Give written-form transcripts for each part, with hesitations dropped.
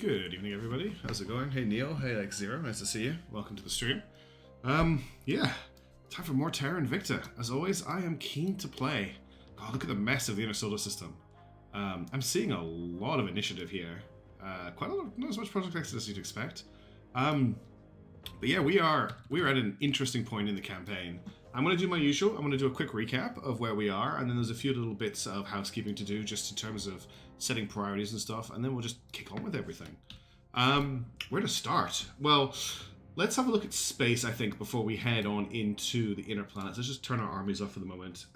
Good evening, everybody. How's it going? Hey, Neil. Hey, X0. Nice to see you. Welcome to the stream. Yeah. Time for more Terra Invicta. As always, I am keen to play. God, look at the mess of the inner solar system. I'm seeing a lot of initiative here. Quite a lot, not as much project exit as you'd expect. But yeah, we're at an interesting point in the campaign. I'm going to do my usual. I'm going to do a quick recap of where we are, and then there's a few little bits of housekeeping to do just in terms of setting priorities and stuff, and then we'll just kick on with everything. Where to start? Well, let's have a look at space, I think, before we head on into the inner planets. Let's just turn our armies off for the moment.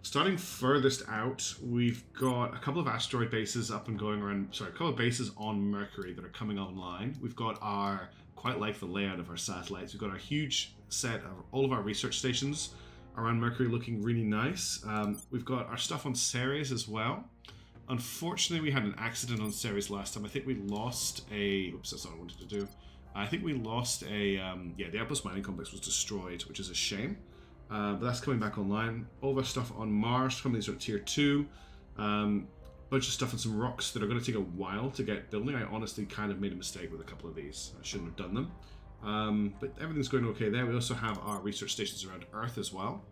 Starting furthest out, we've got a couple of asteroid bases up and going around, sorry, a couple of bases on Mercury that are coming online. We've got our, quite like the layout of our satellites, we've got our huge set of all of our research stations around Mercury looking really nice. We've got our stuff on Ceres as well. Unfortunately, we had an accident on Ceres last time. I think we lost a, oops, that's not what I wanted to do. I think we lost a, yeah, the Outpost Mining Complex was destroyed, which is a shame. But that's coming back online. All of our stuff on Mars, some of these are at tier 2. Bunch of stuff on some rocks that are going to take a while to get building. I honestly kind of made a mistake with a couple of these. I shouldn't have done them. But everything's going okay there. We also have our research stations around Earth as well,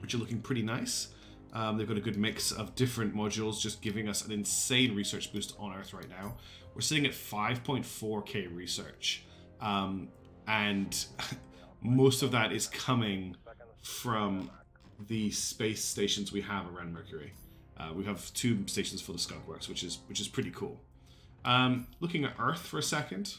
which are looking pretty nice. They've got a good mix of different modules, just giving us an insane research boost on Earth right now. We're sitting at 5.4k research. And most of that is coming from the space stations we have around Mercury. We have 2 stations for the Skunk Works, which is pretty cool. Looking at Earth for a second.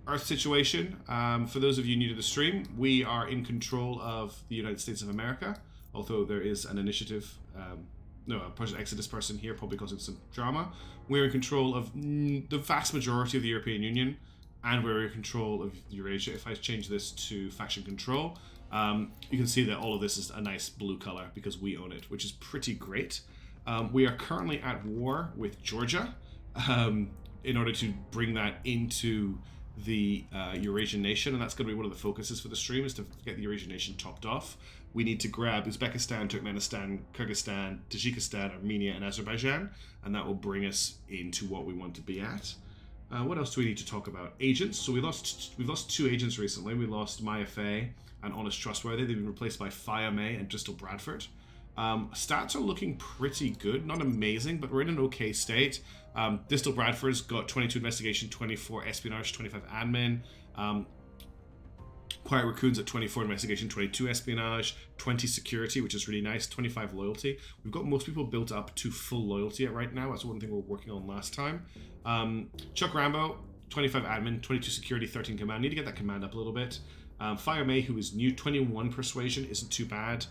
Earth situation. For those of you new to the stream, we are in control of the United States of America, although there is an initiative, a Project Exodus person here probably causing some drama. We're in control of the vast majority of the European Union, and we're in control of Eurasia. If I change this to faction control, you can see that all of this is a nice blue color because we own it, which is pretty great. We are currently at war with Georgia in order to bring that into the Eurasian nation, and that's going to be one of the focuses for the stream, is to get the Eurasian nation topped off. We need to grab Uzbekistan, Turkmenistan, Kyrgyzstan, Tajikistan, Armenia, and Azerbaijan, and that will bring us into what we want to be at. What else do we need to talk about? Agents. So we've lost 2 agents recently. We lost Maya Fey and Honest Trustworthy. They've been replaced by Faya May and Distal Bradford. Stats are looking pretty good. Not amazing, but we're in an okay state. Distal Bradford's got 22 investigation, 24 espionage, 25 admin. Quiet Raccoon's at 24 investigation, 22 espionage, 20 security, which is really nice, 25 loyalty. We've got most people built up to full loyalty right now. That's one thing we were working on last time. Chuck Rambo, 25 admin, 22 security, 13 command. Need to get that command up a little bit. Fire May, who is new, 21 persuasion, isn't too bad.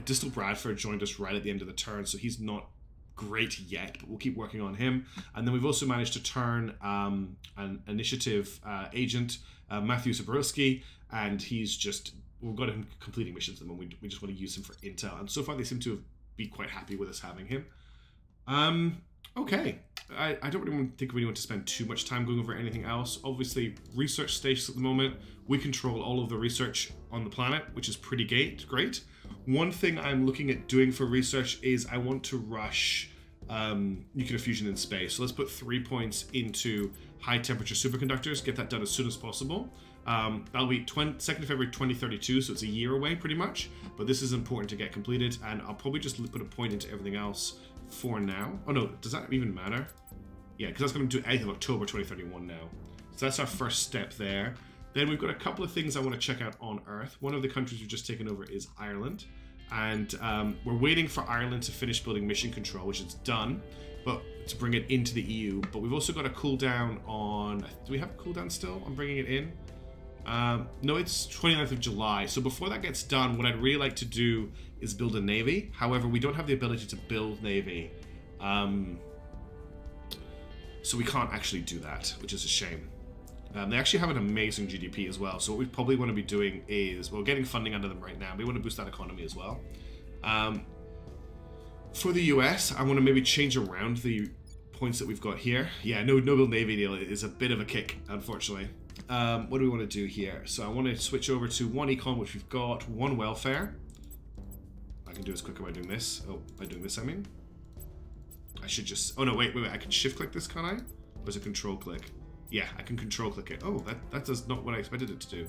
Distal Bradford joined us right at the end of the turn, so he's not great yet, but we'll keep working on him. And then we've also managed to turn an initiative agent, Matthew Zabrowski, and he's just, we've got him completing missions at the moment. We just want to use him for intel, and so far they seem to be quite happy with us having him. Okay, I don't really think we want to spend too much time going over anything else. Obviously, research stations at the moment, we control all of the research on the planet, which is pretty great. One thing I'm looking at doing for research is I want to rush nuclear fusion in space. So let's put 3 points into high temperature superconductors, get that done as soon as possible. That'll be 2nd of February 2032, so it's a year away pretty much, but this is important to get completed, and I'll probably just put a point into everything else for now. Oh no, does that even matter? Yeah, because that's going to do 8th of October 2031 now. So that's our first step there. Then we've got a couple of things I want to check out on Earth. One of the countries we've just taken over is Ireland, and we're waiting for Ireland to finish building mission control, which is done, but to bring it into the EU. But we've also got a cooldown on, do we have a cooldown still on bringing it in? No, it's 29th of July. So before that gets done, what I'd really like to do is build a navy. However, we don't have the ability to build navy. So we can't actually do that, which is a shame. They actually have an amazing GDP as well. So what we probably want to be doing is, we're getting funding under them right now. We want to boost that economy as well. For the US, I want to maybe change around the points that we've got here. Yeah, no build navy deal is a bit of a kick, unfortunately. What do we want to do here? So I want to switch over to 1 econ, which we've got, 1 welfare. I can do this quicker by doing this. Oh, by doing this, I mean. I should just... Oh, no, wait. I can shift-click this, can I? Or is it control-click? Yeah, I can control-click it. Oh, that does not what I expected it to do.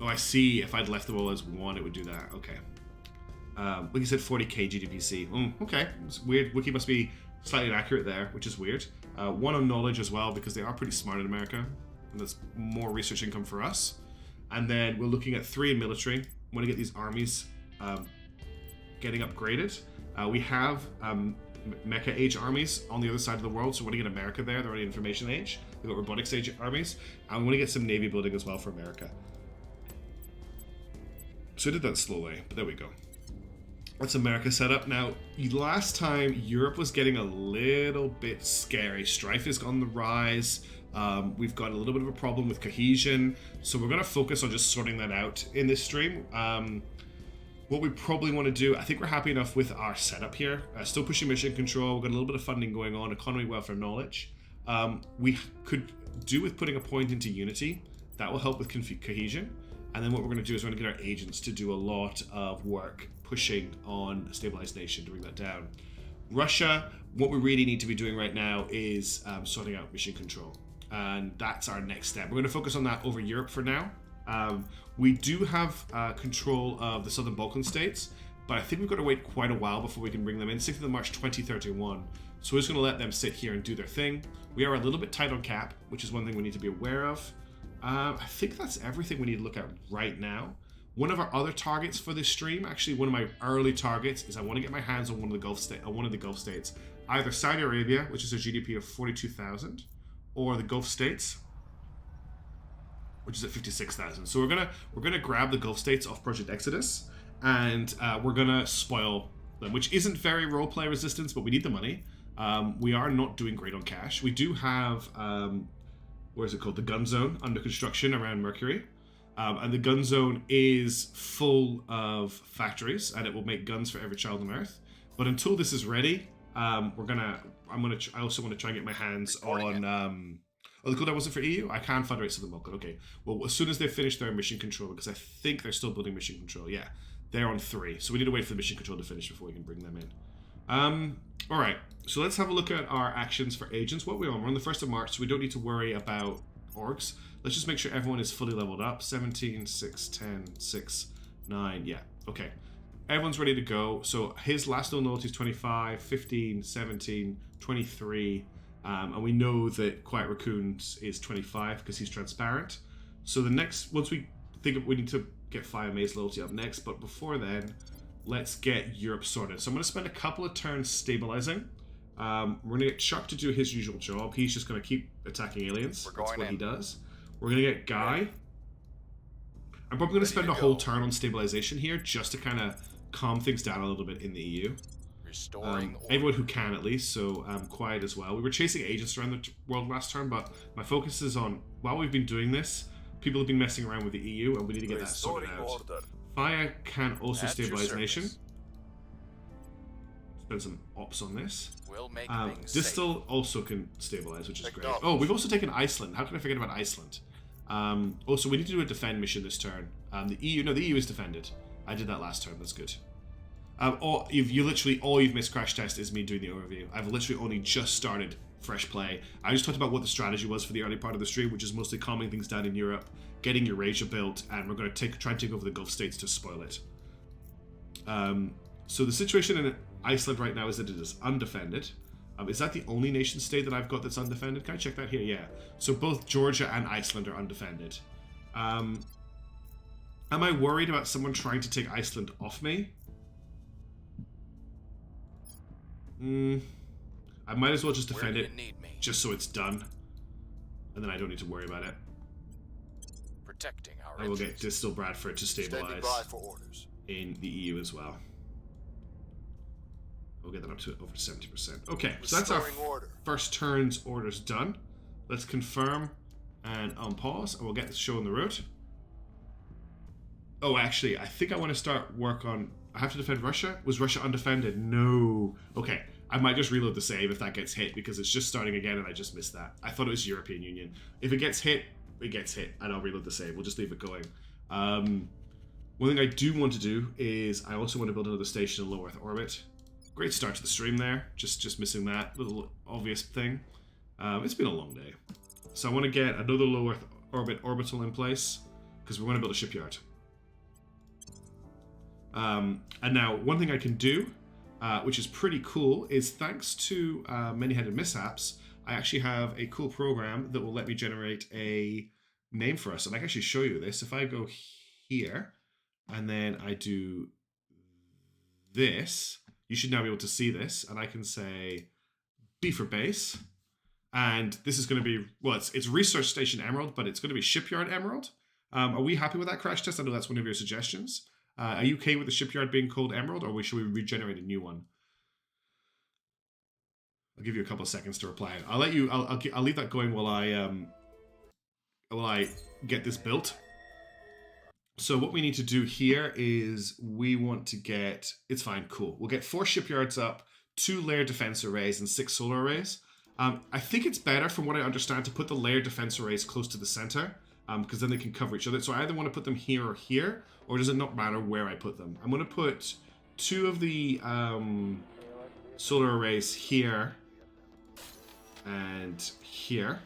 Oh, I see. If I'd left them all as one, it would do that. Okay. Wiki said 40k GDPC. Okay. It's weird. Wiki must be slightly inaccurate there, which is weird. 1 on knowledge as well, because they are pretty smart in America. And there's more research income for us. And then we're looking at 3 in military. We want to get these armies getting upgraded. We have mecha age armies on the other side of the world, so we want to get America there. They're already information age. We've got robotics age armies. And we want to get some navy building as well for America. So I did that slowly, but there we go. That's America set up. Now, last time, Europe was getting a little bit scary. Strife is on the rise. We've got a little bit of a problem with cohesion. So we're going to focus on just sorting that out in this stream. What we probably want to do, I think we're happy enough with our setup here. Still pushing mission control. We've got a little bit of funding going on. Economy, welfare, knowledge. We could do with putting a point into unity. That will help with cohesion. And then what we're going to do is we're going to get our agents to do a lot of work pushing on a stabilized nation to bring that down. Russia, what we really need to be doing right now is sorting out mission control. And that's our next step. We're going to focus on that over Europe for now. We do have control of the Southern Balkan states, but I think we've got to wait quite a while before we can bring them in. 6th of March 2031. So we're just going to let them sit here and do their thing. We are a little bit tight on cap, which is one thing we need to be aware of. I think that's everything we need to look at right now. One of our other targets for this stream, actually one of my early targets, is I want to get my hands on one of the Gulf states, either Saudi Arabia, which is a GDP of 42,000, or the Gulf states, which is at 56,000. So we're gonna grab the Gulf states off Project Exodus, and we're gonna spoil them, which isn't very roleplay resistance, but we need the money. We are not doing great on cash. We do have what is it called? The gun zone under construction around Mercury. And the gun zone is full of factories, and it will make guns for every child on Earth. But until this is ready, I also want to try and get my hands on. Oh, the cooldown wasn't for EU. I can federate Southern Balkan. Okay. Well, as soon as they finish their mission control, because I think they're still building mission control. Yeah, they're on 3, so we need to wait for the mission control to finish before we can bring them in. All right. So let's have a look at our actions for agents. What we're on? We're on the 1st of March, so we don't need to worry about orgs. Let's just make sure everyone is fully leveled up. 17, 6, 10, 6, 9. Yeah, okay. Everyone's ready to go. So his last known loyalty is 25, 15, 17, 23. And we know that Quiet Raccoons is 25 because he's transparent. So the next, once we think we need to get Fire Maze loyalty up next, but before then, let's get Europe sorted. So I'm going to spend a couple of turns stabilizing. We're going to get Chuck to do his usual job. He's just going to keep attacking aliens. That's what he does. We're going to get Guy. I'm probably going to spend a whole turn on stabilization here just to kind of calm things down a little bit in the EU. Everyone who can, at least, so quiet as well. We were chasing agents around the world last turn, but my focus is on, while we've been doing this, people have been messing around with the EU, and we need to get that sorted out. Fire can also stabilize nation. Spend some ops on this. Distal also can stabilize, which is great. Oh, we've also taken Iceland. How can I forget about Iceland? Also, we need to do a defend mission this turn. The EU is defended. I did that last turn. That's good. You've missed Crash Test is me doing the overview. I've literally only just started fresh play. I just talked about what the strategy was for the early part of the stream, which is mostly calming things down in Europe, getting Eurasia built, and we're going to try and take over the Gulf states to spoil it. So the situation in Iceland right now is that it is undefended. Is that the only nation state that I've got that's undefended? Can I check that here? Yeah. So both Georgia and Iceland are undefended. Am I worried about someone trying to take Iceland off me? I might as well just defend it, just so it's done. And then I don't need to worry about it. Protecting our I will get Distal Bradford to stabilize in the EU as well. We'll get that up to over 70%. Okay, so that's our first turn's orders done. Let's confirm and unpause, and we'll get the show on the road. Oh, actually, I think I want to start work on... I have to defend Russia? Was Russia undefended? No. Okay, I might just reload the save if that gets hit, because it's just starting again and I just missed that. I thought it was European Union. If it gets hit, it gets hit, and I'll reload the save. We'll just leave it going. One thing I do want to do is I also want to build another station in low Earth orbit. Great start to the stream there. Just missing that little obvious thing. It's been a long day. So I want to get another low Earth orbit orbital in place because we want to build a shipyard. And now one thing I can do, which is pretty cool, is thanks to many-headed mishaps, I actually have a cool program that will let me generate a name for us. And I can actually show you this. If I go here and then I do this, you should now be able to see this. And I can say B for base. And this is going to be, well, it's Research Station Emerald, but it's going to be Shipyard Emerald. Are we happy with that, Crash Test? I know that's one of your suggestions. Are you okay with the shipyard being called Emerald, or should we regenerate a new one? I'll give you a couple of seconds to reply. I'll let you. I'll leave that going while I get this built. So what we need to do here is we want to get. It's fine, cool. We'll get 4 shipyards up, 2 layer defense arrays, and 6 solar arrays. I think it's better, from what I understand, to put the layer defense arrays close to the center, because then they can cover each other. So I either want to put them here or here. Or does it not matter where I put them? I'm going to put 2 of the solar arrays here and here.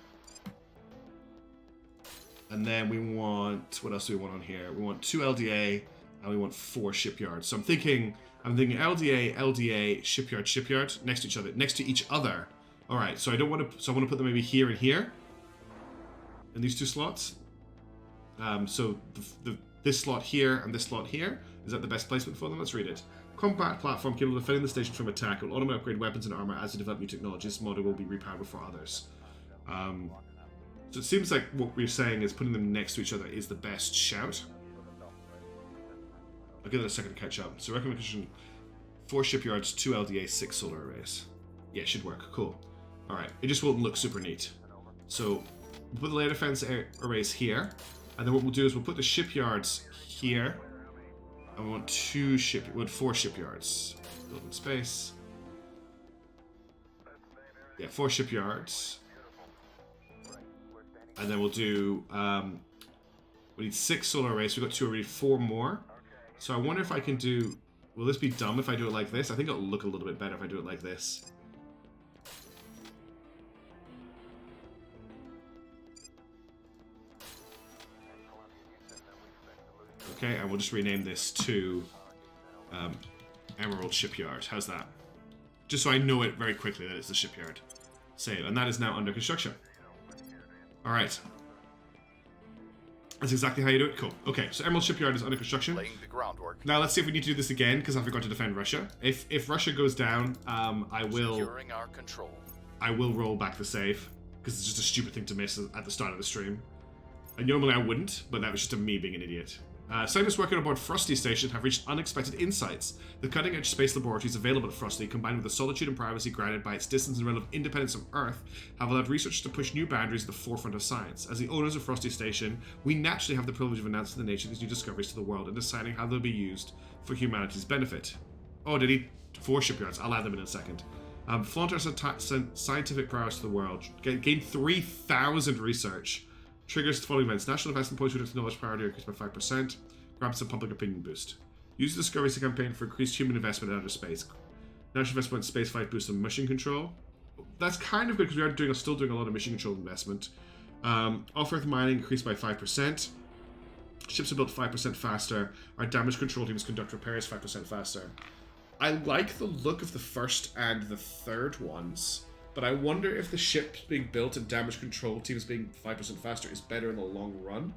And then we want, what else do we want on here? We want 2 LDA and we want 4 shipyards. So I'm thinking LDA, LDA, shipyard, shipyard next to each other. All right, so I want to put them maybe here and here in these 2 slots. So this slot here and this slot here. Is that the best placement for them? Let's read it. Combat platform capable of defending the station from attack. It will automatically upgrade weapons and armor as they develop new technologies. This model will be repowered before others. So it seems like what we're saying is putting them next to each other is the best shout. I'll give it a second to catch up. So recommendation: 4 shipyards, 2 LDA, 6 solar arrays. Yeah, should work. Cool. All right. It just won't look super neat. So we'll put the layer defense arrays here. And then what we'll do is we'll put the shipyards here. And we want 4 shipyards. Building space. Yeah, 4 shipyards. And then we'll do, we need 6 solar arrays. We've got 2 already, 4 more. So I wonder if I can do, will this be dumb if I do it like this? I think it'll look a little bit better if I do it like this. Okay, and we'll just rename this to Emerald Shipyard. How's that? Just so I know it very quickly that it's the shipyard. Save. And that is now under construction. Alright. That's exactly how you do it? Cool. Okay, so Emerald Shipyard is under construction. Laying the groundwork. Now let's see if we need to do this again, because I forgot to defend Russia. If Russia goes down, I will... Securing our control. I will roll back the save, because it's just a stupid thing to miss at the start of the stream. And normally I wouldn't, but that was just me being an idiot. Scientists working aboard Frosty Station have reached unexpected insights. The cutting-edge space laboratories available at Frosty, combined with the solitude and privacy granted by its distance and relative independence from Earth, have allowed researchers to push new boundaries at the forefront of science. As the owners of Frosty Station, we naturally have the privilege of announcing the nature of these new discoveries to the world and deciding how they'll be used for humanity's benefit. Oh, did he? 4 shipyards. I'll add them in a second. Flaunt our scientific prowess to the world. Gain 3,000 research. Triggers the following events. National investment points with knowledge priority increased by 5%. Grabs a public opinion boost. Use the discoveries to campaign for increased human investment in outer space. National investment space flight boost on mission control. That's kind of good because we are still doing a lot of mission control investment. Off-Earth mining increased by 5%. Ships are built 5% faster. Our damage control teams conduct repairs 5% faster. I like the look of the first and the third ones. But I wonder if the ships being built and damage control teams being 5% faster is better in the long run.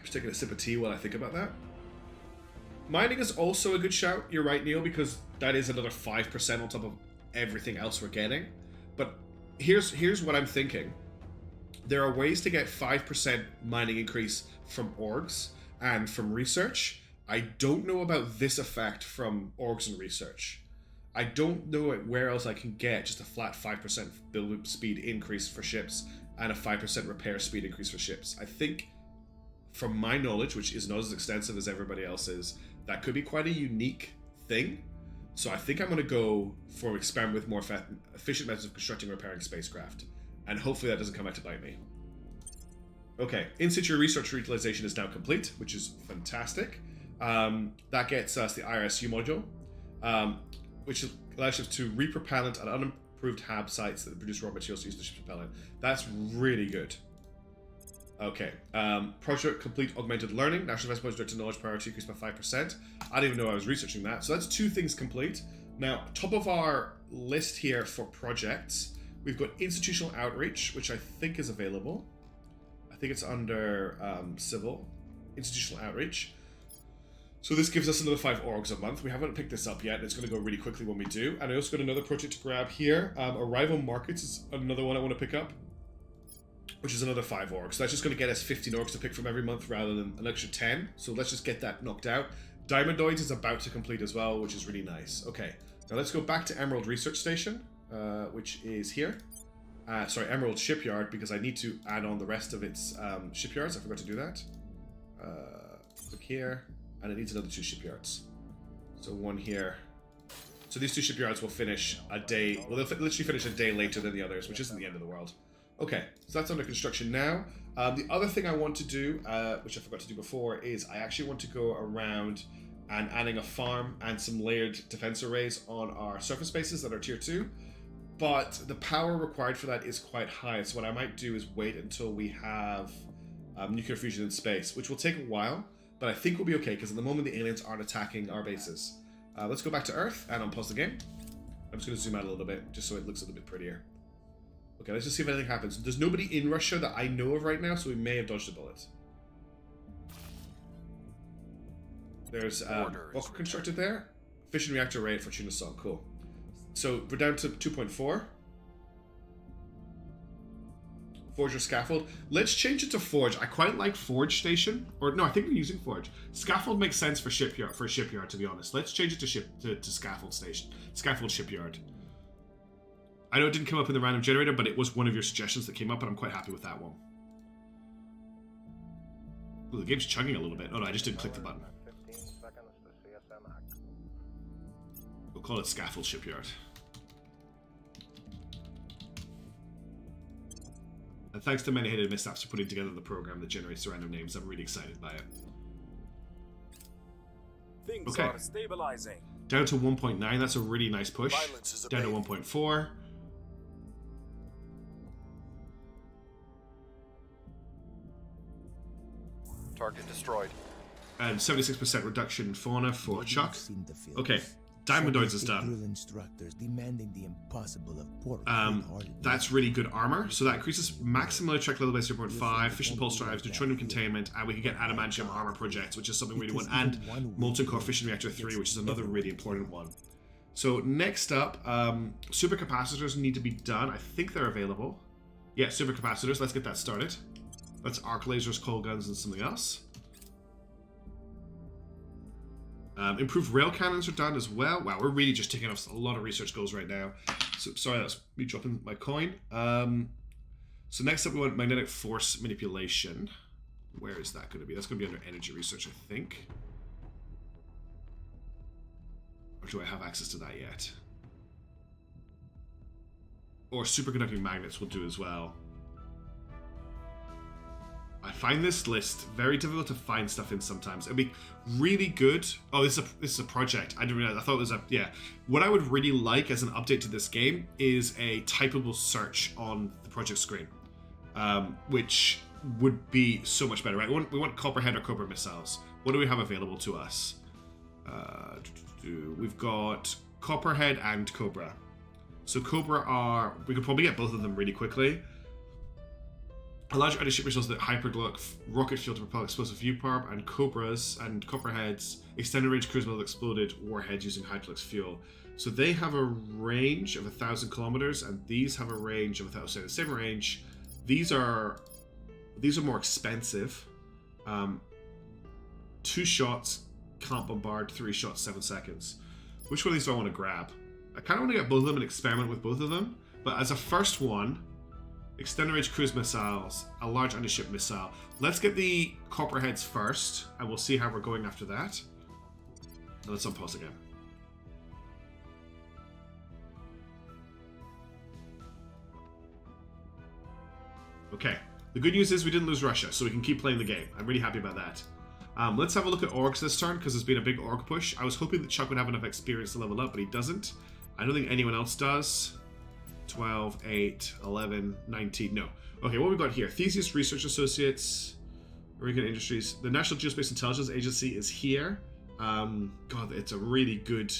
Just taking a sip of tea while I think about that. Mining is also a good shout. You're right, Neil, because that is another 5% on top of everything else we're getting. But here's what I'm thinking. There are ways to get 5% mining increase from orgs and from research. I don't know about this effect from orgs and research. I don't know where else I can get just a flat 5% build speed increase for ships and a 5% repair speed increase for ships. I think, from my knowledge, which is not as extensive as everybody else's, that could be quite a unique thing. So I think I'm going to go for experiment with more efficient methods of constructing and repairing spacecraft. And hopefully that doesn't come back to bite me. Okay, in situ research utilization is now complete, which is fantastic. That gets us the IRSU module, which allows us to repropellant at unimproved HAB sites that produce raw materials to use the ship's propellant. That's really good. Okay. Project Complete Augmented Learning. National Investment Project to Knowledge Priority increased by 5%. I didn't even know I was researching that. So that's 2 things complete. Now, top of our list here for projects, we've got Institutional Outreach, which I think is available. I think it's under Civil. Institutional Outreach. So this gives us another 5 orgs a month. We haven't picked this up yet. It's going to go really quickly when we do. And I also got another project to grab here. Arrival Markets is another one I want to pick up, which is another 5 orgs. So that's just going to get us 15 orgs to pick from every month rather than an extra 10. So let's just get that knocked out. Diamondoids is about to complete as well, which is really nice. Okay, now let's go back to Emerald Research Station, which is here. Sorry, Emerald Shipyard, because I need to add on the rest of its shipyards. I forgot to do that. Click here, and it needs another 2 shipyards. So 1 here. So these 2 shipyards will finish a day, well, they'll literally finish a day later than the others, which isn't the end of the world. Okay, so that's under construction now. The other thing I want to do, which I forgot to do before, is I actually want to go around and adding a farm and some layered defense arrays on our surface bases that are tier 2. But the power required for that is quite high. So what I might do is wait until we have nuclear fusion in space, which will take a while, but I think we'll be okay because at the moment the aliens aren't attacking our bases. Let's go back to Earth and unpause the game. I'm just going to zoom out a little bit just so it looks a little bit prettier. Okay, let's just see if anything happens. There's nobody in Russia that I know of right now, so we may have dodged a bullet. There's what constructed there? Fission reactor array at Fortuna Song. Cool. So we're down to 2.4. Forge or scaffold. Let's change it to Forge. I quite like Forge Station. Or no, I think we're using Forge. Scaffold makes sense for a shipyard, to be honest. Let's change it to Scaffold Station. Scaffold Shipyard. I know it didn't come up in the random generator, but it was one of your suggestions that came up, and I'm quite happy with that one. Ooh, the game's chugging a little bit. Oh no, I just didn't click the button. We'll call it Scaffold Shipyard. And thanks to Many Hated Mishaps for putting together the program that generates the random names. I'm really excited by it. Things are stabilizing. Down to 1.9. That's a really nice push. Down to 1.4. Target destroyed. And 76% reduction in fauna for Chuck. Okay, Diamondoids is done. That's really good armor. So that increases maximum check level by 0.5, fission pulse drives, neutronium containment, and we can get adamantium armor projects, which is something we really want, and molten core fission reactor 3, which is another really important one. So next up, supercapacitors need to be done. I think they're available. Yeah, supercapacitors. Let's get that started. That's arc lasers, coal guns, and something else. Improved rail cannons are done as well. Wow, we're really just taking off a lot of research goals right now. So sorry, that's me dropping my coin. So next up, we want magnetic force manipulation. Where is that going to be? That's going to be under energy research, I think. Or do I have access to that yet? Or superconducting magnets will do as well. I find this list very difficult to find stuff in sometimes. It'd be really good. Oh, this is a project. I didn't realize. I thought it was a, yeah. What I would really like as an update to this game is a typable search on the project screen, which would be so much better, right? We want Copperhead or Cobra missiles. What do we have available to us? We've got Copperhead and Cobra. So Cobra we could probably get both of them really quickly. A large amount of ship missiles that hyperglock rocket fuel to propel explosive VPARB, and Cobras and Copperheads extended range cruise missile exploded warheads using hydraulics fuel. So they have a range of 1,000 kilometers, and these have a range of 1,000. The same range. These are more expensive. 2 shots can't bombard. 3 shots 7 seconds. Which one of these do I want to grab? I kind of want to get both of them and experiment with both of them. But as a first one, extended range cruise missiles, a large undership missile. Let's get the Copperheads first, and we'll see how we're going after that. And let's unpause again. Okay. The good news is we didn't lose Russia, so we can keep playing the game. I'm really happy about that. Let's have a look at orcs this turn, because there's been a big orc push. I was hoping that Chuck would have enough experience to level up, but he doesn't. I don't think anyone else does. 12, 8, 11, 19, no. Okay, what we got here? Theseus Research Associates, Oregon Industries. The National Geospace Intelligence Agency is here. God, it's a really good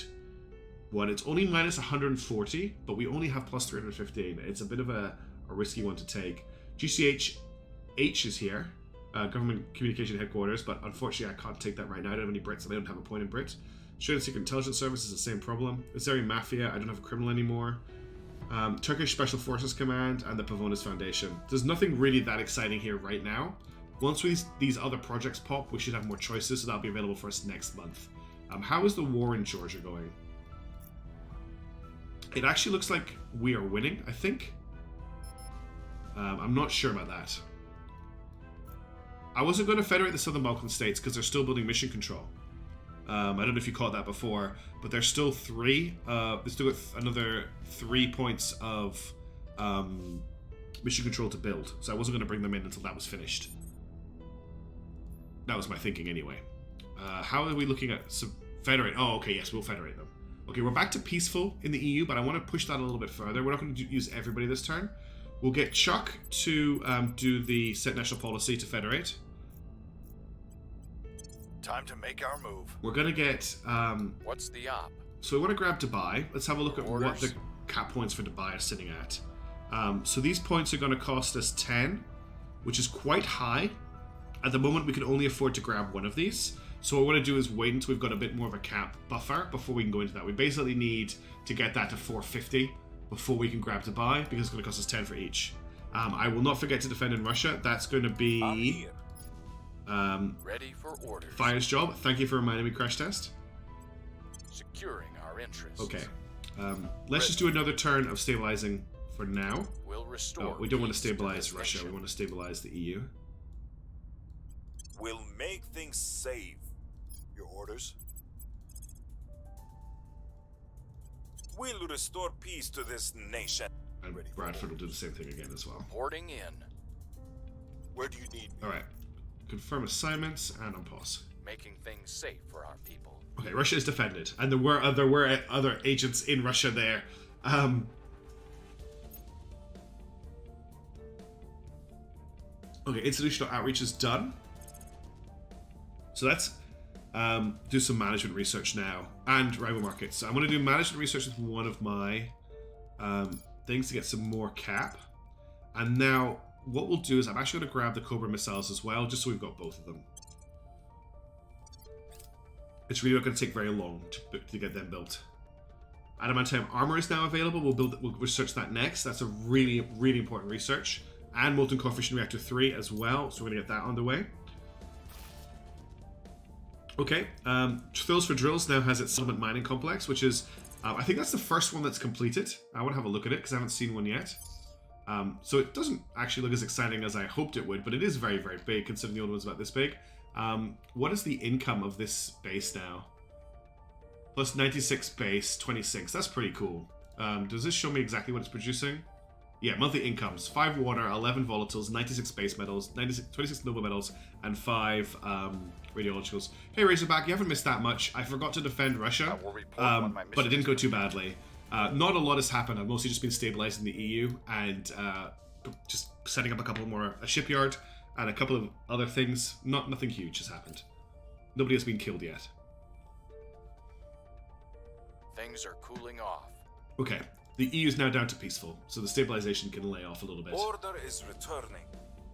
one. It's only minus 140, but we only have plus 315. It's a bit of a risky one to take. GCHH is here. Government Communication Headquarters, but unfortunately I can't take that right now. I don't have any Brits and I don't have a point in Brit. Australian Secret Intelligence Service is the same problem. Azeri Mafia, I don't have a criminal anymore. Turkish Special Forces Command and the Pavonis Foundation. There's nothing really that exciting here right now. Once these other projects pop, we should have more choices, so that'll be available for us next month. How is the war in Georgia going? It actually looks like we are winning, I think. I'm not sure about that. I wasn't going to federate the Southern Balkan states because they're still building mission control. I don't know if you caught that before, but there's still they still got another 3 points of mission control to build. So I wasn't going to bring them in until that was finished. That was my thinking anyway. How are we looking at federate? Oh, okay, yes, we'll federate them. Okay, we're back to peaceful in the EU, but I want to push that a little bit further. We're not going to use everybody this turn. We'll get Chuck to do the set national policy to federate. Time to make our move. We're going to get... What's the op? So we want to grab Dubai. Let's have a look at what the cap points for Dubai are sitting at. So these points are going to cost us 10, which is quite high. At the moment, we can only afford to grab one of these. So what we want to do is wait until we've got a bit more of a cap buffer before we can go into that. We basically need to get that to 450 before we can grab Dubai, because it's going to cost us 10 for each. I will not forget to defend in Russia. That's going to be... ready for orders. Fire's job. Thank you for reminding me, Crash Test. Securing our interests. Okay. Let's just do another turn of stabilizing for now. We'll restore. Oh, we don't want to stabilize Russia. We want to stabilize the EU. We'll make things safe. Your orders? We'll restore peace to this nation. And Bradford will do the same thing again as well. Porting in. Where do you need me? All right. Confirm assignments and on pause. Making things safe for our people. Okay, Russia is defended, and there were other agents in Russia there. Okay, institutional outreach is done. So let's do some management research now and rival markets. So I'm going to do management research with one of my things to get some more cap. And now what we'll do is I'm actually going to grab the Cobra missiles as well, just so we've got both of them. It's really not going to take very long to get them built. Adamantine armor is now available. We'll research that next. That's a really, really important research. And Molten Core Fission Reactor 3 as well, so we're going to get that on the way. Okay, Thrills for Drills now has its settlement mining complex, which is, I think that's the first one that's completed. I want to have a look at it because I haven't seen one yet. So it doesn't actually look as exciting as I hoped it would, but it is very, very big considering the old one's about this big. What is the income of this base now? Plus 96 base, 26. That's pretty cool. Does this show me exactly what it's producing? Yeah, monthly incomes. 5 water, 11 volatiles, 96 base metals, 26 noble metals, and 5 radiologicals. Hey Razorback, you haven't missed that much. I forgot to defend Russia, but it didn't go too badly. Not a lot has happened. I've mostly just been stabilizing the EU and just setting up a couple more, a shipyard and a couple of other things. Nothing huge has happened. Nobody has been killed yet. Things are cooling off. Okay, the EU is now down to peaceful, so the stabilization can lay off a little bit. Order is returning.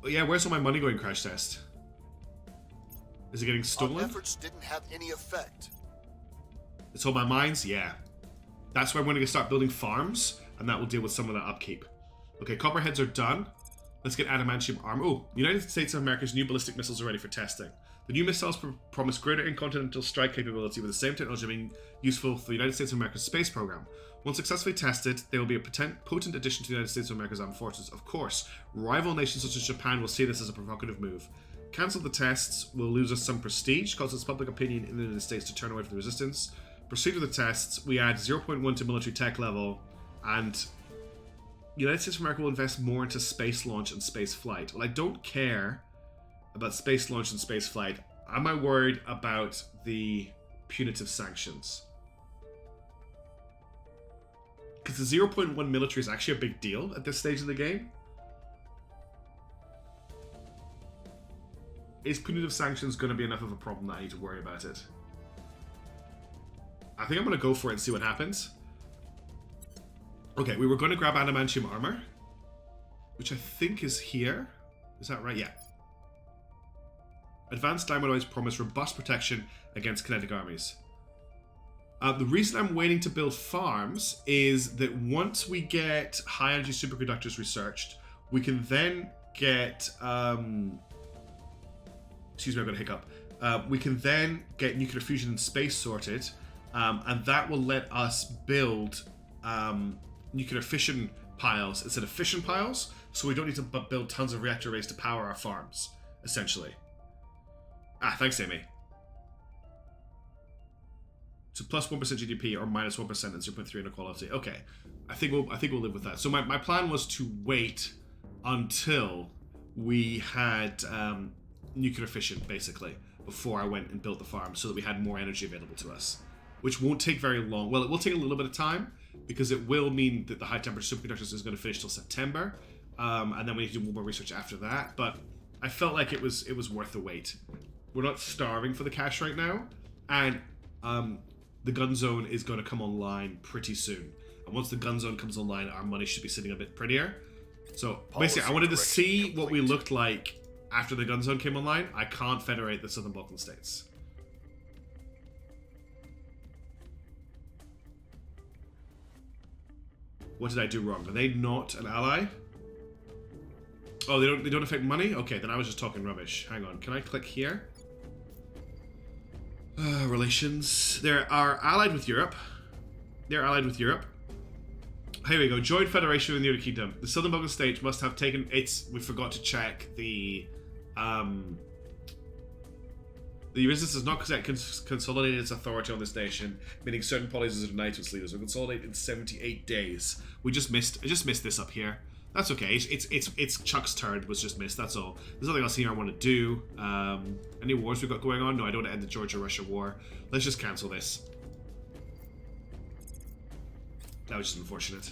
Oh, yeah, where's all my money going, Crash Test? Is it getting Our stolen? efforts didn't have any effect. It's all my mines? Yeah. That's where I'm going to start building farms, and that will deal with some of that upkeep. Okay, copperheads are done. Let's get adamantium armor. Oh, United States of America's new ballistic missiles are ready for testing. The new missiles promise greater intercontinental strike capability with the same technology being useful for the United States of America's space program. Once successfully tested, they will be a potent addition to the United States of America's armed forces. Of course, rival nations such as Japan will see this as a provocative move. Cancel the tests will lose us some prestige, causes public opinion in the United States to turn away from the resistance. Proceed with the tests. We add 0.1 to military tech level, and the United States of America will invest more into space launch and space flight. Well, I don't care about space launch and space flight. am I worried about the punitive sanctions? Because the 0.1 military is actually a big deal at this stage of the game. Is punitive sanctions going to be enough of a problem that I need to worry about it? I think I'm going to go for it and see what happens. Okay, we were going to grab adamantium armor, which I think is here. Is that right? Yeah. Advanced diamondoids promise robust protection against kinetic armies. The reason I'm waiting to build farms is that once we get high energy superconductors researched, we can then get... excuse me, I've got a hiccup. We can then get nuclear fusion in space sorted, and that will let us build nuclear fission piles instead of fission piles, so we don't need to build tons of reactor arrays to power our farms, essentially. Ah, thanks, Amy. So plus 1% GDP or minus 1% and 0.3 inequality. Okay, I think we'll live with that. So my plan was to wait until we had nuclear fission, basically, before I went and built the farm, so that we had more energy available to us, which won't take very long. Well, it will take a little bit of time, because it will mean that the high temperature superconductors is going to finish till September, and then we need to do more research after that. But I felt like it was worth the wait. We're not starving for the cash right now, and the gun zone is going to come online pretty soon. And once the gun zone comes online, our money should be sitting a bit prettier. So basically, I wanted to see what we looked like after the gun zone came online. I can't federate the Southern Balkan states. What did I do wrong? Are they not an ally? Oh, they don't affect money? Okay, then I was just talking rubbish. Hang on, can I click here? Relations. They are allied with Europe. They're allied with Europe. Here we go. Joint Federation with the United Kingdom. The Southern Balkan states must have taken its... We forgot to check the... The resistance has not consolidated its authority on this nation, meaning certain policies are denied to its leaders. Will consolidate in 78 days. I just missed this up here. That's okay. It's Chuck's turn was just missed. That's all. There's nothing else here I want to do. Any wars we've got going on? No, I don't want to end the Georgia-Russia war. Let's just cancel this. That was just unfortunate.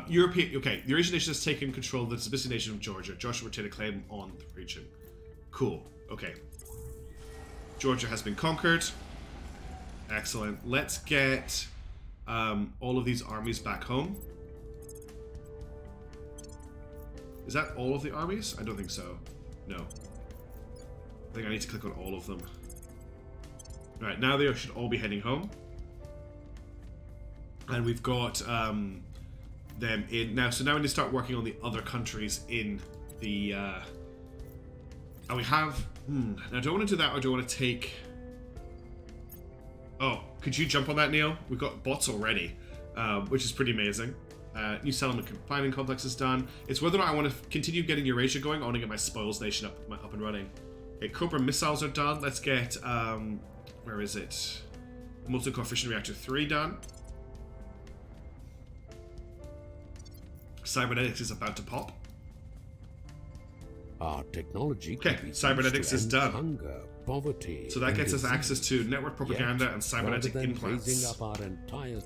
European. Okay, the Eurasian nation has taken control of the subsisting nation of Georgia. Joshua retained a claim on the region. Cool. Okay. Georgia has been conquered. Excellent. Let's get all of these armies back home. Is that all of the armies? I don't think so. No. I think I need to click on all of them. Right, now they should all be heading home. And we've got them in now. So now we need to start working on the other countries in the... and we have... Now, do I want to do that, or do I want to take... Oh, could you jump on that, Neil? We've got bots already, which is pretty amazing. New settlement planning complex is done. It's whether or not I want to continue getting Eurasia going. I want to get my spoils nation up and running. Okay, Cobra missiles are done. Let's get where is it? Multi-core fission reactor 3 done. Cybernetics is about to pop. Our technology. Okay, cybernetics is done. Hunger, poverty, so that gets us access to network propaganda and cybernetic implants. Up our entire...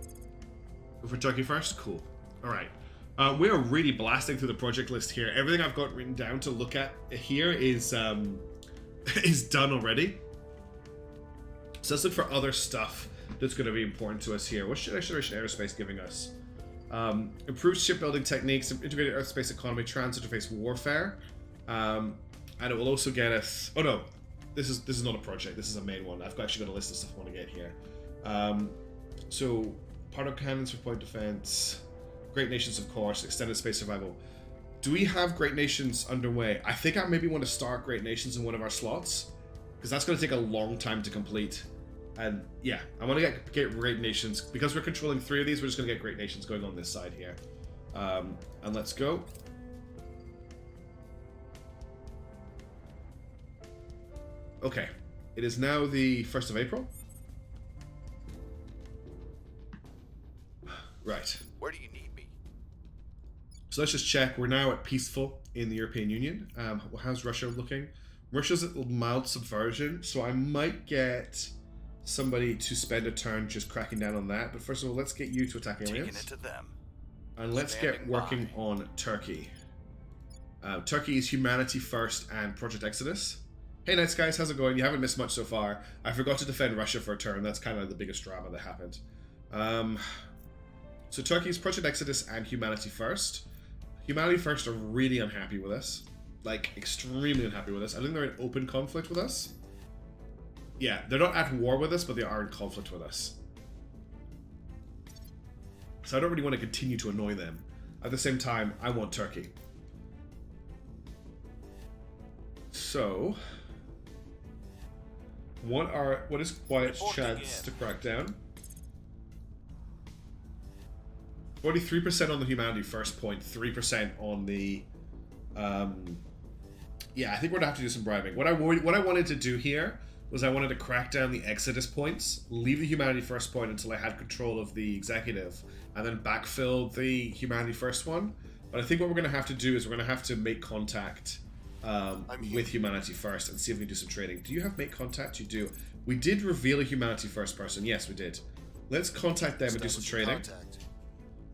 Go for Turkey first? Cool. Alright. We are really blasting through the project list here. Everything I've got written down to look at here is done already. So let's look for other stuff that's going to be important to us here. What's Next Generation Aerospace giving us? Improved shipbuilding techniques, integrated Earth space economy, trans-interface warfare. And it will also get us... Oh no, this is not a project. This is a main one. I've actually got a list of stuff I want to get here. So, part of cannons for point defense, Great Nations, of course, extended space survival. Do we have Great Nations underway? I think I maybe want to start Great Nations in one of our slots, because that's going to take a long time to complete. And yeah, I want to get Great Nations because we're controlling 3 of these. We're just going to get Great Nations going on this side here. And let's go. Okay, it is now the 1st of April. Right. Where do you need me? So let's just check. We're now at peaceful in the European Union. How's Russia looking? Russia's a mild subversion, so I might get somebody to spend a turn just cracking down on that. But first of all, let's get you to attack Taking aliens. it to them. And let's get Standing working by. on Turkey. Turkey is Humanity First and Project Exodus. Hey, nice guys, how's it going? You haven't missed much so far. I forgot to defend Russia for a turn. That's kind of the biggest drama that happened. So Turkey's Project Exodus and Humanity First. Humanity First are really unhappy with us. Like, extremely unhappy with us. I think they're in open conflict with us. Yeah, they're not at war with us, but they are in conflict with us. So I don't really want to continue to annoy them. At the same time, I want Turkey. So, what is Quiet's Reporting chance in. to crack down? 43% on the Humanity First point, 3% on the yeah, I think we're gonna have to do some bribing. What I wanted to do here was I wanted to crack down the Exodus points, leave the Humanity First point until I had control of the Executive, and then backfill the Humanity First one. But I think what we're gonna have to do is we're gonna have to make contact with Humanity First and see if we can do some trading. Do you have make contact? You do. We did reveal a Humanity First person. Yes, we did. Let's contact them and do some trading. Contact.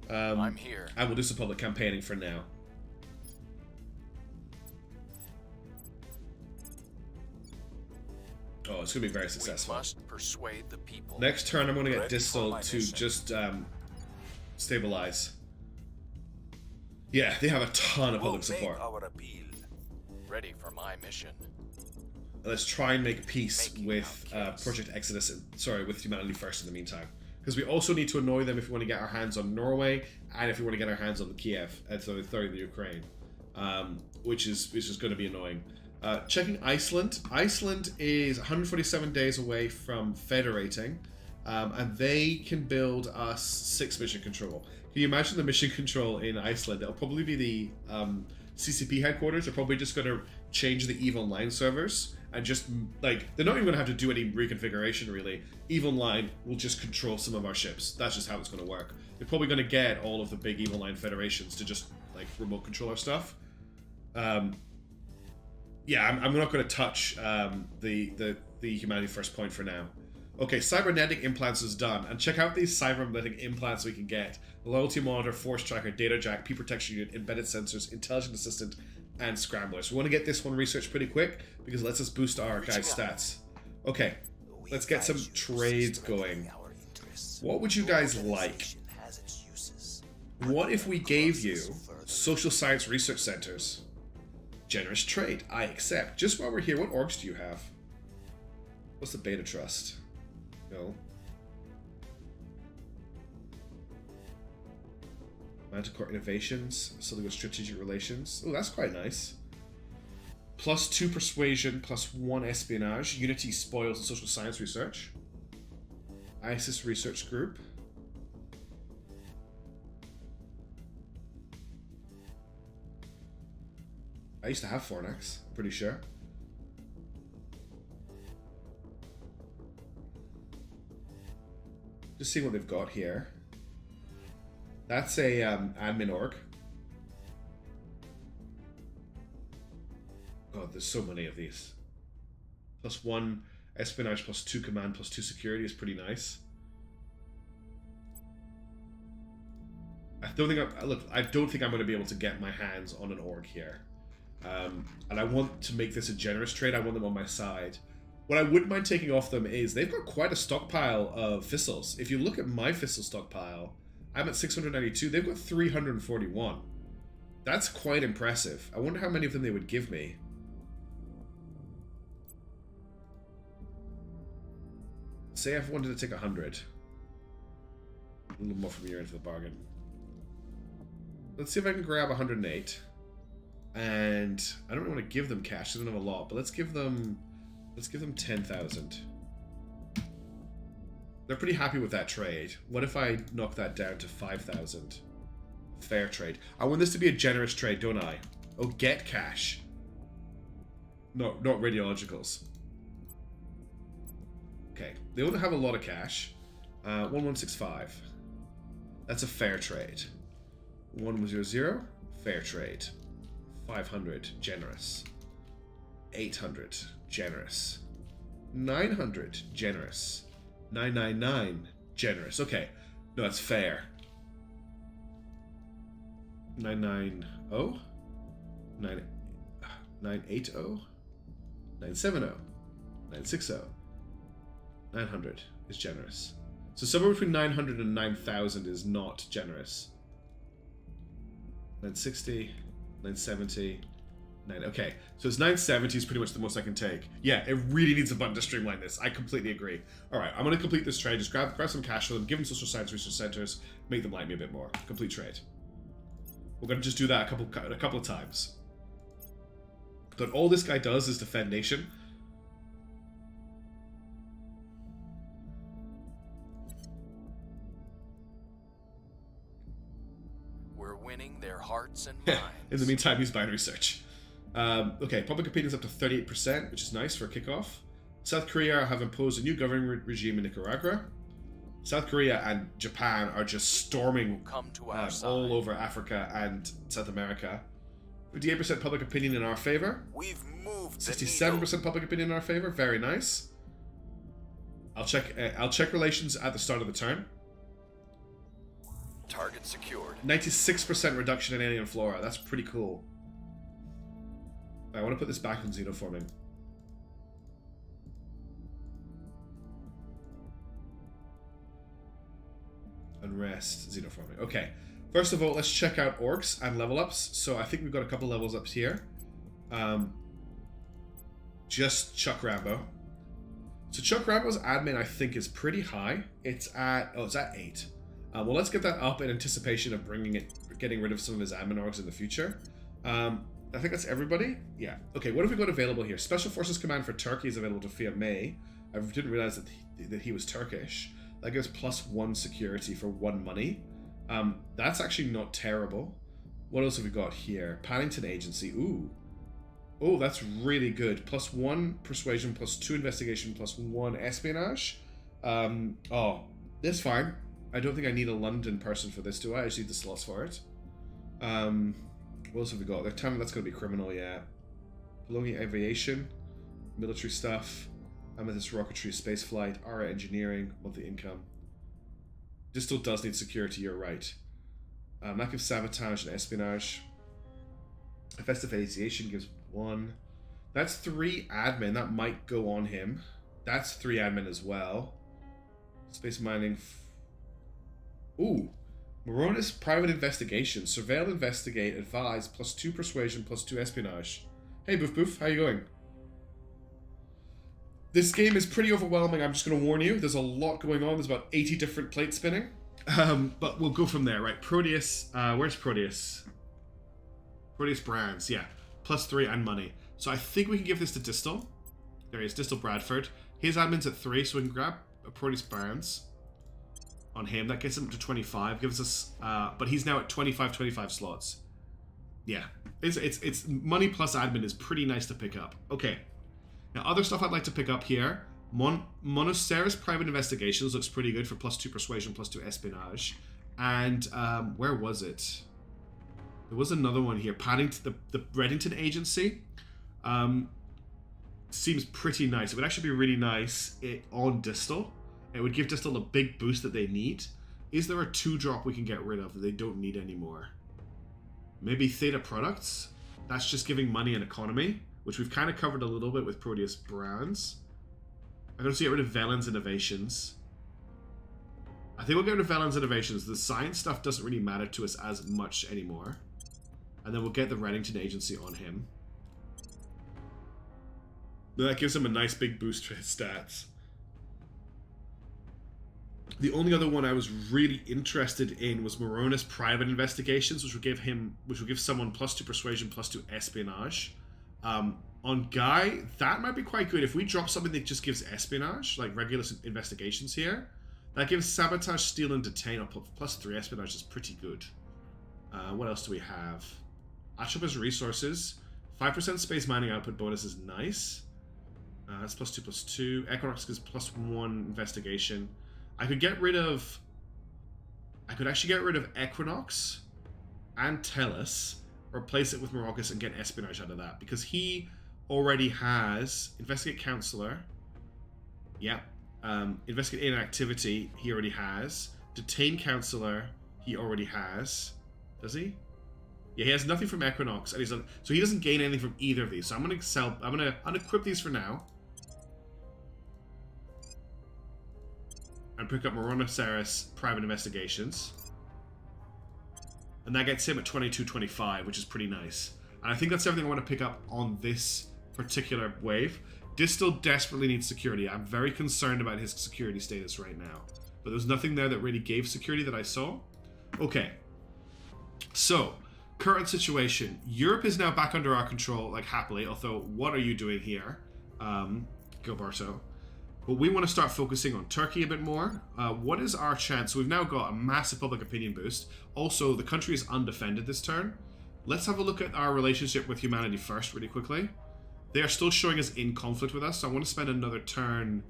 I'm here. And we'll do some public campaigning for now. Oh, it's going to be very successful. We must persuade the people. Next turn, I'm going to get Ready Distal for my to mission. just stabilize. Yeah, they have a ton of We'll public make support. our appeal. Ready for my mission. Let's try and make peace Making with our case. Project Exodus. With Humanity First in the meantime. Because we also need to annoy them if we want to get our hands on Norway and if we want to get our hands on the Kiev, sorry, the Ukraine, which is going to be annoying. Checking Iceland. Iceland is 147 days away from federating, and they can build us 6 mission control. Can you imagine the mission control in Iceland? It'll probably be the CCP headquarters. They're probably just going to change the EVE Online servers and just, like, they're not even going to have to do any reconfiguration, really. EVE Online will just control some of our ships. That's just how it's going to work. They're probably going to get all of the big EVE Online federations to just, like, remote control our stuff. Yeah, I'm not going to touch the Humanity First point for now. Okay, cybernetic implants is done. And check out these cybernetic implants we can get. Loyalty monitor, force tracker, data jack, P protection unit, embedded sensors, intelligent assistant, and scramblers. We want to get this one researched pretty quick because it lets us boost our guys' stats. Okay, let's get some trades going. What would you guys like? What if we gave you social science research centers? Generous trade. I accept. Just while we're here, what orgs do you have? What's the beta trust? No. Manticore Innovations. Something with strategic relations. Oh, that's quite nice. +2 persuasion, +1 espionage. Unity spoils and social science research. ISIS research group. I used to have Fornax, I'm pretty sure. Just seeing what they've got here. That's a admin org. God, there's so many of these. +1 espionage, +2 command, +2 security is pretty nice. I don't think I'm going to be able to get my hands on an org here. And I want to make this a generous trade. I want them on my side. What I wouldn't mind taking off them is they've got quite a stockpile of Thistles. If you look at my Thistle stockpile, I'm at 692. They've got 341. That's quite impressive. I wonder how many of them they would give me. Say I wanted to take 100. A little more from here into the bargain. Let's see if I can grab 108. And I don't want to give them cash. They don't have a lot, but let's give them 10,000. They're pretty happy with that trade. What if I knock that down to 5,000? Fair trade. I want this to be a generous trade, don't I? Oh, get cash. Not radiologicals. Okay, they don't have a lot of cash. 1165. That's a fair trade. 1100. Fair trade. 500. Generous. 800, generous. 900, generous. 999, generous. Okay, no, that's fair. 990, 980, 970, 960, 900 is generous. So somewhere between 900 and 9,000 is not generous. 960, 970, okay. So it's 970 is pretty much the most I can take. Yeah, it really needs a button to streamline this. I completely agree. All right, I'm going to complete this trade. Just grab some cash for them, give them social science research centers, make them like me a bit more. Complete trade. We're going to just do that a couple of times. But all this guy does is defend nation. We're winning their hearts and minds. In the meantime, he's binary search. Okay, public opinion's up to 38%, which is nice for a kickoff. South Korea have imposed a new governing regime in Nicaragua. South Korea and Japan are just storming Come to our side. all over Africa and South America. 58% public opinion in our favor. We've moved the 67% public opinion in our favor. Very nice. I'll check relations at the start of the turn. Target secured. 96% reduction in alien flora. That's pretty cool. I want to put this back on xenoforming. Unrest, xenoforming. Okay. First of all, let's check out orcs and level ups. So I think we've got a couple levels up here. Just Chuck Rambo. So Chuck Rambo's admin, I think, is pretty high. It's at 8. Well, let's get that up in anticipation of getting rid of some of his admin orgs in the future. I think that's everybody. Yeah. Okay, what have we got available here? Special Forces Command for Turkey is available to Fiat May. I didn't realize that he was Turkish. That gives +1 security for 1 money. That's actually not terrible. What else have we got here? Paddington Agency. Ooh. Oh, that's really good. +1 persuasion, +2 investigation, +1 espionage. Oh, that's fine. I don't think I need a London person for this, do I? I just need the slots for it. What else have we got? That's going to be criminal, yeah. Belonging aviation, military stuff, amethyst rocketry, spaceflight, ARA engineering, monthly income. This still does need security, you're right. That gives sabotage and espionage. Festive aviation gives 1. That's 3 admin. That might go on him. That's 3 admin as well. Space mining. Ooh. Moronis private investigation. Surveil, investigate, advise, +2 persuasion, +2 espionage. Hey, Boof Boof, how you going? This game is pretty overwhelming, I'm just going to warn you. There's a lot going on. There's about 80 different plate spinning. But we'll go from there, right? Proteus. Where's Proteus? Proteus Brands, yeah. +3 and money. So I think we can give this to Distal. There he is, Distal Bradford. His admin's at 3, so we can grab a Proteus Brands on him. That gets him up to 25. Gives us, but he's now at 25 slots. Yeah, it's money plus admin is pretty nice to pick up. Okay, now other stuff I'd like to pick up here. Monoceros private investigations looks pretty good for +2 persuasion, +2 espionage. And where was it? There was another one here. Paddington, the Reddington Agency. Seems pretty nice. It would actually be really nice on Distal. It would give Distal a big boost that they need. Is there a 2-drop we can get rid of that they don't need anymore? Maybe Theta Products? That's just giving money and economy, which we've kind of covered a little bit with Proteus Brands. I'm going to get rid of Velen's Innovations. I think we'll get rid of Velen's Innovations. The science stuff doesn't really matter to us as much anymore. And then we'll get the Reddington Agency on him. That gives him a nice big boost for his stats. The only other one I was really interested in was Moronis Private Investigations, which would give someone +2 persuasion, +2 espionage. On Guy, that might be quite good. If we drop something that just gives espionage, like regular investigations here, that gives sabotage, steal, and detain up +3 espionage is pretty good. What else do we have? Atropos Resources. 5% space mining output bonus is nice. That's +2/+2. Equinox gives +1 investigation. I could actually get rid of Equinox and Tellus, replace it with Marocus and get espionage out of that, because he already has investigate counselor. Yep. Investigate alien activity. He already has. Detain counselor. He already has. Does he? Yeah, he has nothing from Equinox, and he's so he doesn't gain anything from either of these. So I'm gonna unequip these for now, and pick up Moronoceros Private Investigations, and that gets him at 2225, which is pretty nice. And I think that's everything I want to pick up on this particular wave. Distal desperately needs security. I'm very concerned about his security status right now, but there's nothing there that really gave security that I saw. Okay, so. Current situation. Europe is now back under our control, like happily, although what are you doing here, Gilberto? But we want to start focusing on Turkey a bit more. What is our chance? So we've now got a massive public opinion boost. Also, the country is undefended this turn. Let's have a look at our relationship with humanity first, really quickly. They are still showing us in conflict with us, so I want to spend another turn...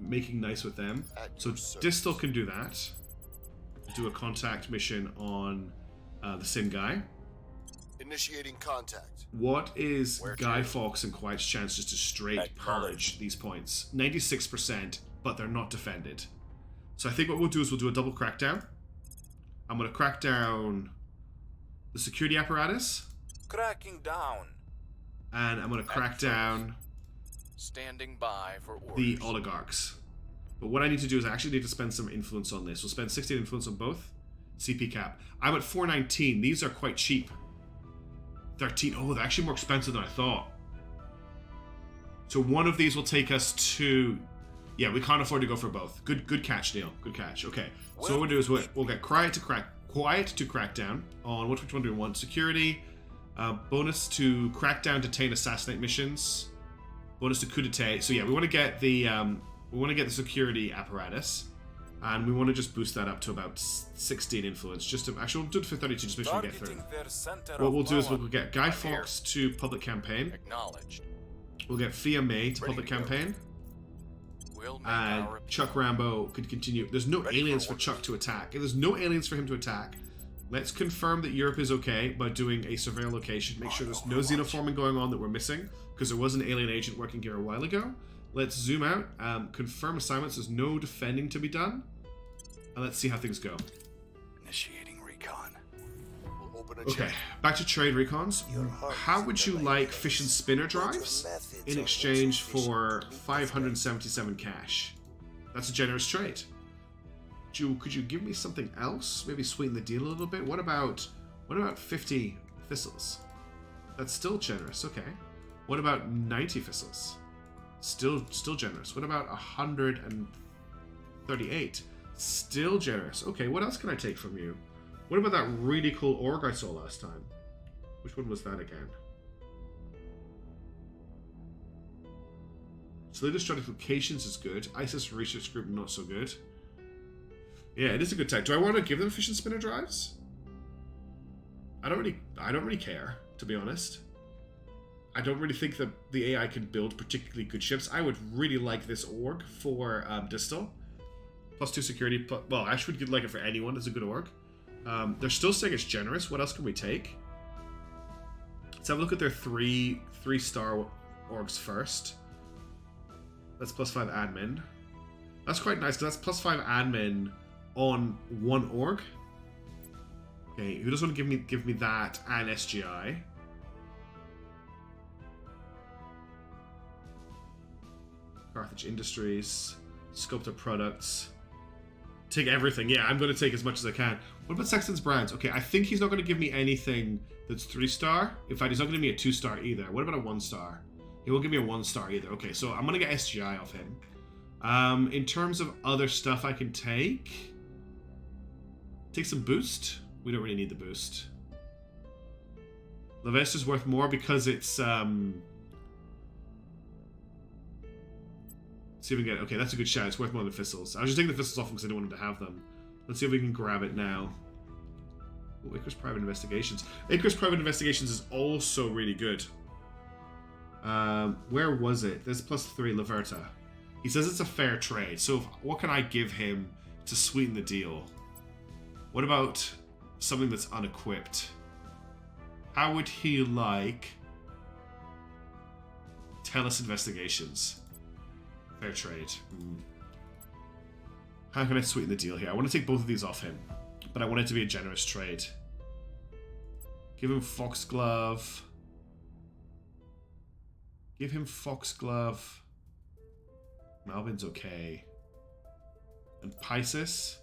making nice with them. So Distal can do that. Do a contact mission on the Sim guy. Initiating contact. What is Guy Fawkes and Quiet's chance just to straight pillage these points? 96%, but they're not defended. So I think what we'll do is we'll do a double crackdown. I'm going to crack down the security apparatus. Cracking down. And I'm going to crack down Standing by for orders. the oligarchs. But what I need to do is I actually need to spend some influence on this. We'll spend 16 influence on both. CP cap. I'm at 419. These are quite cheap. 13. Oh, they're actually more expensive than I thought. So one of these will take us to... Yeah, we can't afford to go for both. Good catch, Neil. Good catch. Okay. So what we'll do is we'll get Quiet to crack down on which one do we want? Security. Bonus to crack down, detain, assassinate missions. Bonus to coup d'etat. So yeah, we want to get the... We want to get the security apparatus, and we want to just boost that up to about 16 influence. Just to actually, we'll do it for 32, just make sure we get through. What we'll do is we'll get Guy Fawkes to public campaign. Acknowledged. We'll get Fia May to public campaign. We'll make And our Chuck Rambo could continue. There's no aliens for Chuck to attack. If there's no aliens for him to attack, let's confirm that Europe is okay by doing a surveil location. Make sure there's no xenoforming going on that we're missing, because there was an alien agent working here a while ago. Let's zoom out, confirm assignments, there's no defending to be done, and let's see how things go. Initiating recon. We'll open a Okay, check. back to trade recons. How would you like fish and spinner drives in exchange for 577 cash? That's a generous trade. Could you give me something else? Maybe sweeten the deal a little bit? What about 50 thistles? That's still generous, okay. What about 90 thistles? Still generous. What about 138? Still generous. Okay, what else can I take from you? What about that really cool org I saw last time? Which one was that again? Solidus Stratifications is good. ISIS Research Group not so good. Yeah, it is a good tech. Do I want to give them fish and spinner drives? I don't really care, to be honest. I don't really think that the AI can build particularly good ships. I would really like this org for Distal. +2 security. Well, I would like it for anyone. It's a good org. They're still saying it's generous. What else can we take? Let's have a look at their three-star orgs first. That's +5 admin. That's quite nice, because that's +5 admin on one org. Okay, who doesn't want to give me that and SGI? Carthage Industries, Sculptor Products. Take everything. Yeah, I'm going to take as much as I can. What about Sexton's Brands? Okay, I think he's not going to give me anything that's 3-star. In fact, he's not going to give me a 2-star either. What about a 1-star? He won't give me a 1-star either. Okay, so I'm going to get SGI off him. In terms of other stuff I can take some boost. We don't really need the boost. Lavesta's worth more because it's see if we can get okay, that's a good shout. It's worth more than Thistles. I was just taking the Thistles off because I didn't want him to have them. Let's see if we can grab it now. Oh, Icarus Private Investigations. Icarus Private Investigations is also really good. Where was it? There's +3 Laverta. He says it's a fair trade. So what can I give him to sweeten the deal? What about something that's unequipped? How would he like tell us investigations? Fair trade. How can I sweeten the deal here? I want to take both of these off him, but I want it to be a generous trade. Give him Foxglove. Give him Foxglove. Malvin's okay. And Pisces.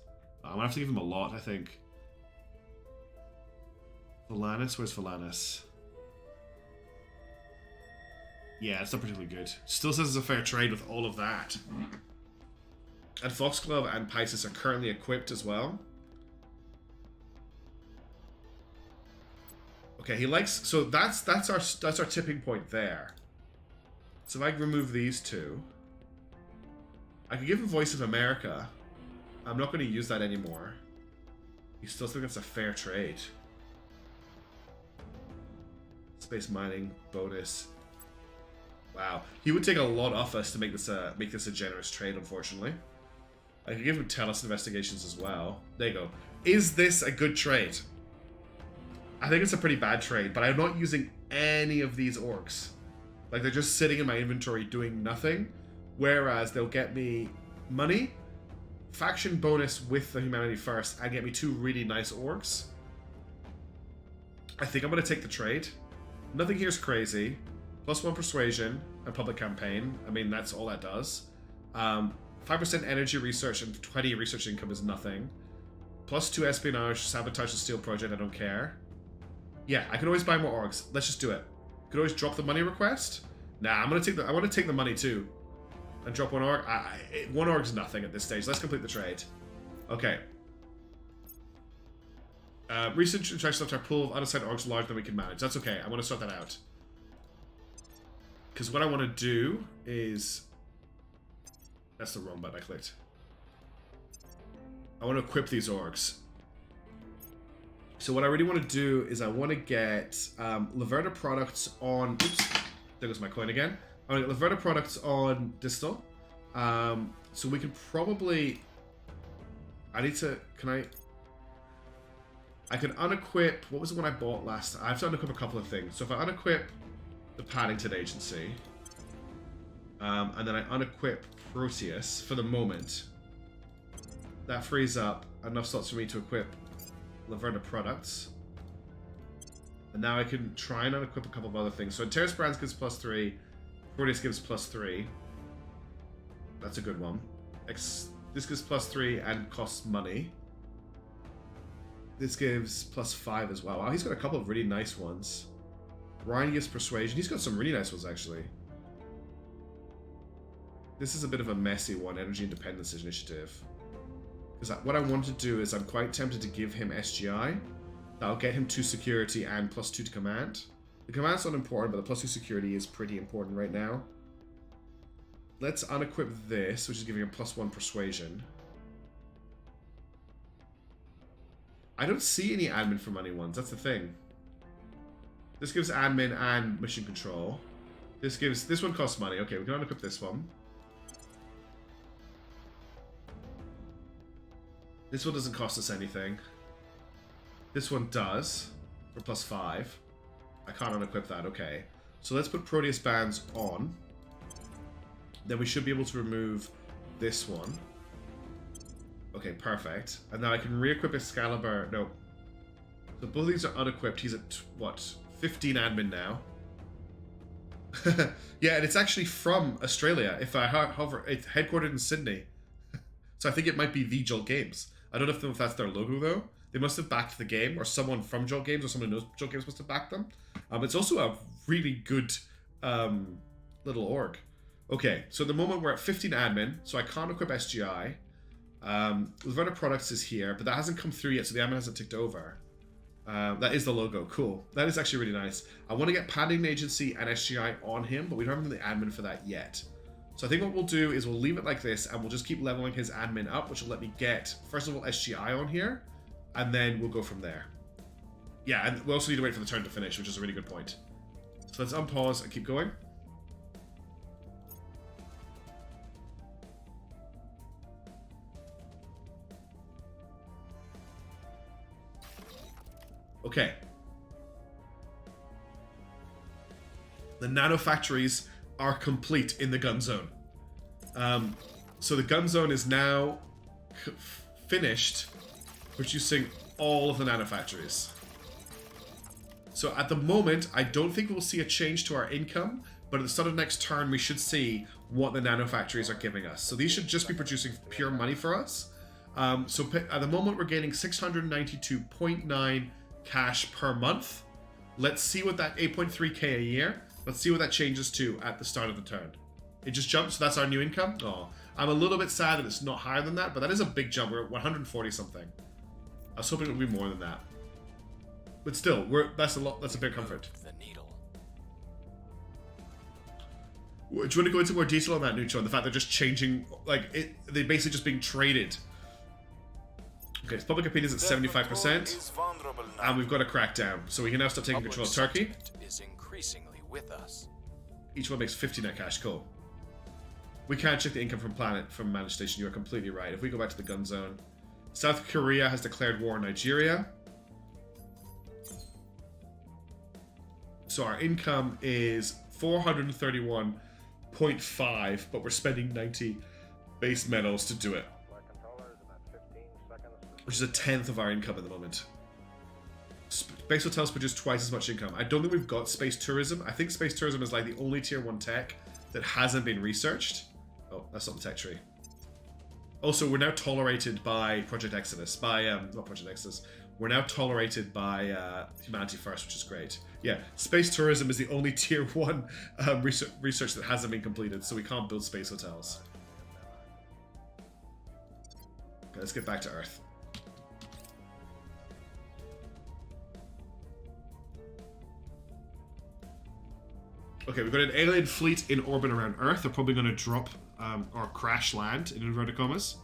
I'm gonna have to give him a lot, I think. Valanis, where's Valanis? Yeah, it's not particularly good. Still says it's a fair trade with all of that. And Foxglove and Pisces are currently equipped as well. Okay, he likes, so that's our tipping point there. So if I remove these two, I could give him Voice of America. I'm not going to use that anymore. You still think it's a fair trade. Space mining bonus. Wow, he would take a lot off us to make this a generous trade. Unfortunately, I could give him Tellus investigations as well. There you go. Is this a good trade? I think it's a pretty bad trade, but I'm not using any of these orcs. Like, they're just sitting in my inventory doing nothing, whereas they'll get me money, faction bonus with the Humanity First, and get me 2 really nice orcs. I think I'm going to take the trade. Nothing here's crazy. +1 persuasion and public campaign. I mean, that's all that does. 5% energy research and 20 research income is nothing. +2 espionage, sabotage the steel project, I don't care. Yeah, I can always buy more orgs. Let's just do it. Could always drop the money request. Nah, I want to take the money too. And drop 1 org. 1 org's nothing at this stage. Let's complete the trade. Okay. Research and try to start our pool of unassigned orgs larger than we can manage. That's okay. I want to sort that out. Because what I want to do is... That's the wrong button I clicked. I want to equip these orgs. So what I really want to do is I want to get Laverna products on... Oops, there goes my coin again. I want to get Laverna products on Distal. So we can probably... I need to... Can I... I can unequip... What was the one I bought last time? I have to unequip a couple of things. So if I unequip the Paddington Agency, and then I unequip Proteus for the moment, that frees up enough slots for me to equip Laverna products. And now I can try and unequip a couple of other things. So Terra's Brands gives +3, Proteus gives +3. That's a good one. This gives +3 and costs money. This gives +5 as well. Wow, he's got a couple of really nice ones. Ryan gives Persuasion. He's got some really nice ones, actually. This is a bit of a messy one, Energy Independence Initiative. Because what I want to do is I'm quite tempted to give him SGI. That'll get him 2 security and +2 to command. The command's not important, but the +2 security is pretty important right now. Let's unequip this, which is giving him +1 persuasion. I don't see any admin for money ones, that's the thing. This gives admin and mission control. This one costs money. Okay, we can unequip this one. This one doesn't cost us anything. This one does, for +5. I can't unequip that, okay. So let's put Proteus Bands on. Then we should be able to remove this one. Okay, perfect. And now I can re-equip Excalibur. No. So both of these are unequipped. He's at, what, 15 admin now. Yeah, and it's actually from Australia. If I hover, it's headquartered in Sydney. So I think it might be the Jolt Games. I don't know if that's their logo, though. They must have backed the game, or someone from Jolt Games, or someone who knows Jolt Games must have backed them. It's also a really good little org. Okay, so at the moment we're at 15 admin, so I can't equip SGI. Laverna Products is here, but that hasn't come through yet, so the admin hasn't ticked over. That is the logo. Cool. That is actually really nice. I want to get Paddington Agency and SGI on him, but we don't have the admin for that yet. So I think what we'll do is we'll leave it like this, and we'll just keep leveling his admin up, which will let me get, first of all, SGI on here, and then we'll go from there. Yeah, and we also need to wait for the turn to finish, which is a really good point. So let's unpause and keep going. Okay. The nanofactories are complete in the gun zone. So the gun zone is now finished producing all of the nanofactories. So at the moment, I don't think we'll see a change to our income, but at the start of next turn, we should see what the nanofactories are giving us. So these should just be producing pure money for us. So at the moment, we're gaining 692.9 cash per month. Let's see what that 8.3k a year. Let's see what that changes to at the start of the turn. It just jumped, so that's our new income. Oh, I'm a little bit sad that it's not higher than that, but that is a big jump. We're at 140 something. I was hoping it would be more than that. But still, that's a lot. That's a big comfort. The needle. Do you want to go into more detail on that, Neutron? The fact they're just changing, like, they're basically just being traded. Okay, so public opinion is at 75%, and we've got a crackdown. So we can now start taking control of Turkey. Is increasingly with us. Each one makes 50 net cash. Cool. We can't check the income from Managed Station. You are completely right. If we go back to the gun zone, South Korea has declared war on Nigeria. So our income is 431.5, but we're spending 90 base metals to do it, which is a tenth of our income at the moment. Space hotels produce twice as much income. I don't think we've got space tourism. I think space tourism is like the only tier 1 tech that hasn't been researched. Oh, that's not the tech tree. Also, we're now tolerated by Project Exodus. Not Project Exodus. We're now tolerated by Humanity First, which is great. Yeah, space tourism is the only tier 1 research that hasn't been completed, so we can't build space hotels. Okay, let's get back to Earth. Okay, we've got an alien fleet in orbit around Earth. They're probably going to drop or crash land, in inverted commas.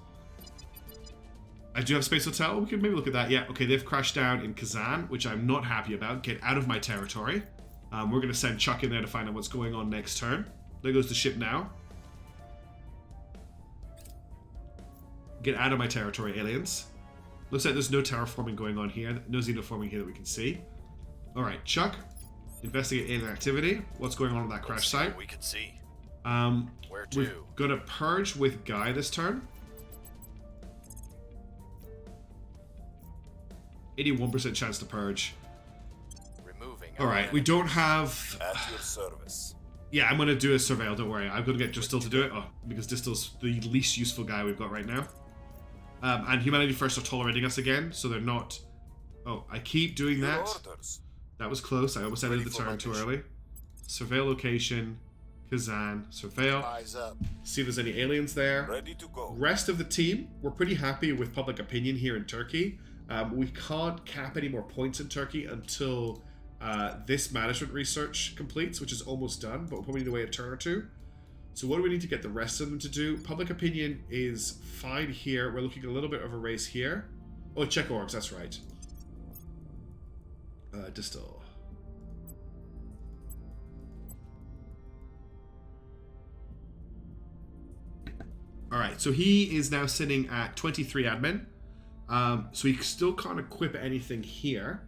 I do have a space hotel. We can maybe look at that. Yeah, okay, they've crashed down in Kazan, which I'm not happy about. Get out of my territory. We're going to send Chuck in there to find out what's going on next turn. There goes the ship now. Get out of my territory, aliens. Looks like there's no terraforming going on here. No xenoforming here that we can see. Alright, Chuck. Investigate alien activity. What's going on at that crash site? We can see. Where to? We've got a purge with Guy this turn. 81% chance to purge. Removing. Alright, we don't have... At your service. Yeah, I'm going to do a surveil, don't worry. I'm going to get Distil to do it. Oh, because Distil's the least useful guy we've got right now. And Humanity First are tolerating us again, so they're not... Oh, I keep doing that. Orders. That was close. I almost ended the turn too early. Surveil location. Kazan. Surveil. Eyes up. See if there's any aliens there. Ready to go. Rest of the team, we're pretty happy with public opinion here in Turkey. We can't cap any more points in Turkey until this management research completes, which is almost done, but we'll probably need to wait a turn or two. So what do we need to get the rest of them to do? Public opinion is fine here. We're looking at a little bit of a race here. Oh, check orbs, that's right. Distil. Alright, so he is now sitting at 23 admin. So he still can't equip anything here.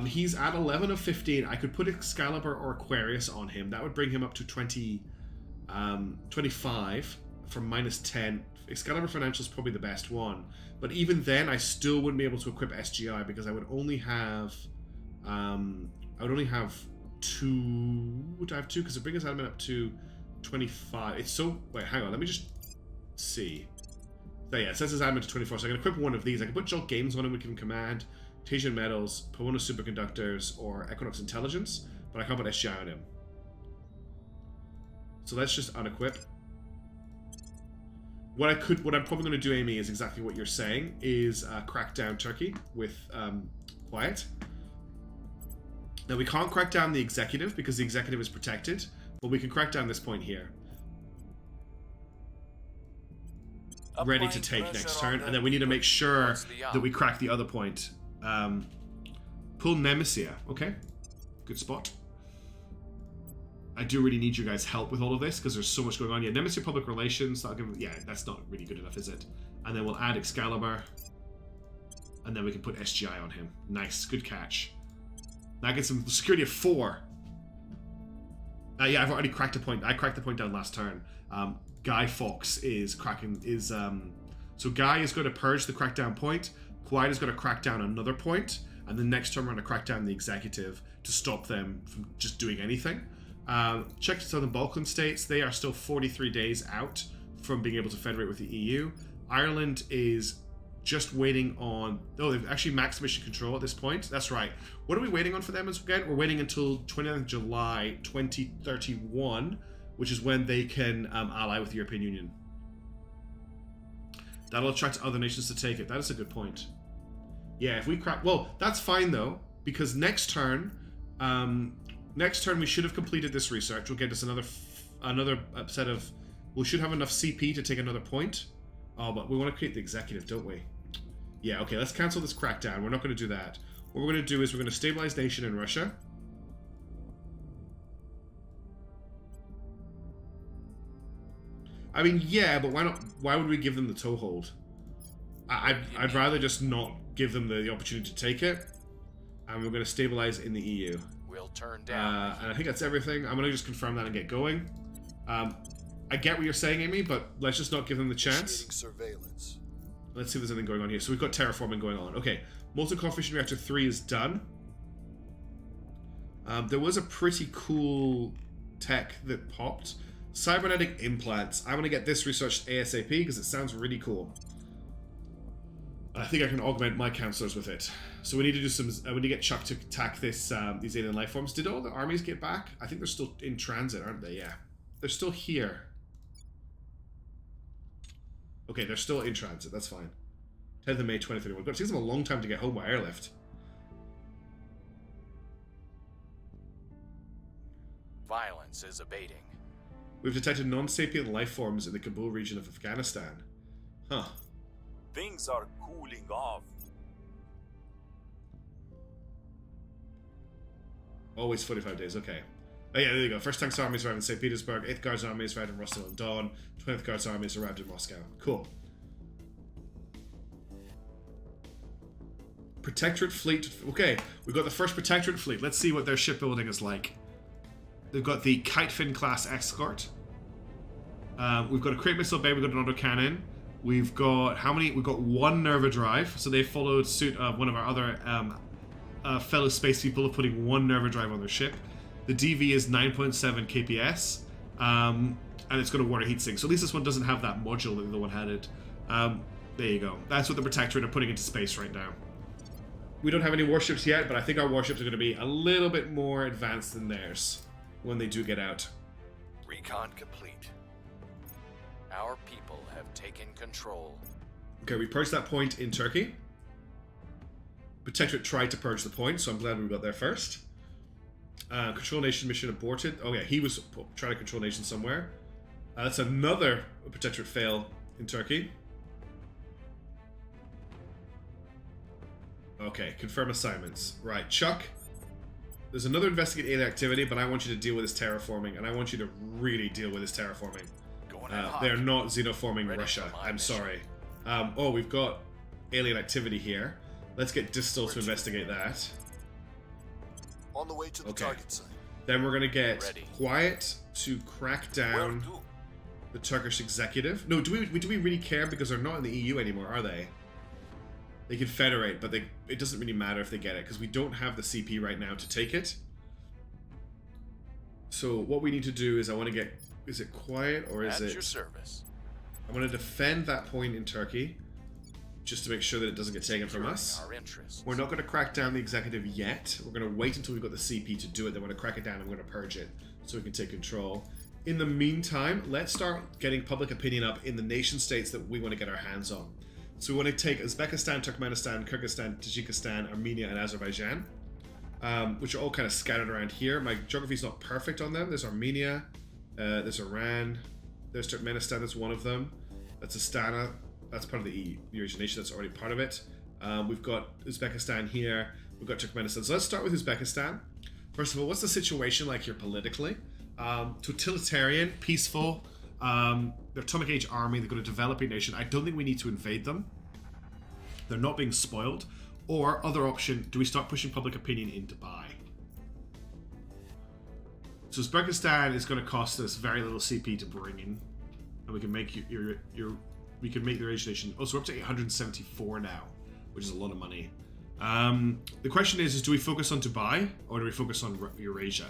He's at 11 of 15. I could put Excalibur or Aquarius on him. That would bring him up to 25 from minus 10. Excalibur Financial is probably the best one. But even then, I still wouldn't be able to equip SGI because I would only have... two... Would I have two? Because it brings his admin up to 25. It's so... Wait, hang on. Let me just see. So yeah, it says his admin to 24, so I can equip one of these. I can put Jolt Games on him, we give him Command, Tasian Metals, Pomona Superconductors, or Equinox Intelligence, but I can't put SGI on him. So let's just unequip. What I'm probably going to do, Amy, is exactly what you're saying, is crack down Turkey with Quiet. Now we can't crack down the Executive, because the Executive is protected, but we can crack down this point here. Ready to take next turn, and then we need to make sure that we crack the other point. Pull Nemesia. Okay, good spot. I do really need you guys' help with all of this because there's so much going on. Yeah, Nemesia Public Relations. That'll give. Yeah, that's not really good enough, is it? And then we'll add Excalibur, and then we can put SGI on him. Nice, good catch. That gets him security of 4. Yeah, I've already cracked a point. I cracked the point down last turn. Guy Fawkes is cracking... So Guy is going to purge the crackdown point. Quiet is going to crack down another point. And the next turn we're going to crack down the executive to stop them from just doing anything. Check the Southern Balkan states. They are still 43 days out from being able to federate with the EU. Ireland is just waiting on... Oh, they've actually maxed mission control at this point. That's right. What are we waiting on for them again? We're waiting until 29th of July 2031, which is when they can ally with the European Union. That'll attract other nations to take it. That is a good point. Yeah, if we crack... Well, that's fine, though, because next turn we should have completed this research. We'll get us another set of... We should have enough CP to take another point. Oh, but we want to create the executive, don't we? Yeah, okay, let's cancel this crackdown. We're not going to do that. What we're going to do is we're going to stabilize nation in Russia. I mean, yeah, but why not? Why would we give them the toehold? I'd rather just not give them the opportunity to take it. And we're going to stabilize in the EU. We'll turn down. And I think that's everything. I'm going to just confirm that and get going. I get what you're saying, Amy, but let's just not give them the chance. Surveillance. Let's see if there's anything going on here. So we've got terraforming going on. Okay, molten core fission reactor 3 is done. There was a pretty cool tech that popped. Cybernetic implants. I want to get this researched ASAP because it sounds really cool. I think I can augment my counselors with it. So we need to do some... we need to get Chuck to attack this these alien life forms. Did all the armies get back? I think they're still in transit, aren't they? Yeah. They're still here. Okay, they're still in transit. That's fine. 10th of May 2031. It takes them a long time to get home by airlift. Violence is abating. We've detected non-sapient life forms in the Kabul region of Afghanistan. Huh. Things are cooling off. Always 45 days, okay. Oh yeah, there you go. 1st Tank's army has arrived in St. Petersburg, 8th Guards army has arrived in Rostov on Don, 20th Guards army has arrived in Moscow. Cool. Protectorate fleet. Okay, we've got the first Protectorate fleet. Let's see what their shipbuilding is like. They've got the Kitefin class escort. We've got a Crate Missile Bay, we've got an autocannon. We've got, how many? We've got 1 Nerva drive. So they followed suit of one of our other fellow space people of putting 1 Nerva drive on their ship. The DV is 9.7 KPS. And it's got a water heat sink. So at least this one doesn't have that module that the other one had it. There you go. That's what the Protectorate are putting into space right now. We don't have any warships yet, but I think our warships are going to be a little bit more advanced than theirs when they do get out. Recon complete. Our people have taken control. Okay, we purged that point in Turkey. Protectorate tried to purge the point, so I'm glad we got there first. Control Nation mission aborted. Oh yeah, he was trying to control Nation somewhere. That's another Protectorate fail in Turkey. Okay, confirm assignments. Right, Chuck. There's another investigate alien activity, but I want you to deal with this terraforming, and I want you to really deal with this terraforming. They're not xenoforming Russia. I'm sorry. Oh, we've got alien activity here. Let's get Distal to investigate that. On the way to the target site. Then we're gonna get Quiet to crack down the Turkish executive. No, do we really care because they're not in the EU anymore, are they? They can federate, but it doesn't really matter if they get it because we don't have the CP right now to take it. So what we need to do is I want to get... Is it Quiet or is it... At your service. I want to defend that point in Turkey just to make sure that it doesn't get taken from us. We're not going to crack down the executive yet. We're going to wait until we've got the CP to do it. Then we're going to crack it down and we're going to purge it so we can take control. In the meantime, let's start getting public opinion up in the nation states that we want to get our hands on. So we want to take Uzbekistan, Turkmenistan, Kyrgyzstan, Tajikistan, Armenia, and Azerbaijan, which are all kind of scattered around here. My geography is not perfect on them. There's Armenia, there's Iran, there's Turkmenistan, that's one of them. That's Astana, that's part of the Eurasian nation, that's already part of it. We've got Uzbekistan here, we've got Turkmenistan. So let's start with Uzbekistan. First of all, what's the situation like here politically? Totalitarian, peaceful, they're atomic age army, they've got a developing nation. I don't think we need to invade them. They're not being spoiled. Or, other option, do we start pushing public opinion in Dubai? So Uzbekistan is going to cost us very little CP to bring in, and we can make we can make the Eurasian nation. Oh, so we're up to 874 now, which is a lot of money. The question is do we focus on Dubai or do we focus on Eurasia?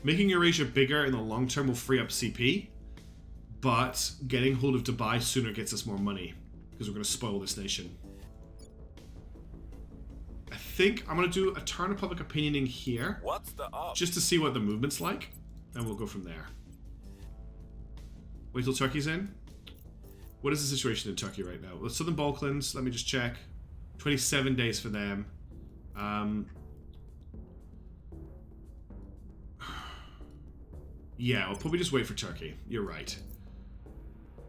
Making Eurasia bigger in the long term will free up CP, but getting hold of Dubai sooner gets us more money because we're going to spoil this nation. I think I'm going to do a turn of public opinion in here. What's the up? Just to see what the movement's like, and we'll go from there. Wait till Turkey's in. What is the situation in Turkey right now? Well, Southern Balkans, let me just check. 27 days for them. Yeah, I'll probably just wait for Turkey. You're right.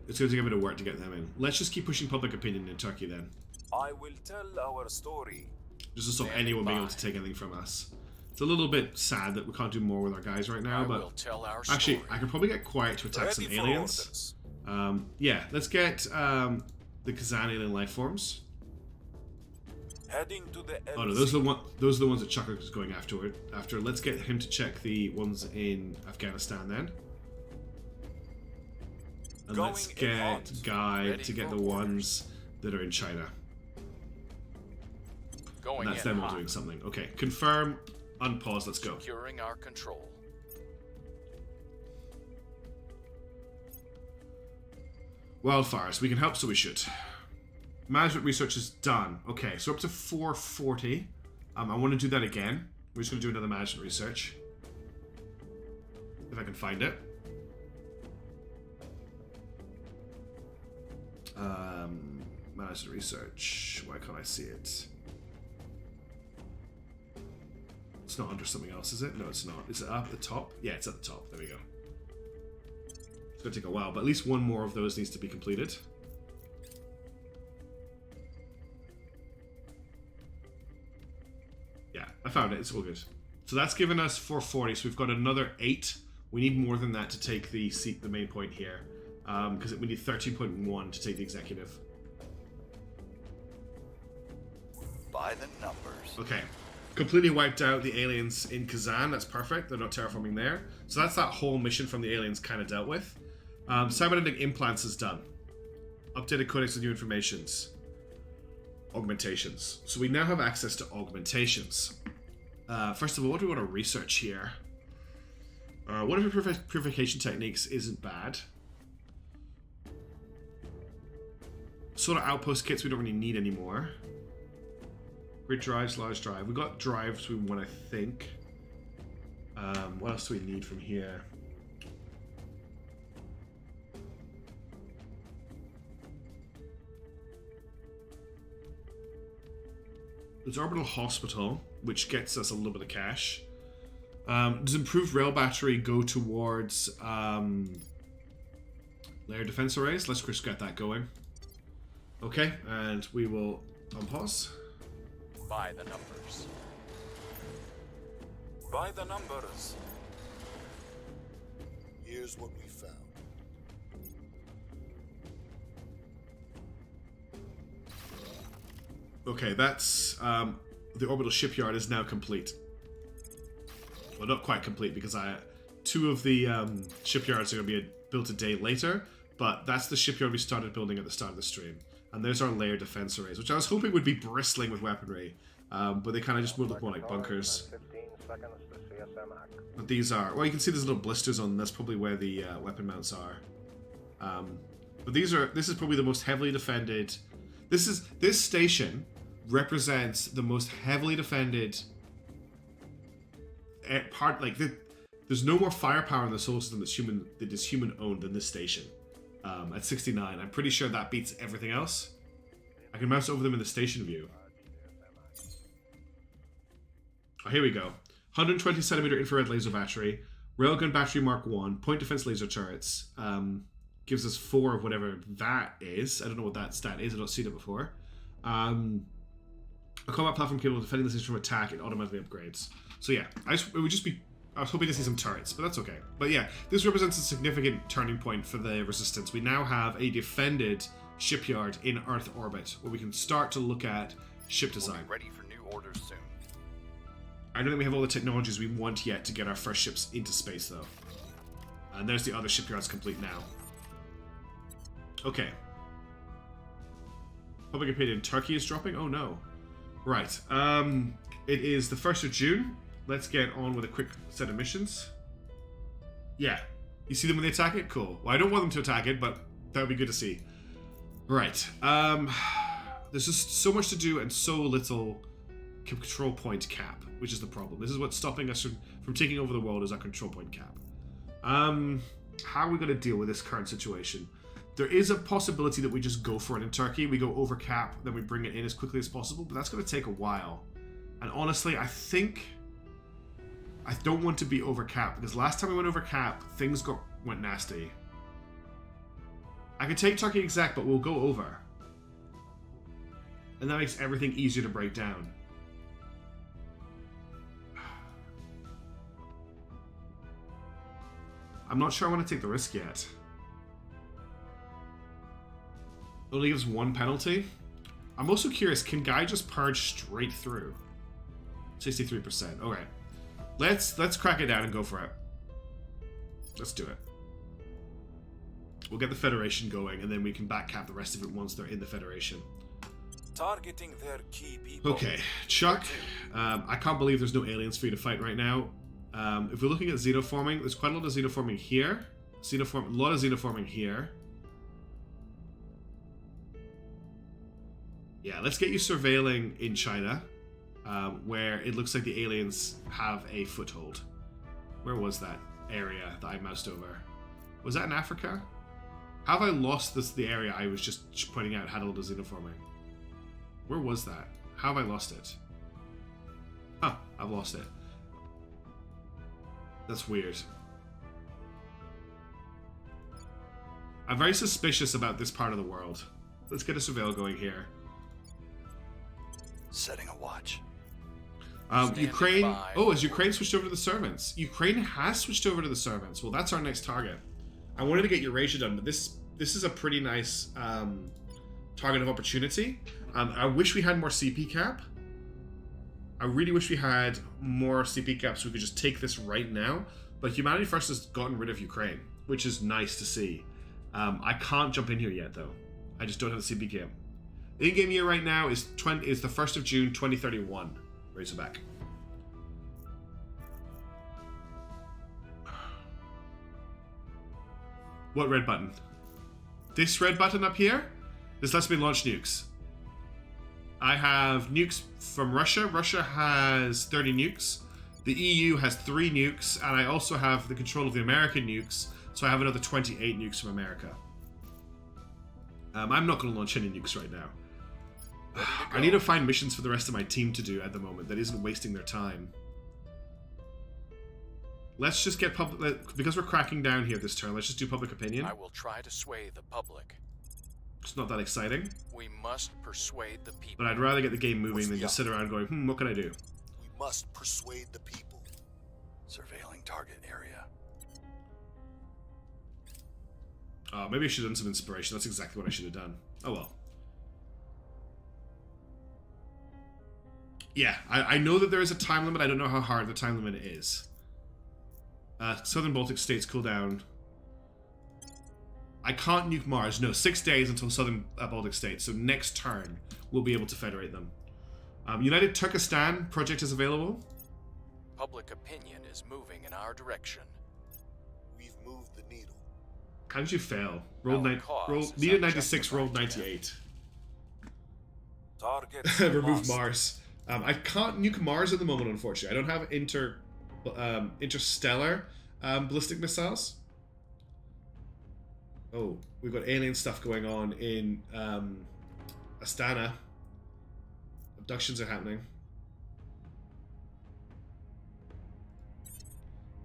It's going to take a bit of work to get them in. Let's just keep pushing public opinion in Turkey then. I will tell our story. Just to stop anyone being able to take anything from us. It's a little bit sad that we can't do more with our guys right now, but actually, I could probably get Quiet to attack some aliens. Yeah, let's get the Kazan alien life forms. Heading to the Oh no, those are the ones that Chucker is going after. Let's get him to check the ones in Afghanistan then. And let's get Guy to get the ones that are in China. And that's them all doing something. Okay, confirm, unpause, let's go. Securing our control. Wildfires, we can help, so we should. Management research is done. Okay, so up to 440. I want to do that again. We're just going to do another management research. If I can find it. Management research. Why can't I see it? It's not under something else, is it? No, it's not. Is it up at the top? Yeah, it's at the top. There we go. It's going to take a while, but at least one more of those needs to be completed. Yeah, I found it. It's all good. So that's given us 440. So we've got another 8. We need more than that to take the main point here. Because we need 13.1 to take the executive. By the numbers. Okay. Completely wiped out the aliens in Kazan. That's perfect. They're not terraforming there. So that's that whole mission from the aliens kind of dealt with. Cybernetic implants is done. Updated codex with new informations. Augmentations. So we now have access to augmentations. First of all, what do we want to research here? What if purification techniques isn't bad? Sort of outpost kits we don't really need anymore. Grid drives, large drive. We got drives we want, I think. What else do we need from here? There's Orbital Hospital, which gets us a little bit of cash. Does improved rail battery go towards layer defense arrays? Let's just get that going. Okay, and we will unpause. By the numbers. By the numbers. Here's what we found. Okay, that's the orbital shipyard is now complete. Well, not quite complete because two of the shipyards are going to be built a day later, but that's the shipyard we started building at the start of the stream. And there's our layer defense arrays, which I was hoping would be bristling with weaponry, but they kind of just look more like bunkers. But these are, well, you can see there's little blisters on. That's probably where the weapon mounts are. But this is probably the most heavily defended. This station represents the most heavily defended part. Like there's no more firepower in the solar system that is human owned than this station. At 69, I'm pretty sure that beats everything else. I can mouse over them in the station view. Oh, here we go. 120 centimeter infrared laser battery, railgun battery Mark 1, point defense laser turrets. Gives us 4 of whatever that is. I don't know what that stat is. I've not seen it before. A combat platform capable of defending the station from attack. It automatically upgrades. So yeah, I was hoping to see some turrets, but that's okay. But yeah, this represents a significant turning point for the Resistance. We now have a defended shipyard in Earth orbit, where we can start to look at ship design. We'll be ready for new orders soon. I don't think we have all the technologies we want yet to get our first ships into space, though. And there's the other shipyards complete now. Okay. Public opinion. Turkey is dropping? Oh, no. Right. It is the 1st of June. Let's get on with a quick set of missions. Yeah. You see them when they attack it? Cool. Well, I don't want them to attack it, but that would be good to see. Right. There's just so much to do and so little control point cap, which is the problem. This is what's stopping us from taking over the world, is our control point cap. How are we going to deal with this current situation? There is a possibility that we just go for it in Turkey. We go over cap, then we bring it in as quickly as possible, but that's going to take a while. And honestly, I think I don't want to be over cap, because last time we went over cap, things went nasty. I could take Turkey exact, but we'll go over. And that makes everything easier to break down. I'm not sure I want to take the risk yet. It only gives 1 penalty. I'm also curious, can Guy just purge straight through? 63%. Okay. Let's crack it down and go for it. Let's do it. We'll get the Federation going, and then we can back cap the rest of it once they're in the Federation. Targeting their key people. Okay, Chuck. I can't believe there's no aliens for you to fight right now. If we're looking at xenoforming, there's quite a lot of xenoforming here. A lot of xenoforming here. Yeah, let's get you surveilling in China, where it looks like the aliens have a foothold. Where was that area that I moused over? Was that in Africa? How have I lost the area I was just pointing out had a lot of xenoforming? Where was that? How have I lost it? Huh, I've lost it. That's weird. I'm very suspicious about this part of the world. Let's get a surveil going here. Setting a watch. Ukraine. by. Oh, has Ukraine switched over to the servants? Ukraine has switched over to the servants. Well, that's our next target. I wanted to get Eurasia done, but this is a pretty nice target of opportunity. I wish we had more CP cap. I really wish we had more CP cap so we could just take this right now. But Humanity First has gotten rid of Ukraine, which is nice to see. I can't jump in here yet, though. I just don't have the CP cap. The in-game year right now is the 1st of June, 2031. Razorback. What red button? This red button up here? This lets me launch nukes. I have nukes from Russia. Russia has 30 nukes. The EU has 3 nukes, and I also have the control of the American nukes, so I have another 28 nukes from America. I'm not going to launch any nukes right now. I need to find missions for the rest of my team to do at the moment that isn't wasting their time. Let's just get public, because we're cracking down here this turn, let's just do public opinion. I will try to sway the public. It's not that exciting, We must persuade the people. but I'd rather get the game moving What's than the just sit around going, what can I do? We must persuade the people. Surveilling target area. Maybe I should have done some inspiration. That's exactly what I should have done. Oh well. Yeah, I know that there is a time limit. I don't know how hard the time limit is. Southern Baltic states cool down. I can't nuke Mars. No, 6 days until Southern Baltic states. So next turn, we'll be able to federate them. United Turkestan project is available. Public opinion is moving in our direction. We've moved the needle. How did you fail? Rolled Our cause is needed 96, unjustified rolled death. 98. Target Remove lost. Mars. I can't nuke Mars at the moment, unfortunately. I don't have interstellar ballistic missiles. Oh, we've got alien stuff going on in Astana. Abductions are happening.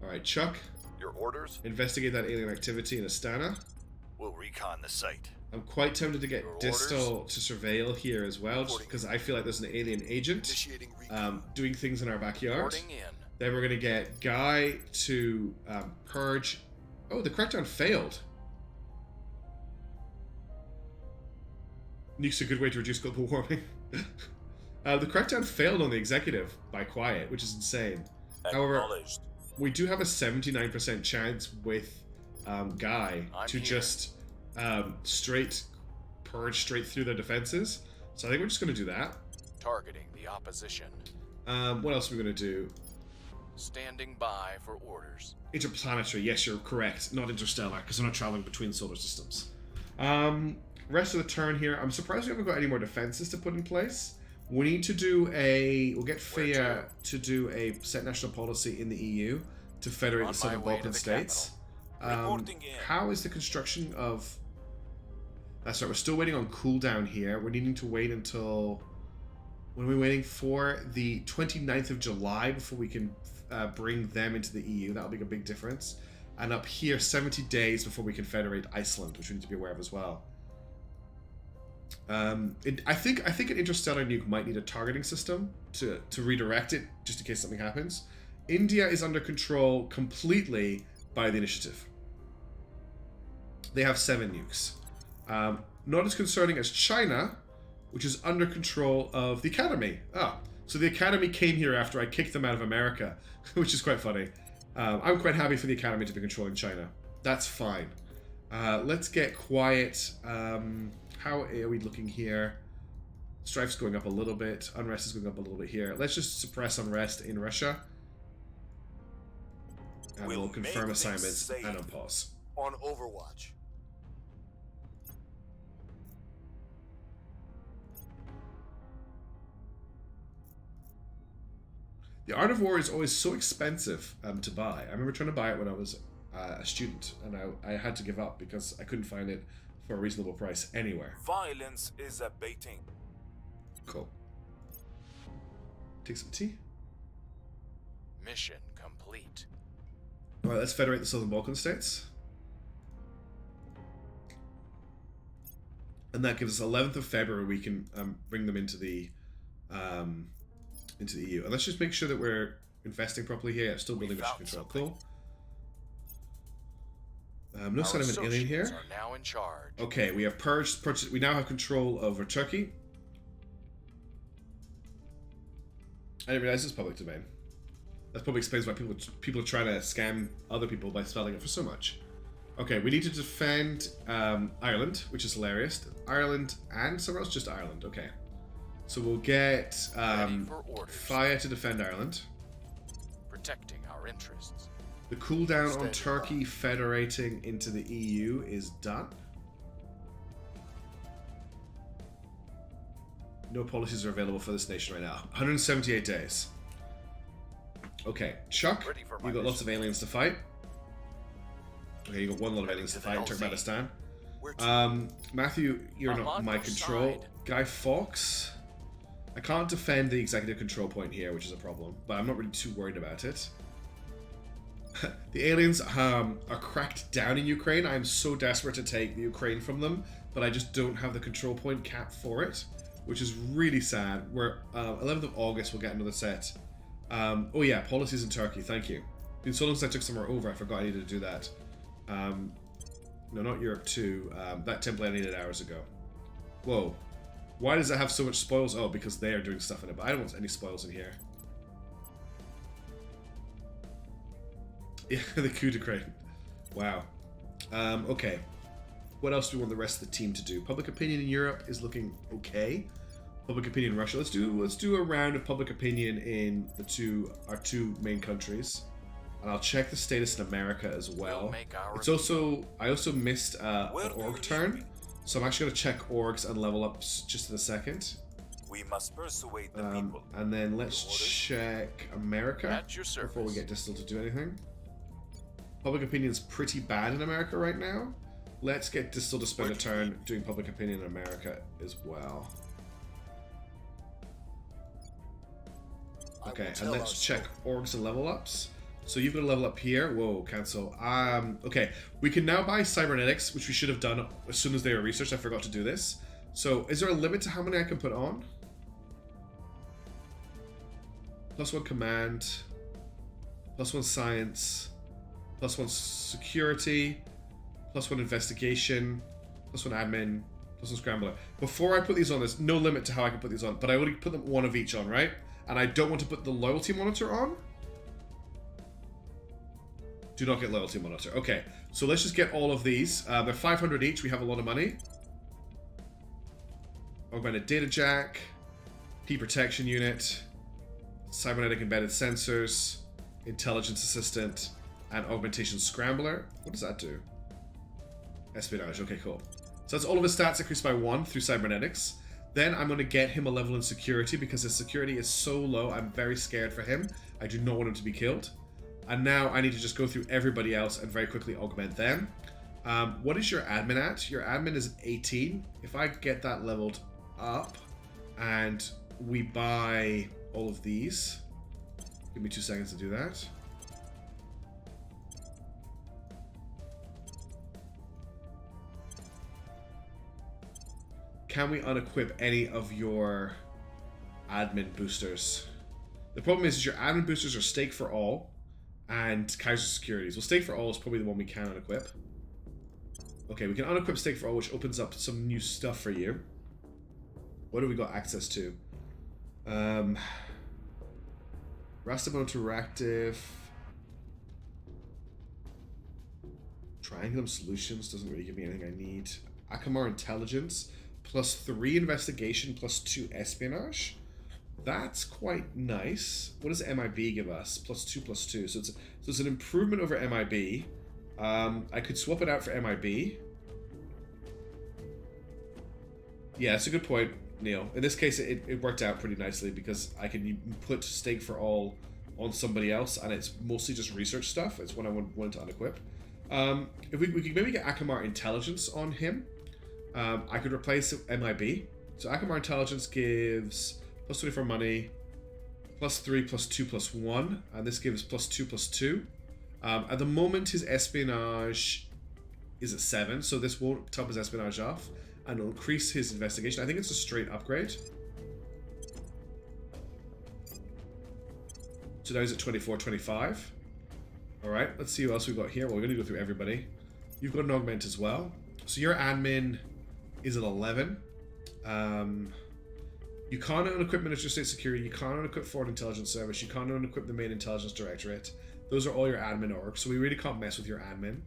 Alright, Chuck, Your orders? investigate that alien activity in Astana. We'll recon the site. I'm quite tempted to get Your Distal to surveil here as well, just because I feel like there's an alien agent Initiating recon. doing things in our backyard. Reporting in. Then we're going to get Guy to purge... Oh, the crackdown failed. Nuke's a good way to reduce global warming. The crackdown failed on the executive by Quiet, which is insane. However, Acknowledged. we do have a 79% chance with Guy I'm to here. just purge straight through their defenses. So I think we're just going to do that. Targeting the opposition. What else are we going to do? Standing by for orders. Interplanetary, yes, you're correct. Not interstellar, because we're not traveling between solar systems. Rest of the turn here, I'm surprised we haven't got any more defenses to put in place. We need to do we'll get Fia to do a set national policy in the EU to federate On the Southern my way to Balkan the states. Reporting in. How is the construction of... That's right, we're still waiting on cooldown here. We're needing to wait until... When are we waiting for? The 29th of July before we can bring them into the EU. That'll make a big difference. And up here, 70 days before we can federate Iceland, which we need to be aware of as well. I think an interstellar nuke might need a targeting system to redirect it, just in case something happens. India is under control completely by the initiative. They have 7 nukes. Not as concerning as China, which is under control of the Academy. So the Academy came here after I kicked them out of America, which is quite funny. I'm quite happy for the Academy to be controlling China. That's fine. Let's get quiet. How are we looking here? Strife's going up a little bit. Unrest is going up a little bit here. Let's just suppress unrest in Russia. And we'll confirm make things assignments safe. and unpause. On Overwatch. The Art of War is always so expensive to buy. I remember trying to buy it when I was a student, and I had to give up because I couldn't find it for a reasonable price anywhere. Violence is abating. Cool. Take some tea. Mission complete. Alright, let's federate the Southern Balkan states. And that gives us 11th of February we can bring them into the EU. And let's just make sure that we're investing properly here. Still building mission found control. something. Cool. No sign of an alien here. Are now in charge. Okay, we have purged. We now have control over Turkey. I didn't realize this was public domain. That probably explains why people are trying to scam other people by selling it for so much. Okay, we need to defend Ireland, which is hilarious. Ireland and somewhere else, just Ireland. Okay, so we'll get Ready for orders. Fire to defend Ireland. Protecting our interests. The cooldown on Standing Turkey federating into the EU is done. No policies are available for this nation right now. 178 days. Okay, Chuck, Ready for my you got lots of aliens to fight. Okay, you got one lot of aliens to fight in LZ. Turkmenistan. Where to? Matthew, you're I'm not on my your control. side. Guy Fawkes, I can't defend the executive control point here, which is a problem, but I'm not really too worried about it. The aliens are cracked down in Ukraine. I'm so desperate to take the Ukraine from them, but I just don't have the control point cap for it, which is really sad. We're 11th of August, we'll get another set. Oh yeah, policies in Turkey, thank you. It's been so long since I took somewhere over, I forgot I needed to do that. No, not Europe 2. That template I needed hours ago. Whoa. Why does it have so much spoils? Oh, because they are doing stuff in it, but I don't want any spoils in here. Yeah, the coup de grace. Wow. Okay. What else do we want the rest of the team to do? Public opinion in Europe is looking okay. Public opinion in Russia. Let's do a round of public opinion in our two main countries. And I'll check the status in America as well. We'll make our It's also I also missed an Where do you org need turn, me? so I'm actually gonna check orgs and level ups just in a second. We must persuade the people. And then let's Orders. check America At your before we service. get Distal to do anything. Public opinion is pretty bad in America right now. Let's get Distal to spend a Where do you turn need doing public opinion in America as well. I will Okay, and tell let's our check story. orgs and level ups. So you've got a level up here. Whoa, cancel. Okay, we can now buy cybernetics, which we should have done as soon as they were researched. I forgot to do this. So is there a limit to how many I can put on? +1 command, +1 science, +1 security, +1 investigation, +1 admin, Plus one scrambler. Before I put these on, there's no limit to how I can put these on, but I would put them one of each on, right? And I don't want to put the loyalty monitor on. Do not get loyalty monitor. Okay, so let's just get all of these. They're 500 each. We have a lot of money. Augmented data jack, P protection unit, cybernetic embedded sensors, intelligence assistant, and augmentation scrambler. What does that do? Espionage. Okay, cool. So that's all of his stats increased by 1 through cybernetics. Then I'm going to get him a level in security because his security is so low. I'm very scared for him. I do not want him to be killed. And now I need to just go through everybody else and very quickly augment them. What is your admin at? Your admin is 18. If I get that leveled up and we buy all of these, give me 2 seconds to do that. Can we unequip any of your admin boosters? The problem is your admin boosters are stake for all and Kaiser Securities. Well, stake for all is probably the one we can unequip. Okay, we can unequip stake for all, which opens up some new stuff for you. What do we got access to? Rastable Interactive. Triangulum Solutions doesn't really give me anything I need. Akamar Intelligence. +3 investigation, +2 espionage. That's quite nice. What does MIB give us? +2/+2. So it's an improvement over MIB. I could swap it out for MIB. Yeah, that's a good point, Neil. In this case, it worked out pretty nicely because I can put stake for all on somebody else, and it's mostly just research stuff. It's what I wanted to unequip. If we could maybe get Akamar Intelligence on him. I could replace MIB. So Akamar Intelligence gives +24 money, +3, +2, +1, and this gives +2, +2. At the moment, his espionage is at 7, so this won't top his espionage off, and it'll increase his investigation. I think it's a straight upgrade. So now he's at 24, 25. All right, let's see who else we've got here. Well, we're going to go through everybody. You've got an augment as well. So your admin is at 11. You can't unequip Ministry of State Security. You can't unequip Foreign Intelligence Service. You can't unequip the main Intelligence Directorate. Those are all your admin orgs, so we really can't mess with your admin.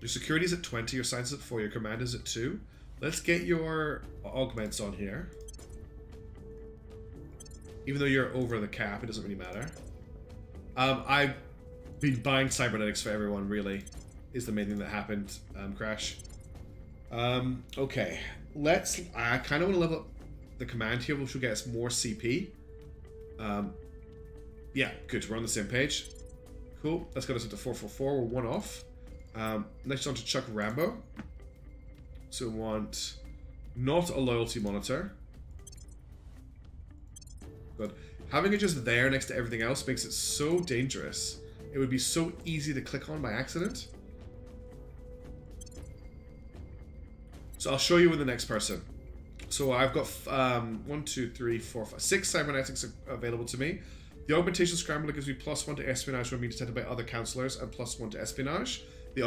Your security is at 20. Your science is at 4. Your command is at 2. Let's get your augments on here. Even though you're over the cap, it doesn't really matter. I've been buying cybernetics for everyone, really, is the main thing that happened, Crash. Okay, I kind of want to level up the command here, which will get us more CP. Yeah, good, we're on the same page. Cool, let's get us up to 444, we're 1 off. Next on to Chuck Rambo. So we want not a loyalty monitor. Good. Having it just there next to everything else makes it so dangerous. It would be so easy to click on by accident. So I'll show you with the next person. So I've got 1, 2, 3, 4, 5, 6 cybernetics available to me. The augmentation scrambler gives me +1 to espionage when being detected by other counselors and +1 to espionage. The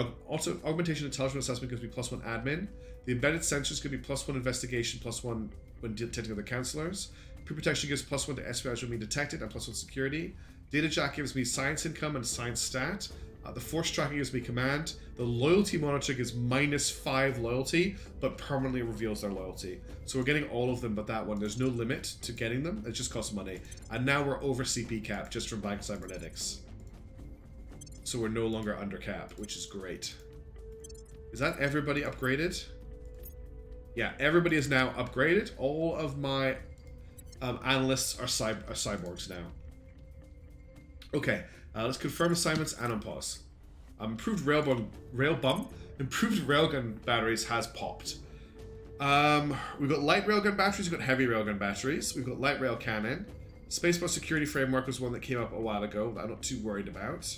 augmentation intelligence assessment gives me +1 admin. The embedded sensors give me +1 investigation, +1 when detecting other counselors. Pre-protection gives +1 to espionage when being detected and +1 security. Data jack gives me science income and science stat. The force tracking gives me command. The loyalty monitor gives -5 loyalty, but permanently reveals their loyalty. So we're getting all of them but that one. There's no limit to getting them. It just costs money. And now we're over CP cap just from buying cybernetics. So we're no longer under cap, which is great. Is that everybody upgraded? Yeah, everybody is now upgraded. All of my analysts are cyborgs now. Okay, let's confirm assignments and unpause. Improved railgun batteries has popped. We've got light railgun batteries, we've got heavy railgun batteries, we've got light rail cannon. Spacebar security framework was one that came up a while ago that I'm not too worried about.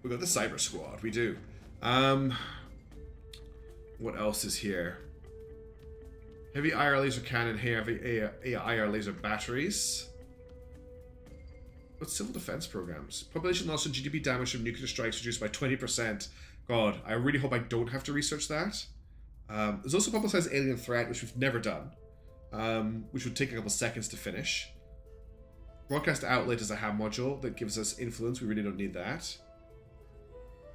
We've got the cyber squad, we do. What else is here? Heavy IR laser cannon, heavy IR laser batteries. What's civil defense programs? Population loss and GDP damage from nuclear strikes reduced by 20%. God, I really hope I don't have to research that. There's also publicized alien threat, which we've never done, which would take a couple seconds to finish. Broadcast outlet is a ham module that gives us influence. We really don't need that.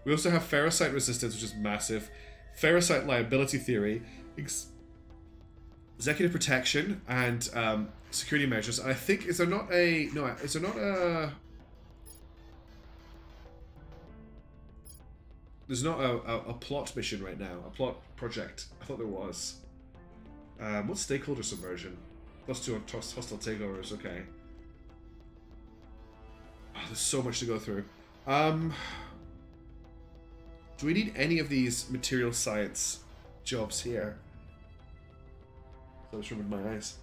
We also have ferrocite resistance, which is massive. Ferrocite liability theory, executive protection, and security measures. And I think is there not a there's not a plot mission right now, a plot project. I thought there was. What's stakeholder subversion? +2 on hostile takeovers. Okay. Oh, there's so much to go through. Do we need any of these material science jobs here? So I was rubbing my eyes.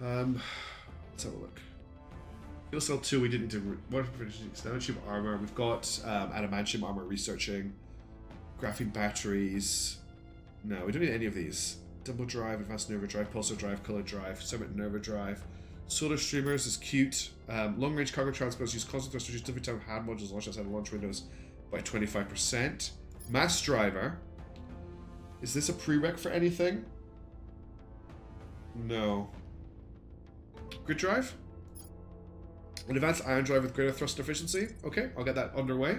Let's have a look. Fuel cell 2, we didn't do. What adamantium armor? We've got adamantium armor researching. Graphene batteries. No, we don't need any of these. Double drive, advanced nerve drive, pulsar drive, color drive, summit nerve drive. Solar streamers is cute. Long range cargo transporters use constant thrust, reduce delivery time, hand modules launch outside of launch windows by 25%. Mass driver. Is this a prereq for anything? No. Grid drive? An advanced ion drive with greater thrust efficiency. Okay, I'll get that underway.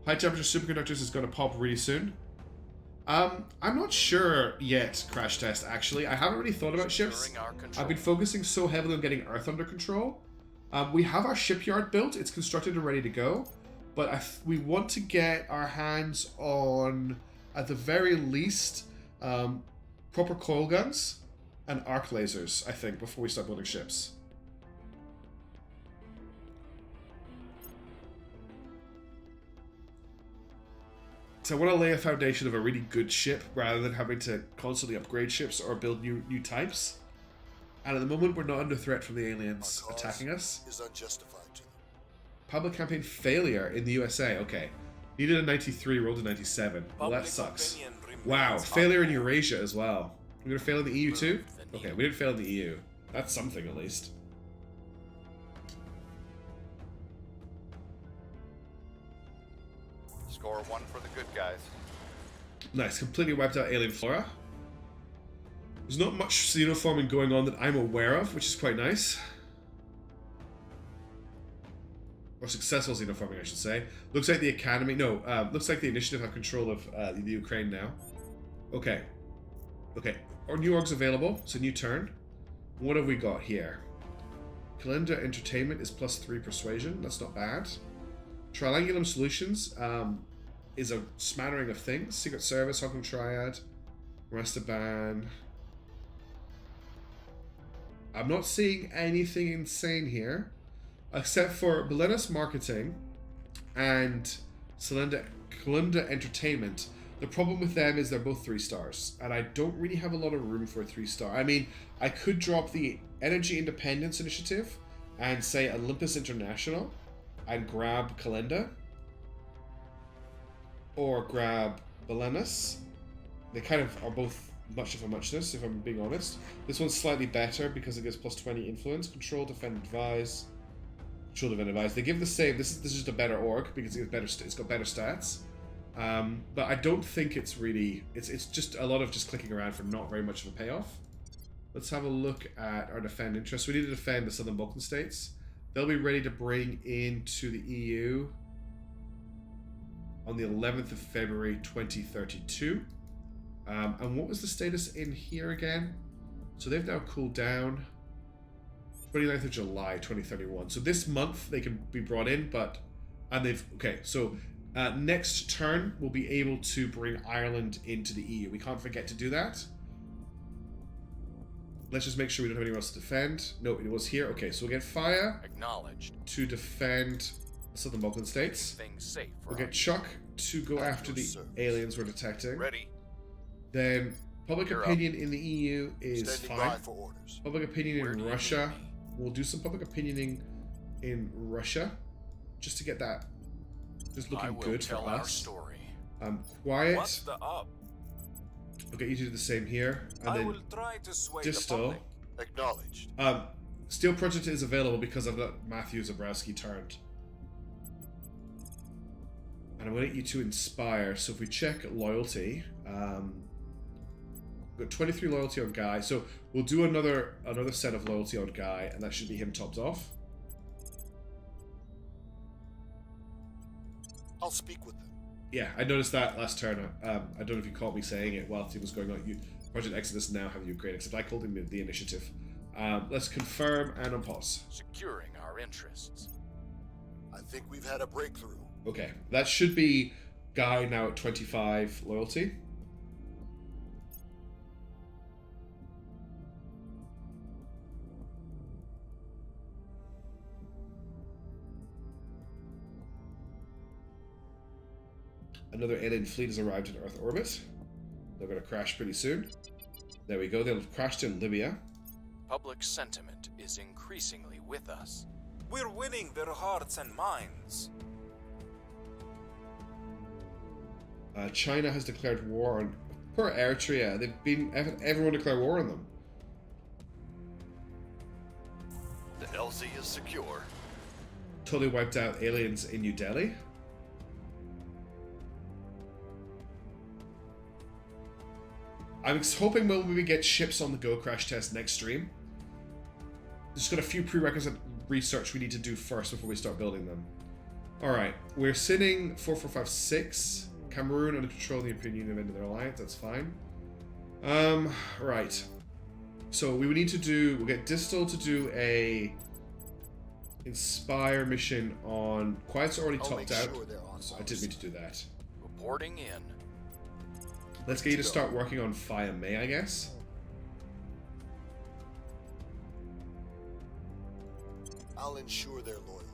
High temperature superconductors is going to pop really soon. I'm not sure yet, Crash Test, actually. I haven't really thought about ships. I've been focusing so heavily on getting Earth under control. We have our shipyard built. It's constructed and ready to go. But we want to get our hands on, at the very least, proper coil guns and arc lasers, I think, before we start building ships. So I want to lay a foundation of a really good ship rather than having to constantly upgrade ships or build new types. And at the moment, we're not under threat from the aliens attacking us. Is unjustified to them. Public campaign failure in the USA. Okay. Needed a 93, rolled a 97. Well, that sucks. Wow. Failure in Eurasia as well. We're going to fail in the EU too? Okay, we didn't fail in the EU. That's something at least. Score 1 for the good guys. Nice. Completely wiped out alien flora. There's not much xenoforming going on that I'm aware of, which is quite nice. Or successful xenoforming, I should say. Looks like the academy... No, looks like the initiative have control of the Ukraine now. Okay. Okay. Our new org's available. It's a new turn. What have we got here? Calendar Entertainment is +3 persuasion. That's not bad. Triangulum Solutions is a smattering of things. Secret Service, Hong Kong Triad, Rastaban. I'm not seeing anything insane here, except for Belena's Marketing and Calendar Entertainment. The problem with them is they're both 3 stars, and I don't really have a lot of room for a 3-star. I mean, I could drop the Energy Independence Initiative and say Olympus International and grab Calenda, or grab Belenas. They kind of are both much of a muchness, if I'm being honest. This one's slightly better because it gives +20 influence, control, defend, advise. Control, defend, advise. They give the same. This is just a better org because it's got better stats. But I don't think it's really. It's just a lot of just clicking around for not very much of a payoff. Let's have a look at our defend interests. We need to defend the Southern Balkan states. They'll be ready to bring into the EU on the 11th of February 2032. And what was the status in here again? So they've now cooled down. 29th of July 2031. So this month they can be brought in, okay, so next turn we'll be able to bring Ireland into the EU. We can't forget to do that. Let's just make sure we don't have anyone else to defend. No, it was here. Okay, so we'll get fire Acknowledged. to defend the Southern Balkan states. Things safe. We'll get Chuck to go after the aliens we're detecting. Ready. Then public You're opinion in the EU is Standing fine. by for orders. Public opinion Where in do you Russia. need me? We'll do some public opinioning in Russia, just to get that just I looking will good for tell our us. story. Quiet. What's the up? I'll get you to do the same here, and I then will try to sway Distal. the public. Acknowledged. Steel Project is available because of that Matthew Zabrowski turned. And I'm going to get you to inspire. So if we check loyalty, We've got 23 loyalty on Guy, so we'll do another set of loyalty on Guy, and that should be him topped off. I'll speak with them. Yeah, I noticed that last turn. I don't know if you caught me saying it while the team was going on. Project Exodus now have Ukraine, except I called him the initiative. Let's confirm and unpause. Securing our interests. I think we've had a breakthrough. Okay, that should be Guy now at 25 loyalty. Another alien fleet has arrived in Earth orbit. They're going to crash pretty soon. There we go. They've crashed in Libya. Public sentiment is increasingly with us. We're winning their hearts and minds. China has declared war on... Poor Eritrea. Everyone declared war on them. The LZ is secure. Totally wiped out aliens in New Delhi. I'm hoping we'll maybe get ships on the go crash test next stream. Just got a few prerequisite research we need to do first before we start building them. Alright, we're sitting 4456. Cameroon under control of the European Union into their alliance, that's fine. Right. So we would need to do, we'll get Distal to do a Inspire mission on... Quiet's already topped out, so I did mean to do that. Reporting in. Let's get you to start working on Fire May, I guess. I'll ensure their loyalty.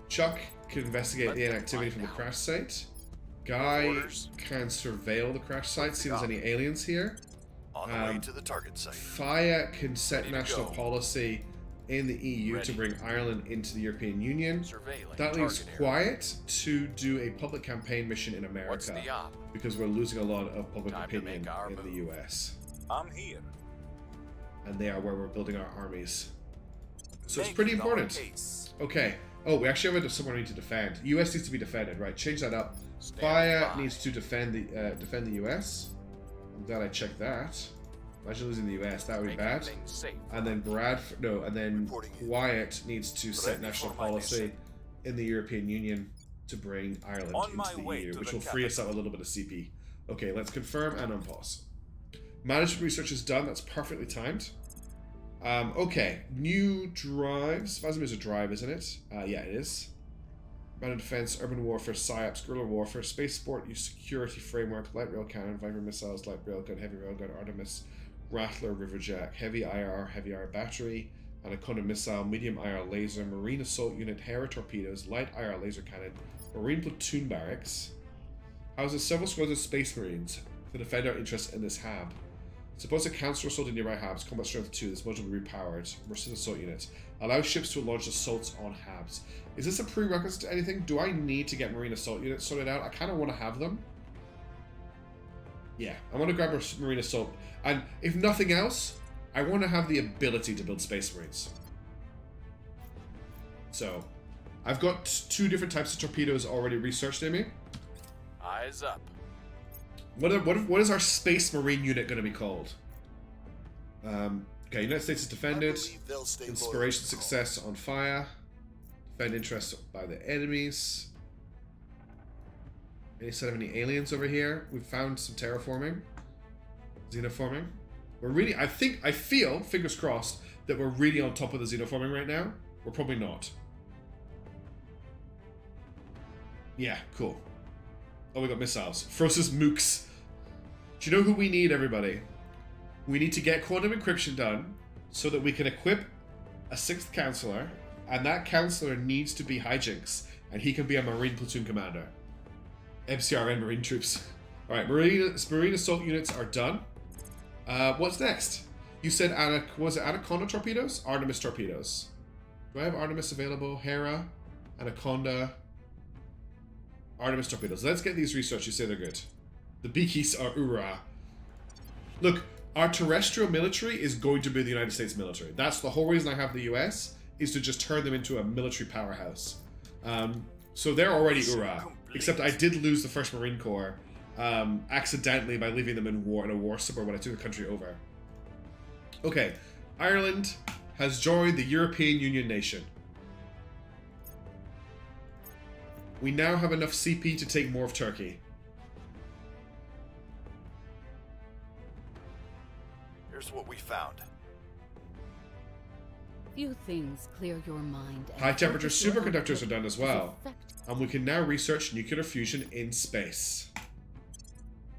Chuck can investigate the inactivity from the crash site. Guy can surveil the crash site, see if there's any aliens here. On the way to the target site. Fire can set national policy in the EU to bring Ireland into the European Union. That leaves Quiet to do a public campaign mission in America, because we're losing a lot of public opinion in the US. I'm here. And they are where we're building our armies. So it's pretty important. Okay. Oh, we actually have someone we need to defend. US needs to be defended, right? Change that up. Fire needs to defend the US. I'm glad I checked that. Imagine losing the US, that would be bad. And then Wyatt needs to set national policy in the European Union to bring Ireland into the EU, which will free us up a little bit of CP. Okay, let's confirm and unpause. Management research is done, that's perfectly timed. Okay, new drives. Phasm is a drive, isn't it? Yeah, it is. Mounted defense, urban warfare, psyops, guerrilla warfare, space sport, use security framework, light rail cannon, Viper missiles, light railgun, heavy railgun, Artemis, Rattler, Riverjack, heavy IR battery, Anaconda missile, medium IR laser, marine assault unit, Terra torpedoes, light IR laser cannon, marine platoon barracks. Houses several squads of space marines to defend our interests in this hab. Suppose a counter assault in nearby habs, combat strength 2, this module will be repowered. Merced assault units. Allow ships to launch assaults on habs. Is this a prerequisite to anything? Do I need to get marine assault units sorted out? I kind of want to have them. Yeah, I want to grab a marine assault. And if nothing else, I want to have the ability to build space marines. So, I've got 2 different types of torpedoes already researched in me. Eyes up. What is our space marine unit going to be called? Okay, United States is defended. Inspiration success on fire. Defend interest by the enemies. Any sign of any aliens over here? We've found some terraforming. Xenoforming. We're really, I feel, fingers crossed, that we're really on top of the xenoforming right now. We're probably not. Yeah, cool. Oh, we got missiles. Frosis mooks. Do you know who we need, everybody? We need to get quantum encryption done so that we can equip a 6th counselor, and that counselor needs to be Hijinks, and he can be a marine platoon commander. MCRN marine troops. Alright, marine assault units are done. What's next? You said was it Anaconda torpedoes? Artemis torpedoes. Do I have Artemis available? Hera, Anaconda, Artemis torpedoes. Let's get these research. You say they're good. The Beakies are Ura. Look, our terrestrial military is going to be the United States military. That's the whole reason I have the US, is to just turn them into a military powerhouse. So they're already Ura. Except I did lose the 1st Marine Corps, accidentally by leaving them in a war somewhere when I took the country over. Okay, Ireland has joined the European Union nation. We now have enough CP to take more of Turkey. Here's what we found. Few things clear your mind. and High temperature focus your superconductors output are done as is well. effective. And we can now research nuclear fusion in space.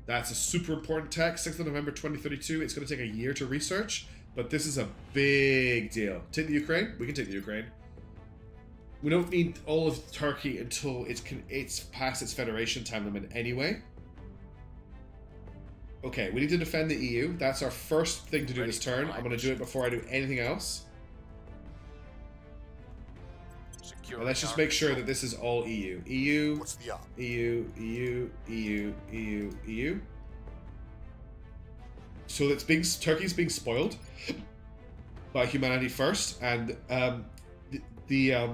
That's a super important tech. 6th of November 2032. It's going to take a year to research, but this is a big deal. Take the Ukraine? We can take the Ukraine. We don't need all of Turkey until it's past its federation time limit anyway. Okay, we need to defend the EU. That's our first thing to do this turn. I'm going to do it before I do anything else. Well, let's just make sure that this is all EU. EU, What's the op? EU, EU, EU, EU, EU. So Turkey's being spoiled by humanity first, and the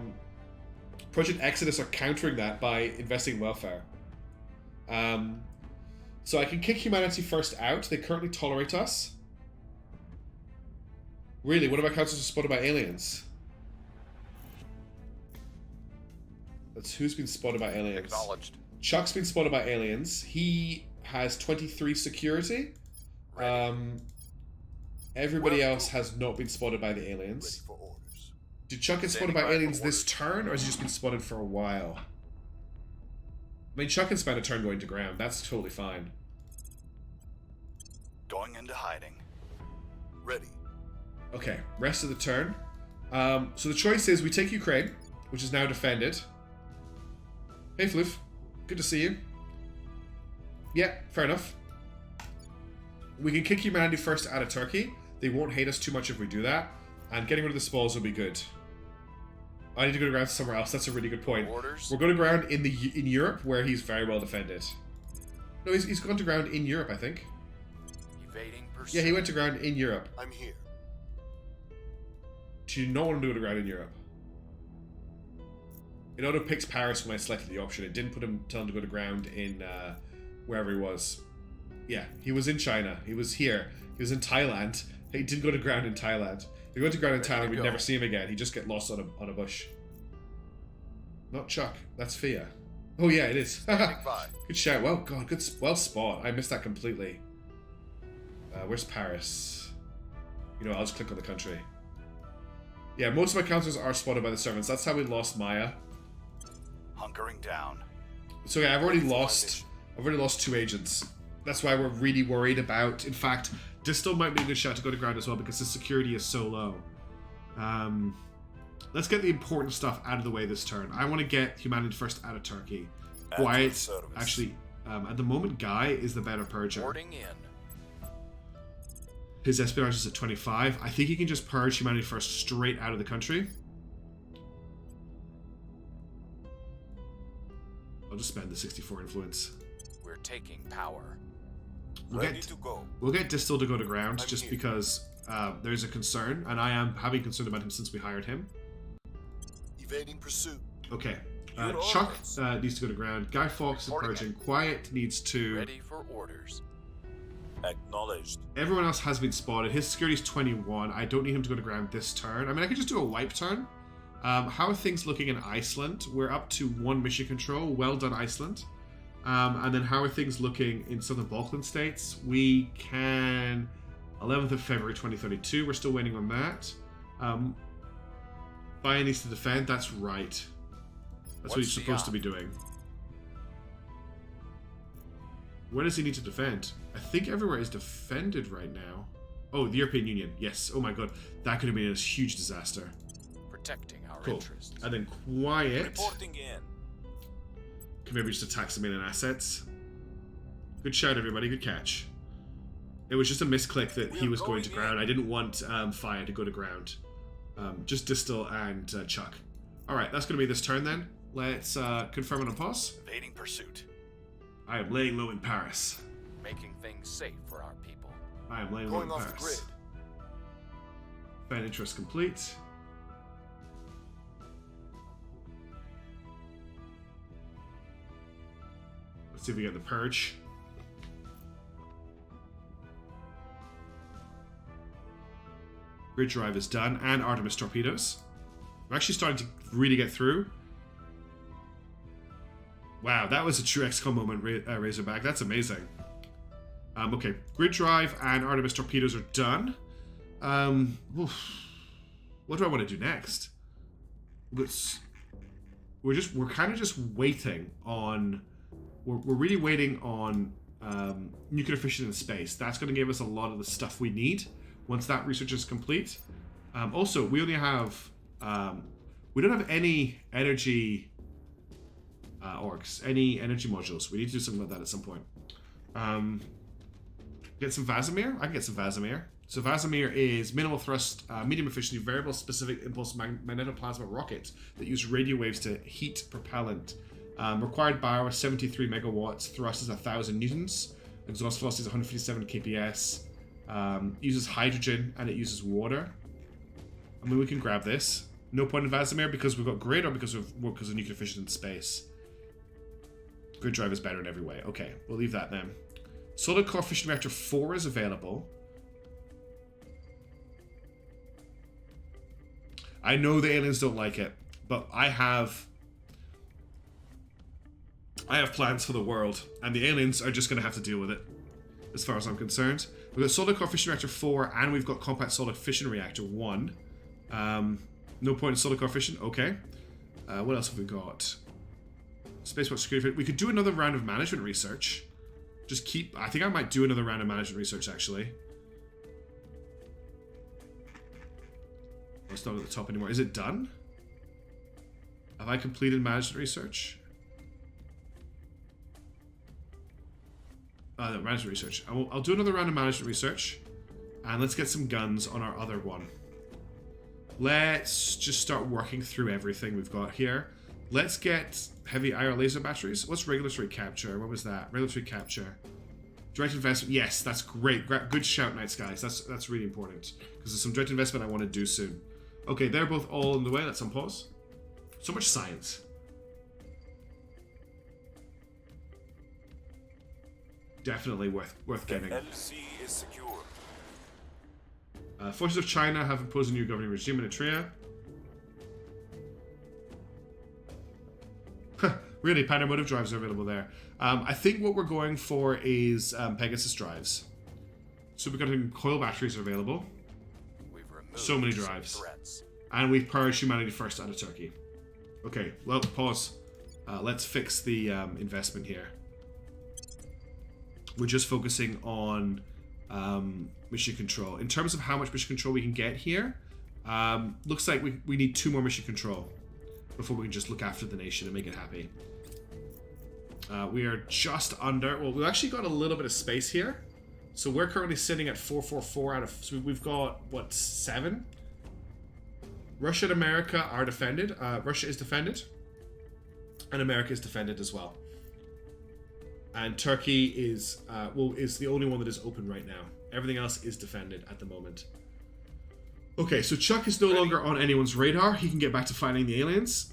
Project Exodus are countering that by investing in welfare. So I can kick humanity first out. They currently tolerate us. Really, one of our councils is spotted by aliens. That's who's been spotted by aliens. Acknowledged. Chuck's been spotted by aliens. He has 23 security. Everybody else has not been spotted by the Ready aliens. for orders. Did Chuck get spotted Standing by by for aliens this orders. turn, or has he just been spotted for a while? I mean, Chuck can spend a turn going to ground. That's totally fine. Going into hiding. Ready. Okay, rest of the turn. So the choice is we take Ukraine, which is now defended. Hey, Floof. Good to see you. Yeah, fair enough. We can kick humanity first out of Turkey. They won't hate us too much if we do that. And getting rid of the spoils will be good. I need to go to ground somewhere else. That's a really good point. Orders. We're going to ground in Europe, where he's very well defended. No, he's gone to ground in Europe, I think. Evading pursuit. Yeah, he went to ground in Europe. I'm here. Do you not want to go to ground in Europe? It auto picks Paris when I selected the option. It didn't tell him to go to ground in wherever he was. Yeah, he was in China. He was here. He was in Thailand. He didn't go to ground in Thailand. If he went to ground in Ready to Thailand, we'd go. never see him again. He'd just get lost on a bush. Not Chuck. That's Fia. Oh yeah, it is. Standing by. Good shout. Well, God, well spot. I missed that completely. Where's Paris? You know, I'll just click on the country. Yeah, most of my councils are spotted by the servants. That's how we lost Maya. Hunkering down. So yeah, I've already lost 2 agents. That's why we're really worried about. In fact, Distal might be a good shot to go to ground as well because the security is so low. Let's get the important stuff out of the way this turn. I want to get humanity first out of Turkey. At your Wyatt, service. actually, at the moment, Guy is the better purger. Boarding in. His espionage is at 25. I think he can just purge humanity first straight out of the country. I'll just spend the 64 influence. We're taking power. Ready to go. We'll get Distal to go to ground I'm just here. because there's a concern, and I am having concern about him since we hired him. Evading pursuit. Okay. Your Chuck orders. needs to go to ground. Guy Fawkes is Reporting purging. Quiet needs to... Ready for orders. Acknowledged. Everyone else has been spotted. His security's 21. I don't need him to go to ground this turn. I mean, I could just do a wipe turn. How are things looking in Iceland? We're up to 1 mission control. Well done, Iceland. And then how are things looking in Southern Balkan states? We can... 11th of February 2032. We're still waiting on that. Bayern needs to defend. That's right. That's what he's What's the supposed to op? be doing. Where does he need to defend? I think everywhere is defended right now. Oh, the European Union. Yes. Oh my god. That could have been a huge disaster. Protecting our Cool. interests. And then quiet. Reporting in. Can maybe just attack some alien assets. Good shout, everybody. Good catch. It was just a misclick that he We're was going to going ground. in. I didn't want Fire to go to ground. Just Distal and Chuck. Alright, that's going to be this turn then. Let's confirm and unpause. Evading pursuit. I am laying low in Paris. Making things safe for our people. I am laying low in Going off the Paris. grid. Fan interest complete. Let's see if we get the purge. Grid drive is done, and Artemis torpedoes. We're actually starting to really get through. Wow, that was a true XCOM moment, Razorback. That's amazing. Okay, grid drive and Artemis torpedoes are done. What do I want to do next? We're kind of just waiting on. We're really waiting on nuclear fission in space. That's going to give us a lot of the stuff we need once that research is complete. Also, we only have we don't have any energy orcs, any energy modules. We need to do something like that at some point. Get some Vasimir. I can get some Vasimir. So Vasimir is minimal thrust, medium efficiency, variable specific impulse magnetoplasma rocket that uses radio waves to heat propellant. Required power 73 megawatts, thrust is 1,000 newtons, exhaust velocity is 157 kps, uses hydrogen and it uses water. I mean, we can grab this. No point in Vasimir because we've got grid or because of nuclear fission in space. Grid drive is better in every way. Okay, we'll leave that then. Solid core fission reactor 4 is available. I know the aliens don't like it, but I have plans for the world, and the aliens are just going to have to deal with it, as far as I'm concerned. We've got solid core fission reactor 4, and we've got compact solid fission reactor 1. No point in solid core fission. Okay. What else have we got? Spaceport security. We could do another round of management research. Just keep... I think I might do another round of management research, actually. Oh, it's not at the top anymore. Is it done? Have I completed management research? No, management research. I'll do another round of management research. And let's get some guns on our other one. Let's just start working through everything we've got here. Let's get heavy IR laser batteries. What's regulatory capture? What was that? Regulatory capture. Direct investment. Yes, that's great. Good shout, Nights, guys. That's really important. Because there's some direct investment I want to do soon. Okay, they're both all in the way. Let's unpause. So much science. Definitely worth getting. LC is secure. Forces of China have imposed a new governing regime in Terra. Really, Panamotive drives are available there. I think what we're going for is Pegasus drives. Superconducting coil batteries are available. We've removed So many some drives. threats. And we've purged humanity first out of Turkey. Okay, well, pause. Let's fix the investment here. We're just focusing on mission control. In terms of how much mission control we can get here, looks like we need 2 more mission control before we can just look after the nation and make it happy. We are just under... Well, we've actually got a little bit of space here. So we're currently sitting at 444 out of... So we've got, what, 7? Russia and America are defended. Russia is defended. And America is defended as well. And Turkey is the only one that is open right now. Everything else is defended at the moment. Okay, so Chuck is no longer on anyone's radar. He can get back to fighting the aliens.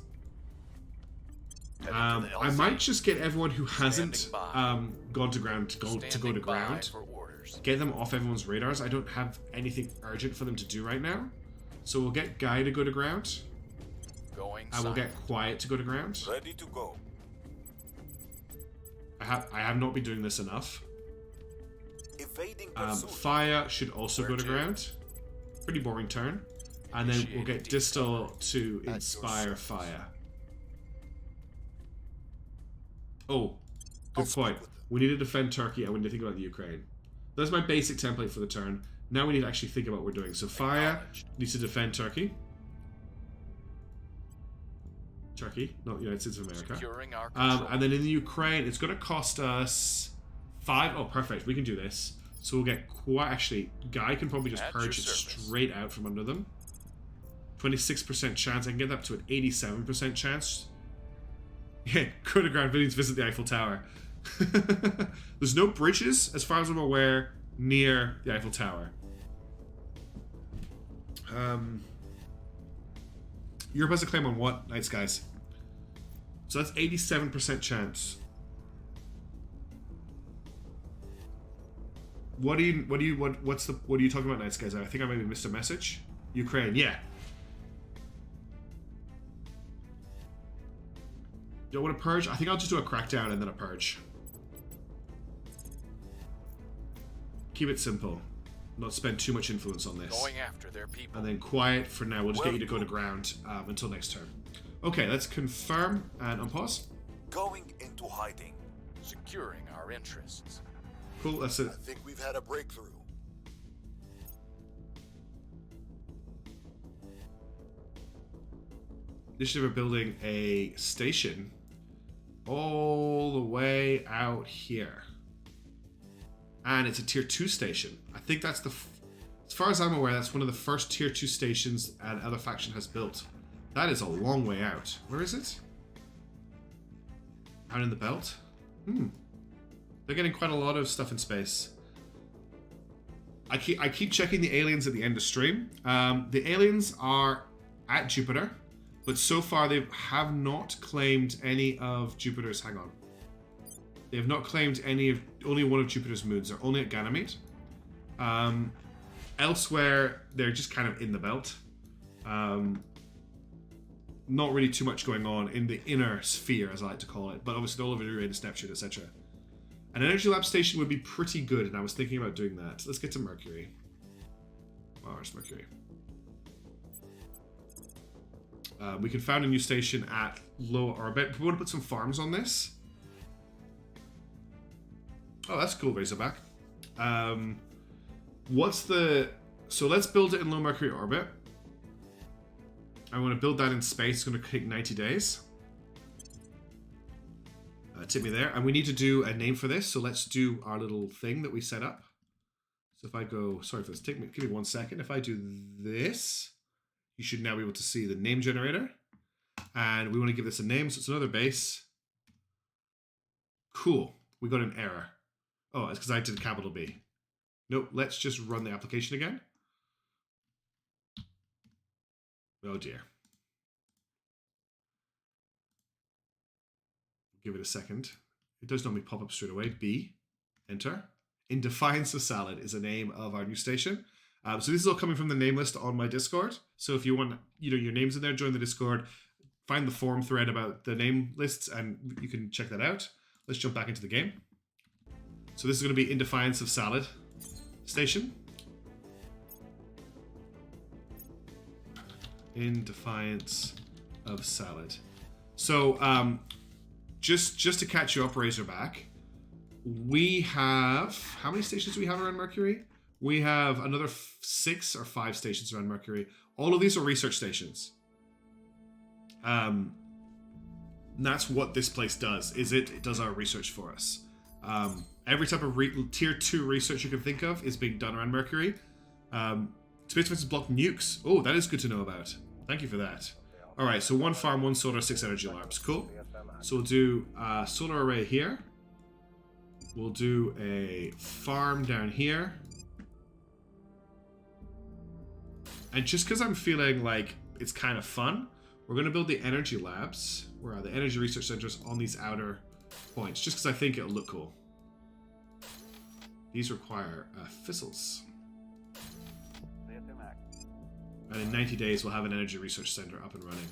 I might just get everyone who hasn't gone to ground to go to ground. For orders. Get them off everyone's radars. I don't have anything urgent for them to do right now. So we'll get Guy to go to ground. Going I will get Quiet to go to ground. Ready to go. I have not been doing this enough. Evading pursuit. Fire should also go to ground. Pretty boring turn. And then we'll get Distal to inspire fire. Oh, good point. We need to defend Turkey and we need to think about the Ukraine. That's my basic template for the turn. Now we need to actually think about what we're doing. So fire needs to defend Turkey. Turkey, not the United States of America. Securing our control. And then in the Ukraine, it's going to cost us 5. Oh, perfect. We can do this. So we'll get quite... Actually, Guy can probably just At purge your it service. straight out from under them. 26% chance. I can get that up to an 87% chance. Yeah, go to ground. Villains visit the Eiffel Tower. There's no bridges, as far as I'm aware, near the Eiffel Tower. Europe has a claim on what? Night Skies. So that's 87% chance. What are you talking about, Night Skies? I think I maybe missed a message. Ukraine, yeah. Do I want to purge? I think I'll just do a crackdown and then a purge. Keep it simple. Not spend too much influence on this. Going after their people. And then quiet for now. We'll just get you to go to ground until next turn. Okay, let's confirm and unpause. Going into hiding. Securing our interests. Cool, that's it. I think we've had a breakthrough. Initiative of building a station all the way out here. And it's a tier 2 station. I think that's as far as I'm aware, that's one of the first tier 2 stations another faction has built. That is a long way out. Where is it? Out in the belt? They're getting quite a lot of stuff in space. I keep checking the aliens at the end of stream. The aliens are at Jupiter, but so far they have not claimed any of Jupiter's... Hang on. They have not claimed only one of Jupiter's moons. They're only at Ganymede. Elsewhere, they're just kind of in the belt. Not really too much going on in the inner sphere, as I like to call it, but obviously all over Uranus, Neptune, etc. An energy lab station would be pretty good, and I was thinking about doing that. Let's get to Mercury. Mars, Mercury. We can found a new station at low orbit. We want to put some farms on this. Oh, that's cool, Razorback. So let's build it in low Mercury orbit. I want to build that in space. It's going to take 90 days. Tip me there. And we need to do a name for this. So let's do our little thing that we set up. So if I go, sorry for this, give me 1 second. If I do this, you should now be able to see the name generator. And we want to give this a name. So it's another base. Cool. We got an error. Oh, it's because I did capital B. Nope, let's just run the application again. Oh dear. Give it a second. It does normally pop up straight away. B, enter. In Defiance of Salad is the name of our new station. So this is all coming from the name list on my Discord. So if you want, your names in there, join the Discord. Find the forum thread about the name lists, and you can check that out. Let's jump back into the game. So this is going to be In Defiance of Salad station. In Defiance of Salad. So just to catch you up, Razorback, we have, how many stations do we have around Mercury? We have another 6 or 5 stations around Mercury. All of these are research stations. That's what this place does. It does our research for us. Every type of tier 2 research you can think of is being done around Mercury. Space defenses block nukes. Oh, that is good to know about. Thank you for that. All right, so 1 farm, 1 solar, 6 energy alarms. Cool. So we'll do a solar array here. We'll do a farm down here. And just because I'm feeling like it's kind of fun, we're going to build the energy labs, where are the energy research centers, on these outer points, just because I think it'll look cool. These require fizzles. And in 90 days, we'll have an energy research center up and running.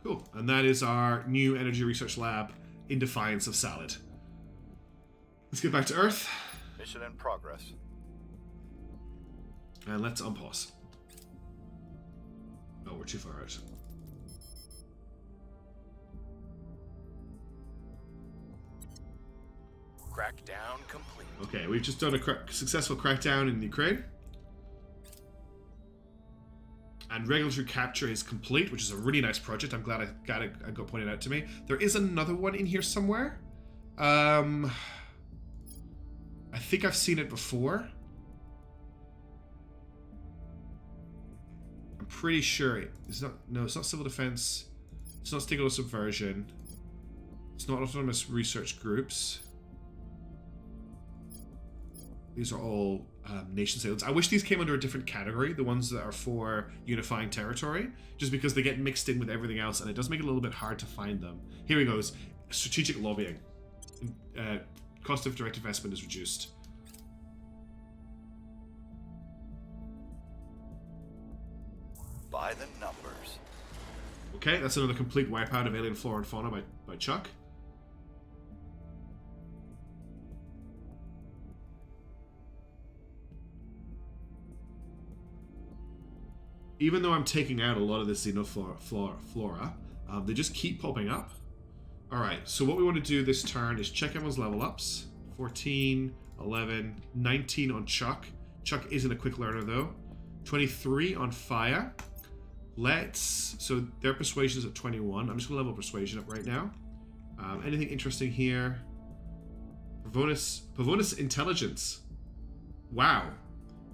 Cool. And that is our new energy research lab in Defiance of Salad. Let's get back to Earth. Mission in progress. And let's unpause. Oh, we're too far out. Crackdown complete. Okay, we've just done a successful crackdown in Ukraine. And regulatory capture is complete, which is a really nice project. I'm glad I got pointed out to me. There is another one in here somewhere. I think I've seen it before. I'm pretty sure it's not. No, it's not civil defense. It's not stakeholder subversion. It's not autonomous research groups. These are all nation states. I wish these came under a different category, the ones that are for unifying territory, just because they get mixed in with everything else, and it does make it a little bit hard to find them. Here he goes. Strategic lobbying. Cost of direct investment is reduced. by the numbers. Okay, that's another complete wipeout of alien flora and fauna by Chuck. Even though I'm taking out a lot of the xenoflora, they just keep popping up. Alright, so what we want to do this turn is check everyone's level ups. 14, 11, 19 on Chuck. Chuck isn't a quick learner though. 23 on Fire. So their persuasion is at 21. I'm just going to level persuasion up right now. Anything interesting here? Pavonus Intelligence. Wow.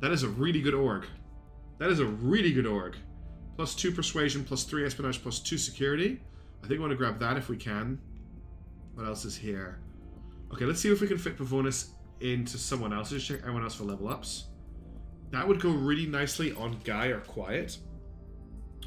That is a really good org. That is a really good org. Plus 2 persuasion, plus 3 espionage, plus 2 security. I think I want to grab that if we can. What else is here? Okay, let's see if we can fit Pavonus into someone else. Just check everyone else for level ups. That would go really nicely on Guy or Quiet.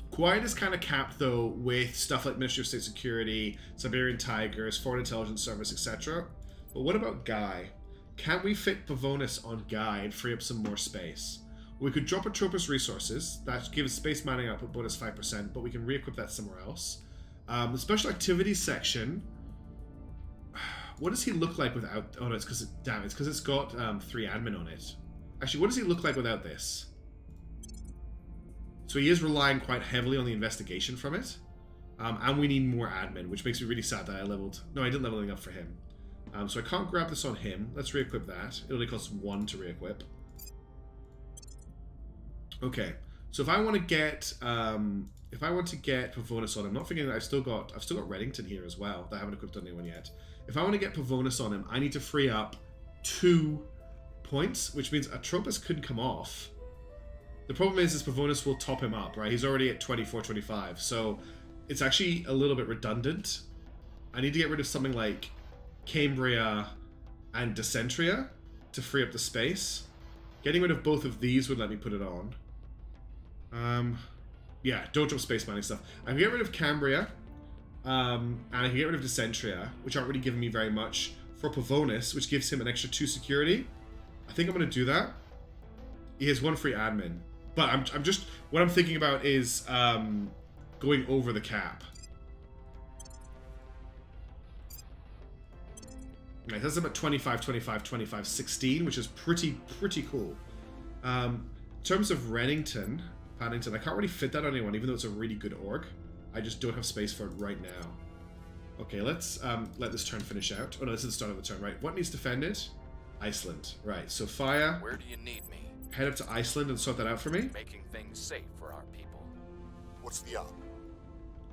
Quiet is kind of capped though with stuff like Ministry of State Security, Siberian Tigers, Foreign Intelligence Service, etc. But what about Guy? Can we fit Pavonus on Guy and free up some more space? We could drop Atropos Resources. That gives space mining output bonus 5%, but we can re-equip that somewhere else. The Special Activities section. What does he look like without... Oh no, it's because it's got 3 admin on it. Actually, what does he look like without this? So he is relying quite heavily on the investigation from it. And we need more admin, which makes me really sad that I leveled... No, I didn't level anything up for him. So I can't grab this on him. Let's re-equip that. It only costs 1 to re-equip. Okay, so if I want to get Pavonus on him, not forgetting that I've still got Reddington here as well. That I haven't equipped on anyone yet. If I want to get Pavonus on him, I need to free up 2 points, which means Atropos couldn't come off. The problem is Pavonus will top him up, right? He's already at 24, 25, so it's actually a little bit redundant. I need to get rid of something like Cambria and Decentria to free up the space. Getting rid of both of these would let me put it on. Yeah, don't drop space mining stuff. I can get rid of Cambria, and I can get rid of Decentria, which aren't really giving me very much, for Pavonus, which gives him an extra 2 security. I think I'm going to do that. He has 1 free admin. But I'm just... What I'm thinking about is going over the cap. Right, that's about 25, 25, 25, 16, which is pretty cool. In terms of Paddington, I can't really fit that on anyone, even though it's a really good org. I just don't have space for it right now. Okay, let's let this turn finish out. Oh no, this is the start of the turn, right? What needs defended? Iceland. Right, so Fire. Where do you need me? Head up to Iceland and sort that out for me. Making things safe for our people. What's the op?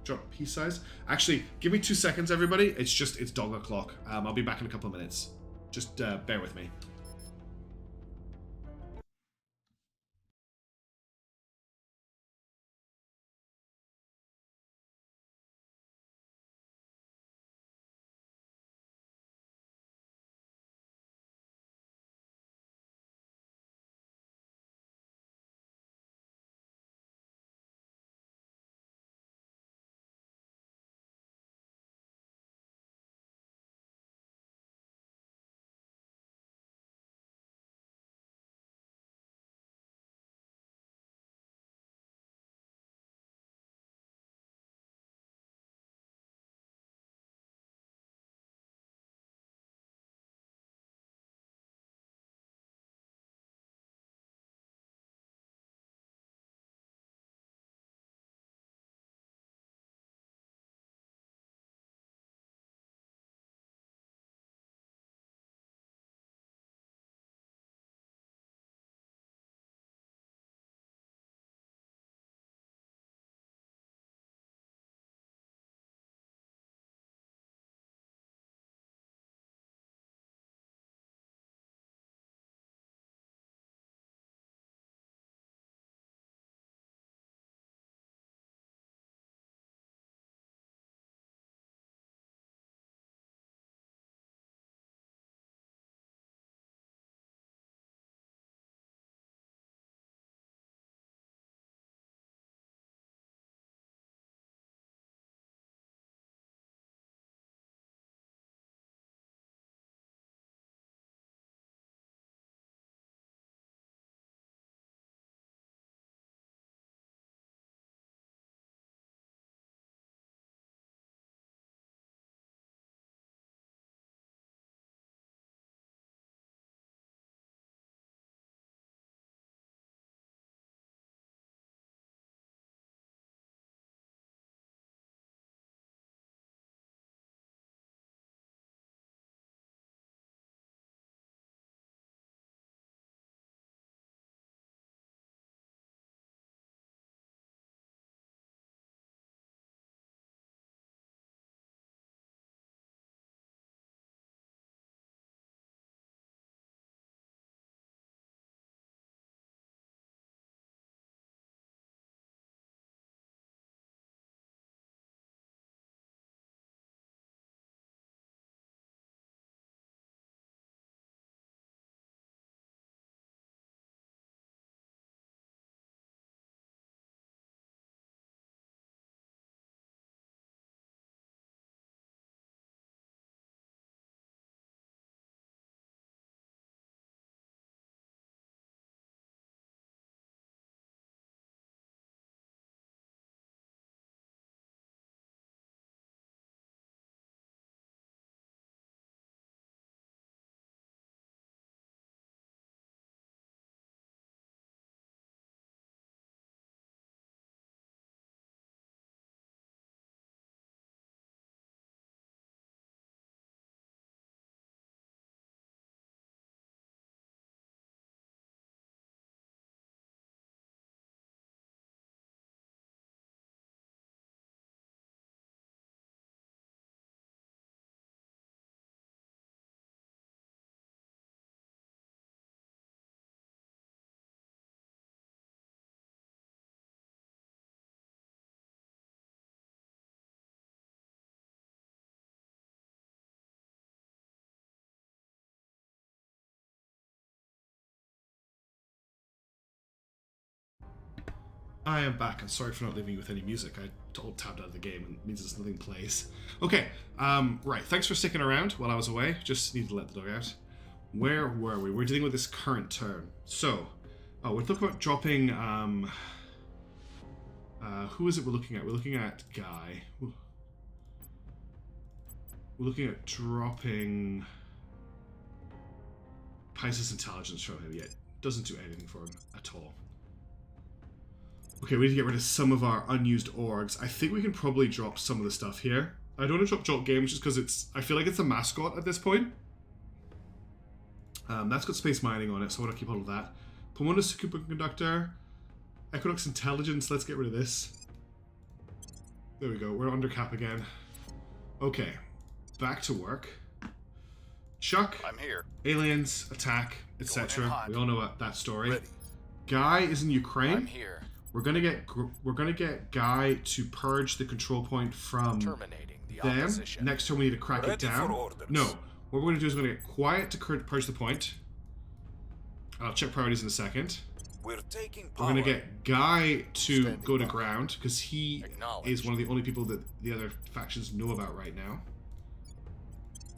Drop piece size. Actually, give me 2 seconds, everybody. It's dog o'clock. I'll be back in a couple of minutes. Just bear with me. I am back. I'm sorry for not leaving you with any music. I tabbed out of the game and it means that nothing plays. Okay, right. Thanks for sticking around while I was away. Just need to let the dog out. Where were we? We're dealing with this current turn. So, we're talking about dropping, who is it we're looking at? We're looking at Guy. Ooh. We're looking at dropping Pisces Intelligence from him. Yet doesn't do anything for him at all. Okay, we need to get rid of some of our unused orgs. I think we can probably drop some of the stuff here. I don't want to drop Jolt Games just because I feel like it's a mascot at this point. That's got space mining on it, so I want to keep all of that. Pomona Superconductor, Equinox Intelligence, let's get rid of this. There we go, we're under cap again. Okay, back to work. Chuck, I'm here. aliens, attack, etc. We all know that story. Ready. Guy is in Ukraine. I'm here. We're gonna get Guy to purge the control point from Terminating the them. opposition. Next turn we need to crack it Ready for down. orders. No, what we're gonna do is we're gonna get Quiet to purge the point. I'll check priorities in a second. We're taking We're power. gonna get Guy to Standing go to by. ground because he Acknowledged. is one of the only people that the other factions know about right now.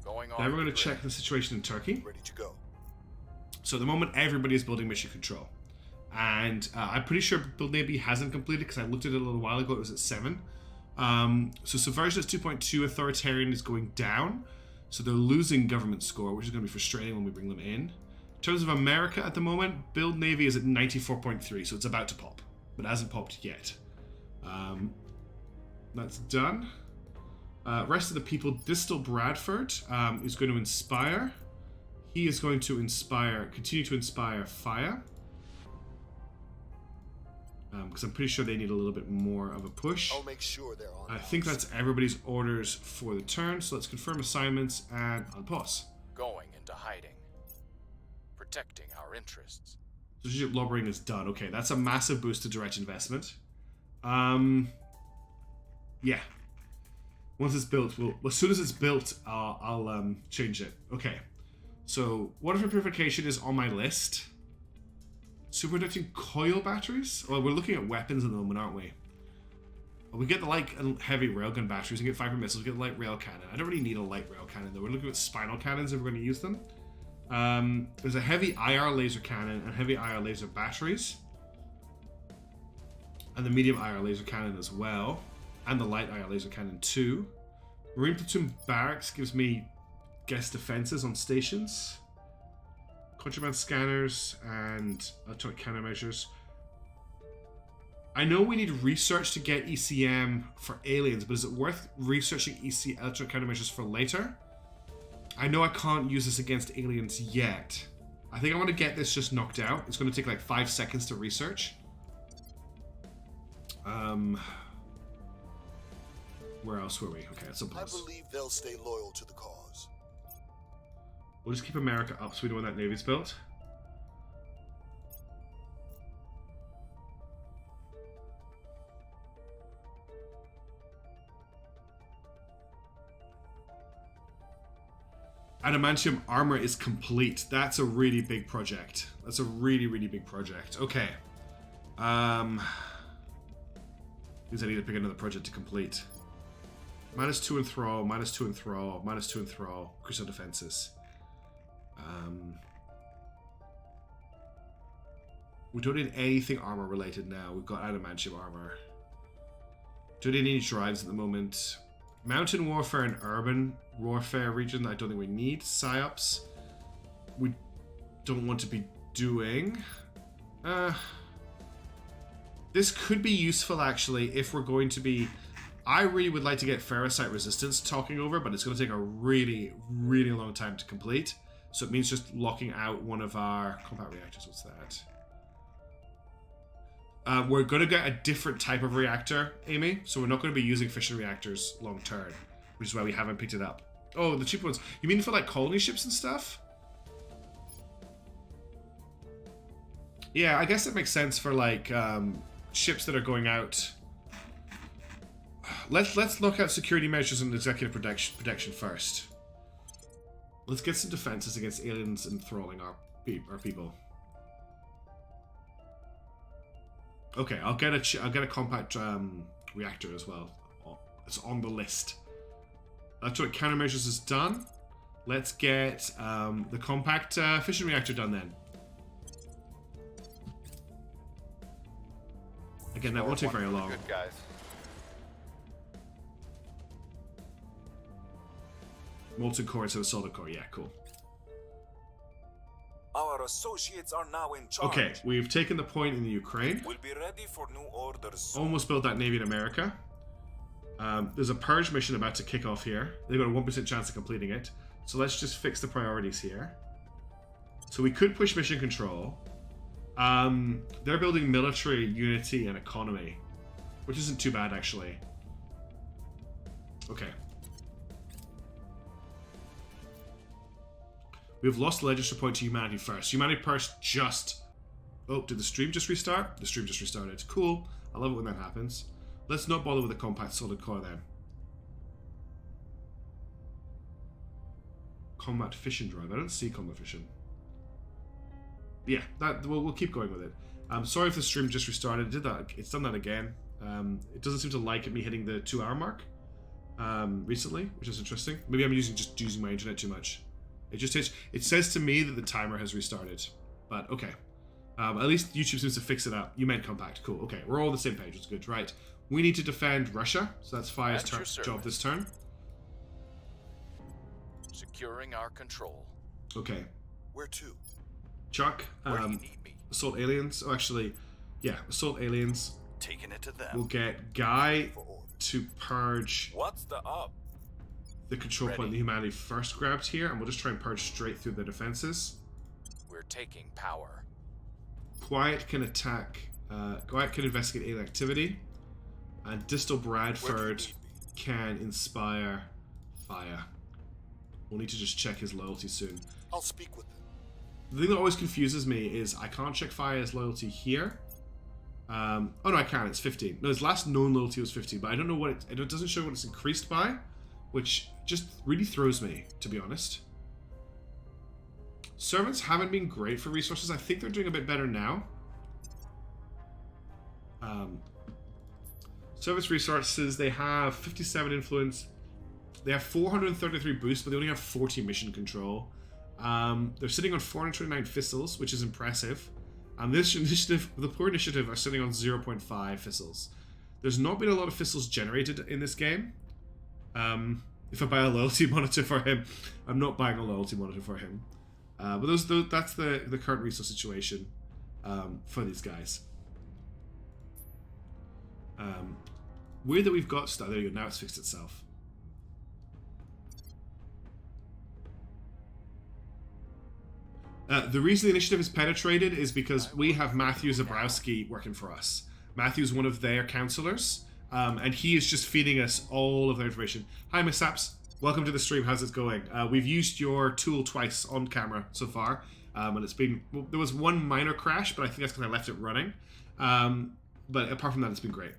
Going on. Then we're gonna the check grid. the situation in Turkey. Ready to go. So at the moment, everybody is building mission control. And I'm pretty sure Build Navy hasn't completed because I looked at it a little while ago. It was at 7. So Subversion is 2.2. Authoritarian is going down. So they're losing government score, which is going to be frustrating when we bring them in. In terms of America at the moment, Build Navy is at 94.3. So it's about to pop. But it hasn't popped yet. That's done. Rest of the people, Distal Bradford is going to inspire. He is going to continue to inspire fire. Because I'm pretty sure they need a little bit more of a push. I'll make sure they're on. I think that's everybody's orders for the turn. So let's confirm assignments and unpause. Going into hiding. Protecting our interests. Strategic lobbying is done. Okay, that's a massive boost to direct investment. Yeah. Once it's built, as soon as it's built, I'll change it. Okay. So water purification is on my list. Superconducting coil batteries? Well, we're looking at weapons at the moment, aren't we? We get the light and heavy railgun batteries, we get 5 missiles, we get the light rail cannon. I don't really need a light rail cannon though. We're looking at spinal cannons if we're going to use them. There's a heavy IR laser cannon and heavy IR laser batteries. And the medium IR laser cannon as well. And the light IR laser cannon too. Marine platoon barracks gives me guest defenses on stations. Contraband scanners and electronic countermeasures. I know we need research to get ECM for aliens, but is it worth researching electronic countermeasures for later? I know I can't use this against aliens yet. I think I want to get this just knocked out. It's going to take like 5 seconds to research. Where else were we? Okay, that's a I plus. believe they'll stay loyal to the cause. We'll just keep America up so we know when that Navy's built. Adamantium armor is complete. That's a really big project. That's a really, really big project. Okay. Means I need to pick another project to complete. -2 enthrall, -2 enthrall, -2 enthrall. Crucial defenses. We don't need anything armor related now. We've got adamantium armor. Don't need any drives at the moment. Mountain warfare and urban warfare region, I don't think we need. PsyOps, we don't want to be doing. This could be useful actually if we're going to be... I really would like to get ferrocite resistance talking over, but it's going to take a really, really long time to complete. So it means just locking out one of our combat reactors. What's that? We're going to get a different type of reactor, Amy. So we're not going to be using fission reactors long term, which is why we haven't picked it up. Oh, the cheap ones. You mean for like colony ships and stuff? Yeah, I guess it makes sense for like ships that are going out. Let's look at security measures and executive protection first. Let's get some defenses against aliens enthralling our people. Okay, I'll get a compact reactor as well. It's on the list. Electronic countermeasures is done. Let's get the compact fission reactor done then. Again, that won't take very long. Good guys. Molten core instead of solid core. Yeah, cool. Our associates are now in charge. Okay, we've taken the point in the Ukraine. We'll be ready for new orders soon. Almost built that navy in America. There's a purge mission about to kick off here. They've got a 1% chance of completing it. So let's just fix the priorities here. So we could push mission control. They're building military unity and economy, which isn't too bad actually. Okay. We've lost the legislature point to humanity first. Humanity first just... Oh, did the stream just restart? The stream just restarted. Cool. I love it when that happens. Let's not bother with the compact solid core then. Combat fission drive. I don't see combat fission. Yeah, that we'll keep going with it. I'm sorry if the stream just restarted. It did that. It's done that again. It doesn't seem to like me hitting the 2-hour mark recently, which is interesting. Maybe I'm just using my internet too much. It says to me that the timer has restarted, but okay. At least YouTube seems to fix it up. You meant compact. Cool. Okay, we're all on the same page. It's good. Right. We need to defend Russia, so that's Fire's job this turn. Securing our control. Okay. Where to? Chuck, Where do you need me? assault aliens. Oh, actually, yeah, assault aliens. Taking it to them. We'll get Guy For orders. to purge What's the up? the control point that humanity first grabbed here, and we'll just try and purge straight through the defenses. We're taking power. Quiet can attack. Quiet can investigate alien activity, and Distal Bradford can inspire fire. We'll need to just check his loyalty soon. I'll speak with them. The thing that always confuses me is I can't check Fire's loyalty here. Oh no, I can. It's 15. No, his last known loyalty was 15, but I don't know what it doesn't show what it's increased by, which just really throws me, to be honest. Servants haven't been great for resources. I think they're doing a bit better now. Service resources, they have 57 influence. They have 433 boosts, but they only have 40 mission control. They're sitting on 429 fissils, which is impressive. And this initiative, the poor initiative, are sitting on 0.5 fissils. There's not been a lot of fissils generated in this game. If I buy a loyalty monitor for him, I'm not buying a loyalty monitor for him. But that's the current resource situation for these guys. Weird that we've got stuff. There you go. Now it's fixed itself. The reason the initiative is penetrated is because we have Matthew Zabrowski working for us. Matthew's one of their counselors, and he is just feeding us all of their information. Hi, Miss Saps. Welcome to the stream. How's it going? We've used your tool twice on camera so far, and it's been... Well, there was one minor crash, but I think that's because I left it running. But apart from that, it's been great.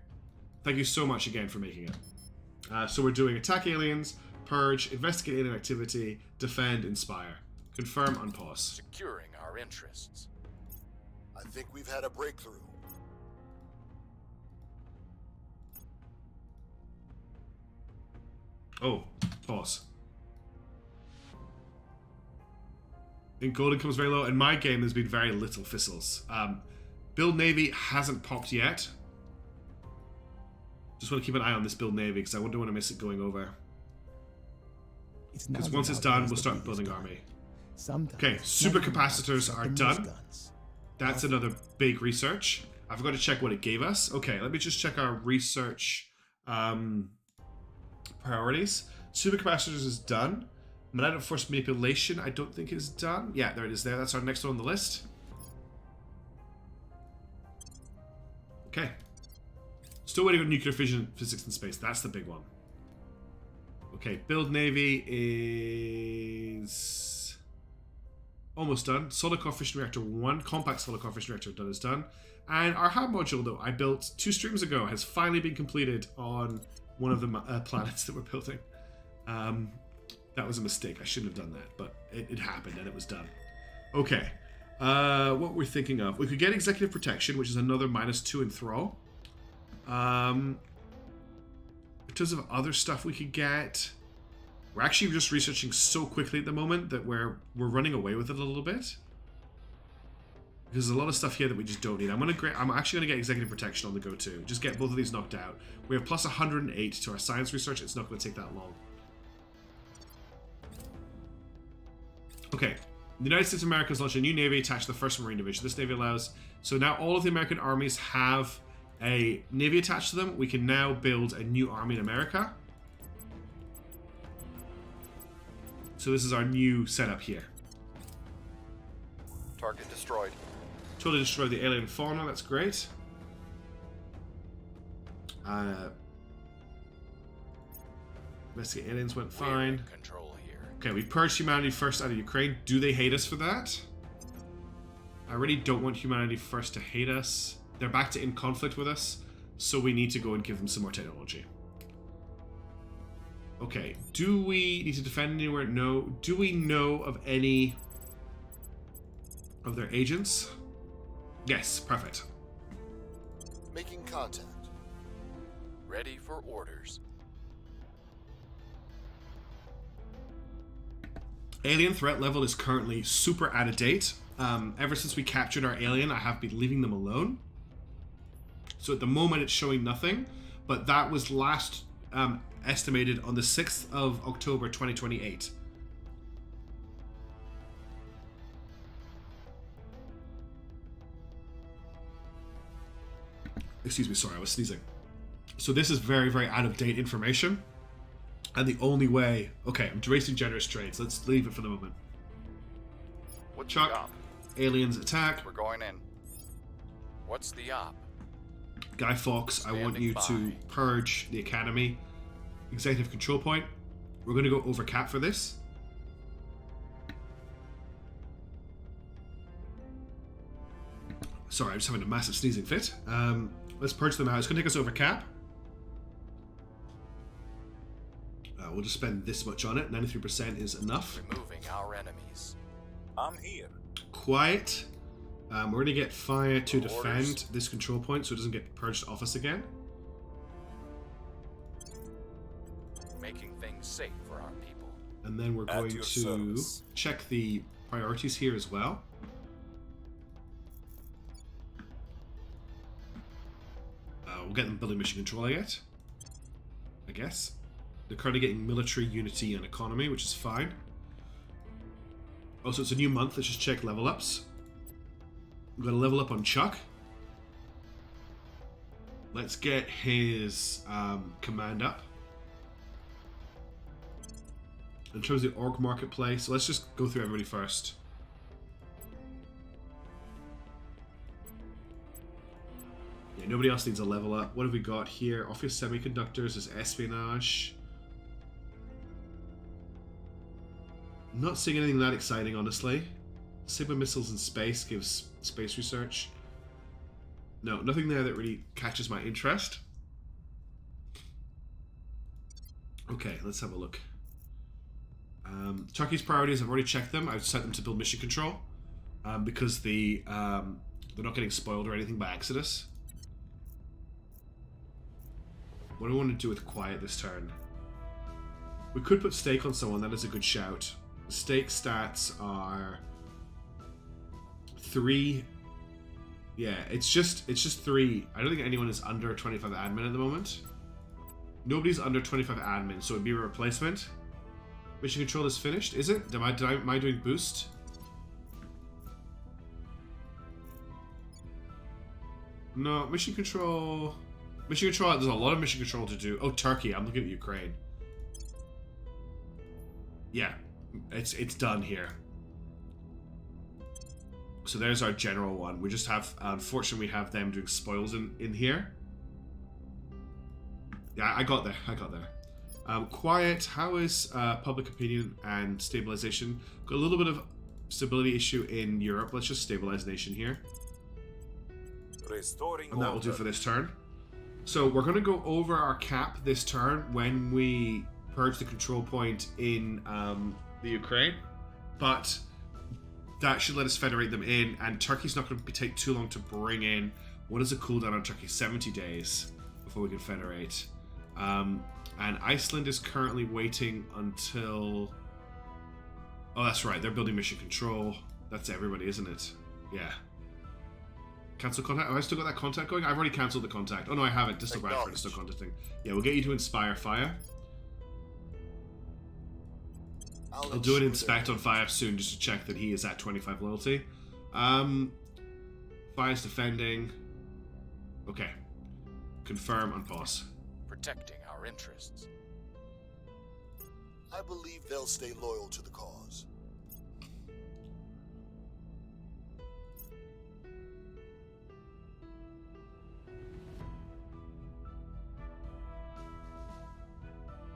Thank you so much again for making it. So we're doing attack aliens, purge, investigate alien activity, defend, inspire. Confirm, unpause. Securing our interests. I think we've had a breakthrough. Oh, pause. I think Golden comes very low. In my game, there's been very little fissils. Build Navy hasn't popped yet. Just want to keep an eye on this Build Navy because I don't want to miss it going over. Because once it's done, we'll start building army. Okay, supercapacitors are done. That's another big research. I forgot to check what it gave us. Okay, let me just check our research priorities. Supercapacitors is done. Magnetic force manipulation, I don't think is done. Yeah, there it is there. That's our next one on the list. Okay. Still waiting on nuclear fission, physics, and space. That's the big one. Okay, build Navy is almost done. Solid core fission reactor 1, compact solid core fission reactor done is done. And our hub module, though, I built 2 streams ago, has finally been completed on one of the planets that we're building. That was a mistake. I shouldn't have done that, but it happened and it was done. Okay. What we're thinking of. We could get executive protection, which is another -2 enthrall. In terms of other stuff we could get, we're actually just researching so quickly at the moment that we're running away with it a little bit. Because there's a lot of stuff here that we just don't need. I'm actually gonna get executive protection on the go too. Just get both of these knocked out. We have plus 108 to our science research. It's not gonna take that long. Okay. The United States of America has launched a new navy attached to the 1st Marine Division. This navy allows... So now all of the American armies have a navy attached to them. We can now build a new army in America. So this is our new setup here. Target destroyed. Totally destroyed the alien fauna. That's great. Investigate aliens went We're fine. in control here. Okay, we purged humanity first out of Ukraine. Do they hate us for that? I really don't want humanity first to hate us. They're back to in conflict with us, so we need to go and give them some more technology. Okay, do we need to defend anywhere? No. Do we know of any of their agents? Yes, perfect. Making contact. Ready for orders. Alien threat level is currently super out of date. Ever since we captured our alien, I have been leaving them alone. So at the moment it's showing nothing, but that was last estimated on the 6th of October 2028. Excuse me, sorry, I was sneezing. So this is very, very out of date information. And the only way... Okay, I'm wasting generous trades. Let's leave it for the moment. What's Chuck. the op? Aliens attack. We're going in. What's the op? Guy Fawkes, I want Standing you to by. purge the academy. Executive control point. We're going to go over cap for this. Sorry, I'm just having a massive sneezing fit. Let's purge them out. It's going to take us over cap. We'll just spend this much on it. 93% is enough. Removing our enemies. I'm here. Quiet. We're going to get fire to Orders. defend this control point so it doesn't get purged off us again. Making things safe for our people. And then we're At going your to service. check the priorities here as well. We'll get them building mission control yet. I guess. They're currently getting military unity and economy, which is fine. Also, it's a new month. Let's just check level ups. We've got a level up on Chuck. Let's get his command up. In terms of the org marketplace, let's just go through everybody first. Yeah, nobody else needs a level up. What have we got here? Office semiconductors is espionage. I'm not seeing anything that exciting, honestly. Sigma missiles in space gives space research. No, nothing there that really catches my interest. Okay, let's have a look. Chucky's priorities, I've already checked them. I've set them to build mission control because they're not getting spoiled or anything by Exodus. What do I want to do with quiet this turn? We could put stake on someone. That is a good shout. Stake stats are 3. Yeah, it's just 3. I don't think anyone is under 25 admin at the moment. Nobody's under 25 admin, so it'd be a replacement. Mission control is finished, is it? Am I doing boost? No, mission control. Mission control. There's a lot of mission control to do. Oh, Turkey. I'm looking at Ukraine. Yeah, it's done here. So there's our general one. We just have, unfortunately, we have them doing spoils in here. Yeah, I got there. Quiet. How is public opinion and stabilization? Got a little bit of stability issue in Europe. Let's just stabilize nation here. Restoring And that will do order. for this turn. So we're going to go over our cap this turn when we purge the control point in the Ukraine. But that should let us federate them in, and Turkey's not going to take too long to bring in. What is the cooldown on Turkey? 70 days before we can federate. And Iceland is currently waiting until... Oh, that's right. They're building mission control. That's everybody, isn't it? Yeah. Cancel contact. Have I still got that contact going? I've already cancelled the contact. Oh, no, I haven't. Distal Bradford is still contacting. Yeah, we'll get you to inspire fire. I'll do an inspect on fire soon just to check that he is at 25 loyalty. Fire's defending. Okay. Confirm and pause. Protecting our interests. I believe they'll stay loyal to the cause.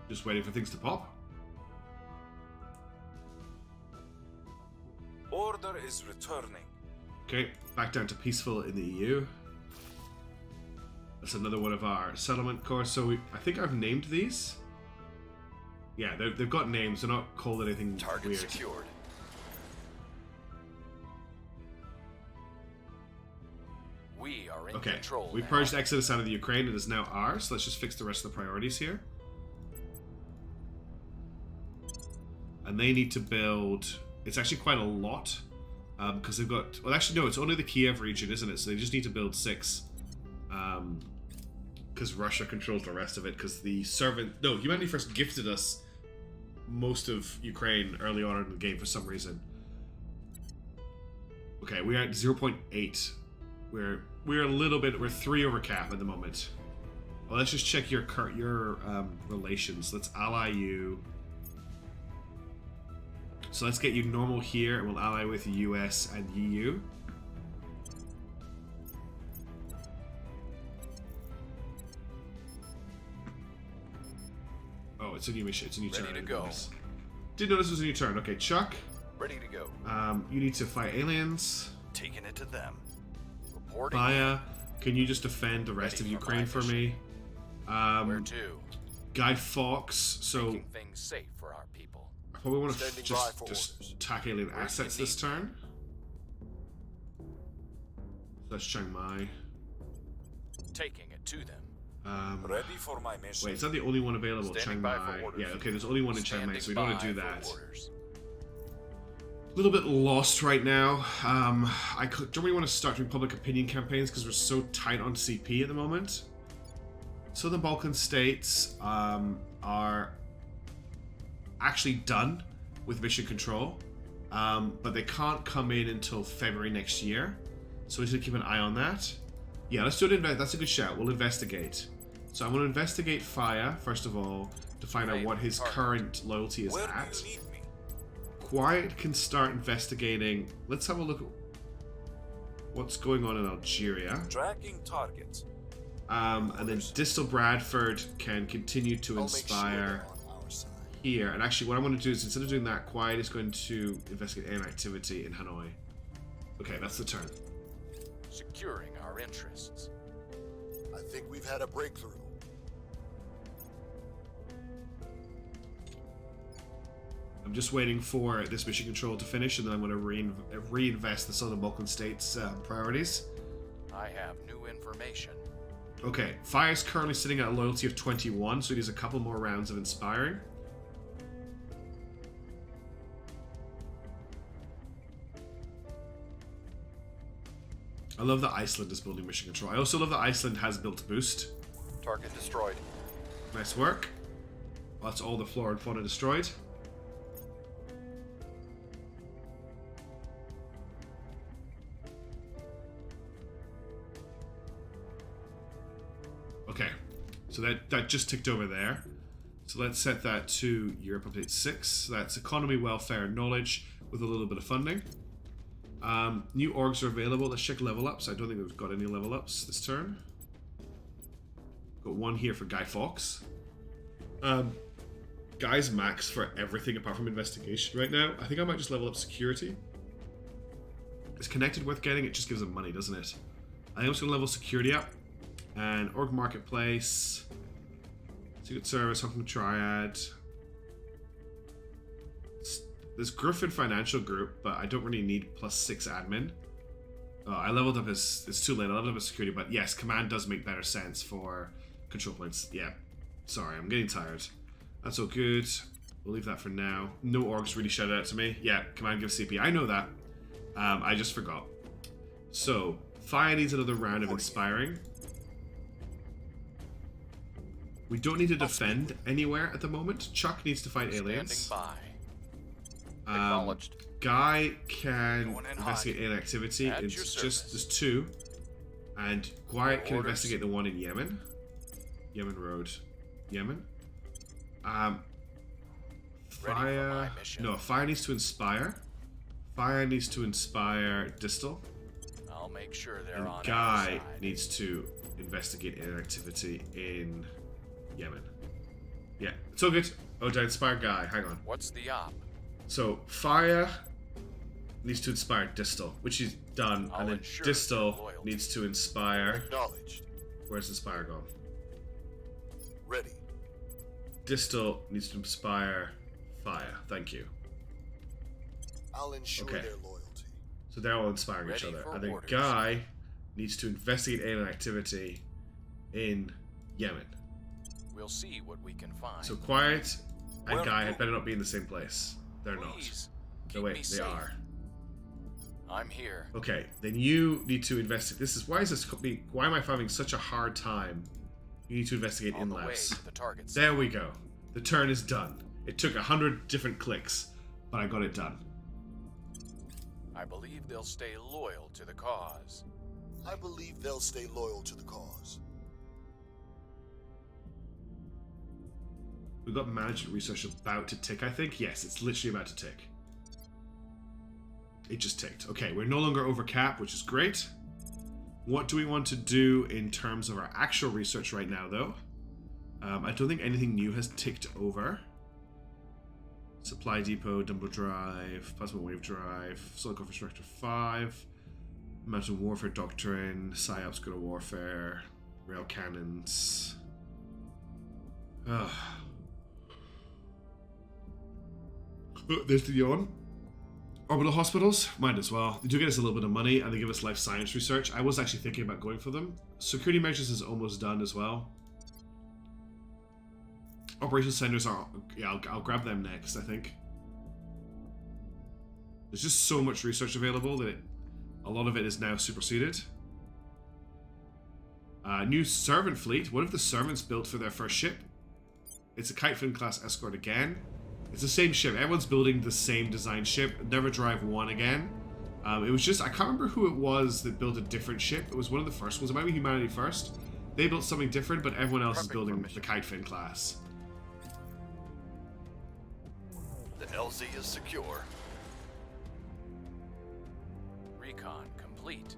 Just waiting for things to pop. Order is returning. Okay, back down to peaceful in the EU. That's another one of our settlement cores. So I think I've named these. Yeah, they've got names. They're not called anything Target weird. secured. We are in Okay, control we now. purged Exodus out of the Ukraine. It is now ours. So let's just fix the rest of the priorities here. And they need to build... It's actually quite a lot. Because they've got... Well, actually, no. It's only the Kiev region, isn't it? So they just need to build 6. Because Russia controls the rest of it. Because the servant... No, Humanity First gifted us most of Ukraine early on in the game for some reason. Okay, we're at 0.8. We're a little bit... We're 3 over cap at the moment. Well, let's just check your relations. Let's ally you... So let's get you normal here, and we'll ally with the US and EU. Oh, it's a new mission. It's a new turn. Ready to go. Didn't notice it was a new turn. Okay, Chuck. Ready to go. You need to fight aliens. Taking it to them. Reporting. Baya, can you just defend the rest of Ready for Ukraine my for mission. me? Where to? Guy Fawkes. So Making things safe for our people. I probably want to Standing by just for orders. attack alien Where do assets you this need turn. That's Chiang Mai. Taking it to them. Ready for my mission. Wait, is that the only one available? Standing Chiang by for Mai. orders. Yeah, okay, there's only one in Chiang Mai, so we don't want to do Standing by that. for orders. A little bit lost right now. Don't really want to start doing public opinion campaigns because we're so tight on CP at the moment. So the Balkan states are actually done with mission control, but they can't come in until February next year. So we should keep an eye on that. Yeah, let's do it. That's a good shout. We'll investigate. So I'm going to investigate Fire first of all to find out what his current loyalty is Where at. do you need me? Quiet can start investigating. Let's have a look at what's going on in Algeria. Tracking targets. And then Distal Bradford can continue to I'll make sure inspire they're on our side. here. And actually, what I want to do is instead of doing that, Quiet is going to investigate alien activity in Hanoi. Okay, that's the turn. Securing our interests. I think we've had a breakthrough. I'm just waiting for this mission control to finish, and then I'm going to reinvest the Southern Balkan states' priorities. I have new information. Okay, Fire's currently sitting at a loyalty of 21, so he needs a couple more rounds of inspiring. I love that Iceland is building mission control. I also love that Iceland has built boost. Target destroyed. Nice work. Well, that's all the flora and fauna destroyed. Okay, so that just ticked over there. So let's set that to Europe Update 6. So that's economy, welfare, and knowledge with a little bit of funding. New orgs are available. Let's check level ups. I don't think we've got any level ups this turn. Got one here for Guy Fawkes. Guy's max for everything apart from investigation right now. I think I might just level up security. Is connected worth getting? It just gives them money, doesn't it? I think I'm just going to level security up. And org marketplace. Secret service, Hong Kong Triad. There's Griffin Financial Group, but I don't really need +6 admin. Oh, I leveled up his... It's too late. I leveled up his security, but yes, command does make better sense for control points. Yeah. Sorry, I'm getting tired. That's all good. We'll leave that for now. No orgs really shouted out to me. Yeah, command gives CP. I know that. I just forgot. So, Fire needs another round of inspiring. We don't need to defend anywhere at the moment. Chuck needs to fight aliens. Standing by. Acknowledged. Guy can Going in investigate hot. alien activity. At It's your just, service. there's 2. And Wyatt can Orders. investigate the one in Yemen. Yemen Road. Yemen. Ready for Fire... my mission. No, Fire needs to inspire. Fire needs to inspire Distal. I'll make sure they're And on our Guy side. needs to investigate alien activity in Yemen. Yeah, it's all good. Oh, to inspire Guy. Hang on. What's the op? So, Fire needs to inspire Distal, which he's done. I'll and then ensure Distal their loyalty. needs to inspire... Acknowledged. Where's Inspire gone? Ready. Distal needs to inspire Fire. Thank you. I'll ensure Okay. their loyalty. So they're all inspiring each Ready other. for And then orders. Guy needs to investigate alien activity in Yemen. We'll see what we can find. So Quiet and Well, Guy had better not be in the same place. They're Please, not. keep No, me wait, they safe. are. I'm here. Okay, then you need to investigate. Why is this company? Why am I having such a hard time? You need to investigate On the way in-labs. to the target site. There we go. The turn is done. It took 100 different clicks, but I got it done. I believe they'll stay loyal to the cause. I believe they'll stay loyal to the cause. We've got management research about to tick, I think. Yes, it's literally about to tick. It just ticked. Okay, we're no longer over cap, which is great. What do we want to do in terms of our actual research right now, though? I don't think anything new has ticked over. Supply Depot, Dumbo Drive, Plasma Wave Drive, Solid Infrastructure 5, Mountain Warfare Doctrine, PsyOps Guerrilla Warfare, Rail Cannons. Ugh. Oh, there's the yawn. Orbital hospitals, might as well. They do get us a little bit of money and they give us life science research. I was actually thinking about going for them. Security measures is almost done as well. Operations centers are... Yeah, I'll grab them next, I think. There's just so much research available that a lot of it is now superseded. New servant fleet. What if the servants built for their first ship? It's a Kitefin class escort again. It's the same ship. Everyone's building the same design ship. Never Drive 1 again. It was just... I can't remember who it was that built a different ship. It was one of the first ones. It might be Humanity First. They built something different, but everyone else is Prepping building for the mission. Kitefin class. The LZ is secure. Recon complete.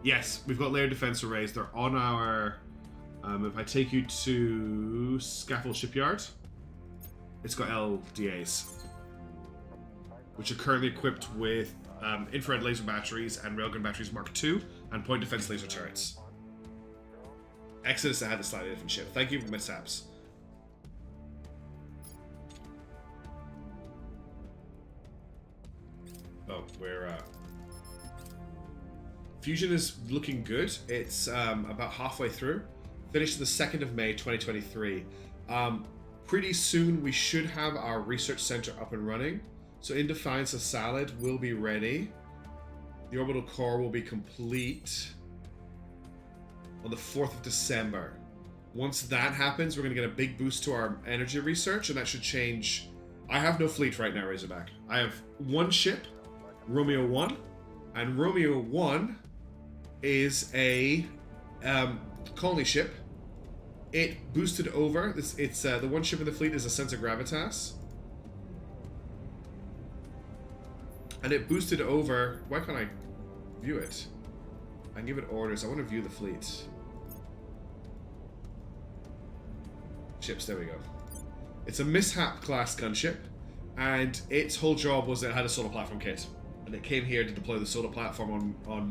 Yes, we've got layered defense arrays. They're on our... if I take you to Scaffold Shipyard, it's got LDAs, which are currently equipped with infrared laser batteries and railgun batteries Mark II and point defense laser turrets. Exodus had a slightly different ship. Thank you for mishaps. Oh, we're... Fusion is looking good. It's about halfway through. Finished the 2nd of May 2023. Pretty soon we should have our research center up and running. So in Defiance, a salad will be ready. The orbital core will be complete on the 4th of December. Once that happens, we're going to get a big boost to our energy research, and that should change. I have no fleet right now, Razorback. I have one ship, Romeo 1, and Romeo 1 is a colony ship. It boosted over. It's the one ship in the fleet is a Sense of Gravitas, and it boosted over. Why can't I view it? I can give it orders. I want to view the fleet. Ships. There we go. It's a Mishap class gunship, and its whole job was that it had a solar platform kit, and it came here to deploy the solar platform on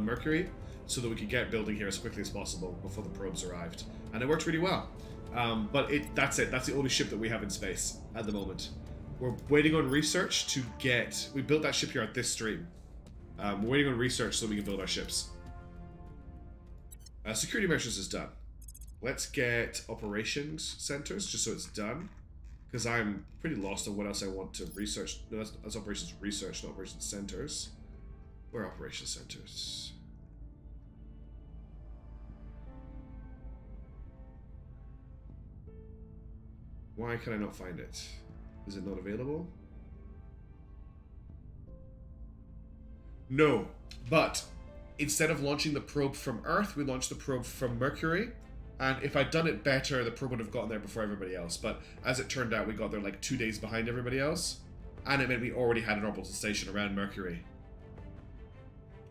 Mercury, so that we could get building here as quickly as possible before the probes arrived. And it worked really well. But that's it. That's the only ship that we have in space at the moment. We're waiting on research to get... We built that shipyard this stream. We're waiting on research so we can build our ships. Security measures is done. Let's get operations centers, just so it's done. Because I'm pretty lost on what else I want to research. No, that's operations research, not operations centers. Where are operations centers? Why can I not find it? Is it not available? No, but instead of launching the probe from Earth, we launched the probe from Mercury. And if I'd done it better, the probe would have gotten there before everybody else. But as it turned out, we got there like 2 days behind everybody else. And it meant we already had an orbital station around Mercury.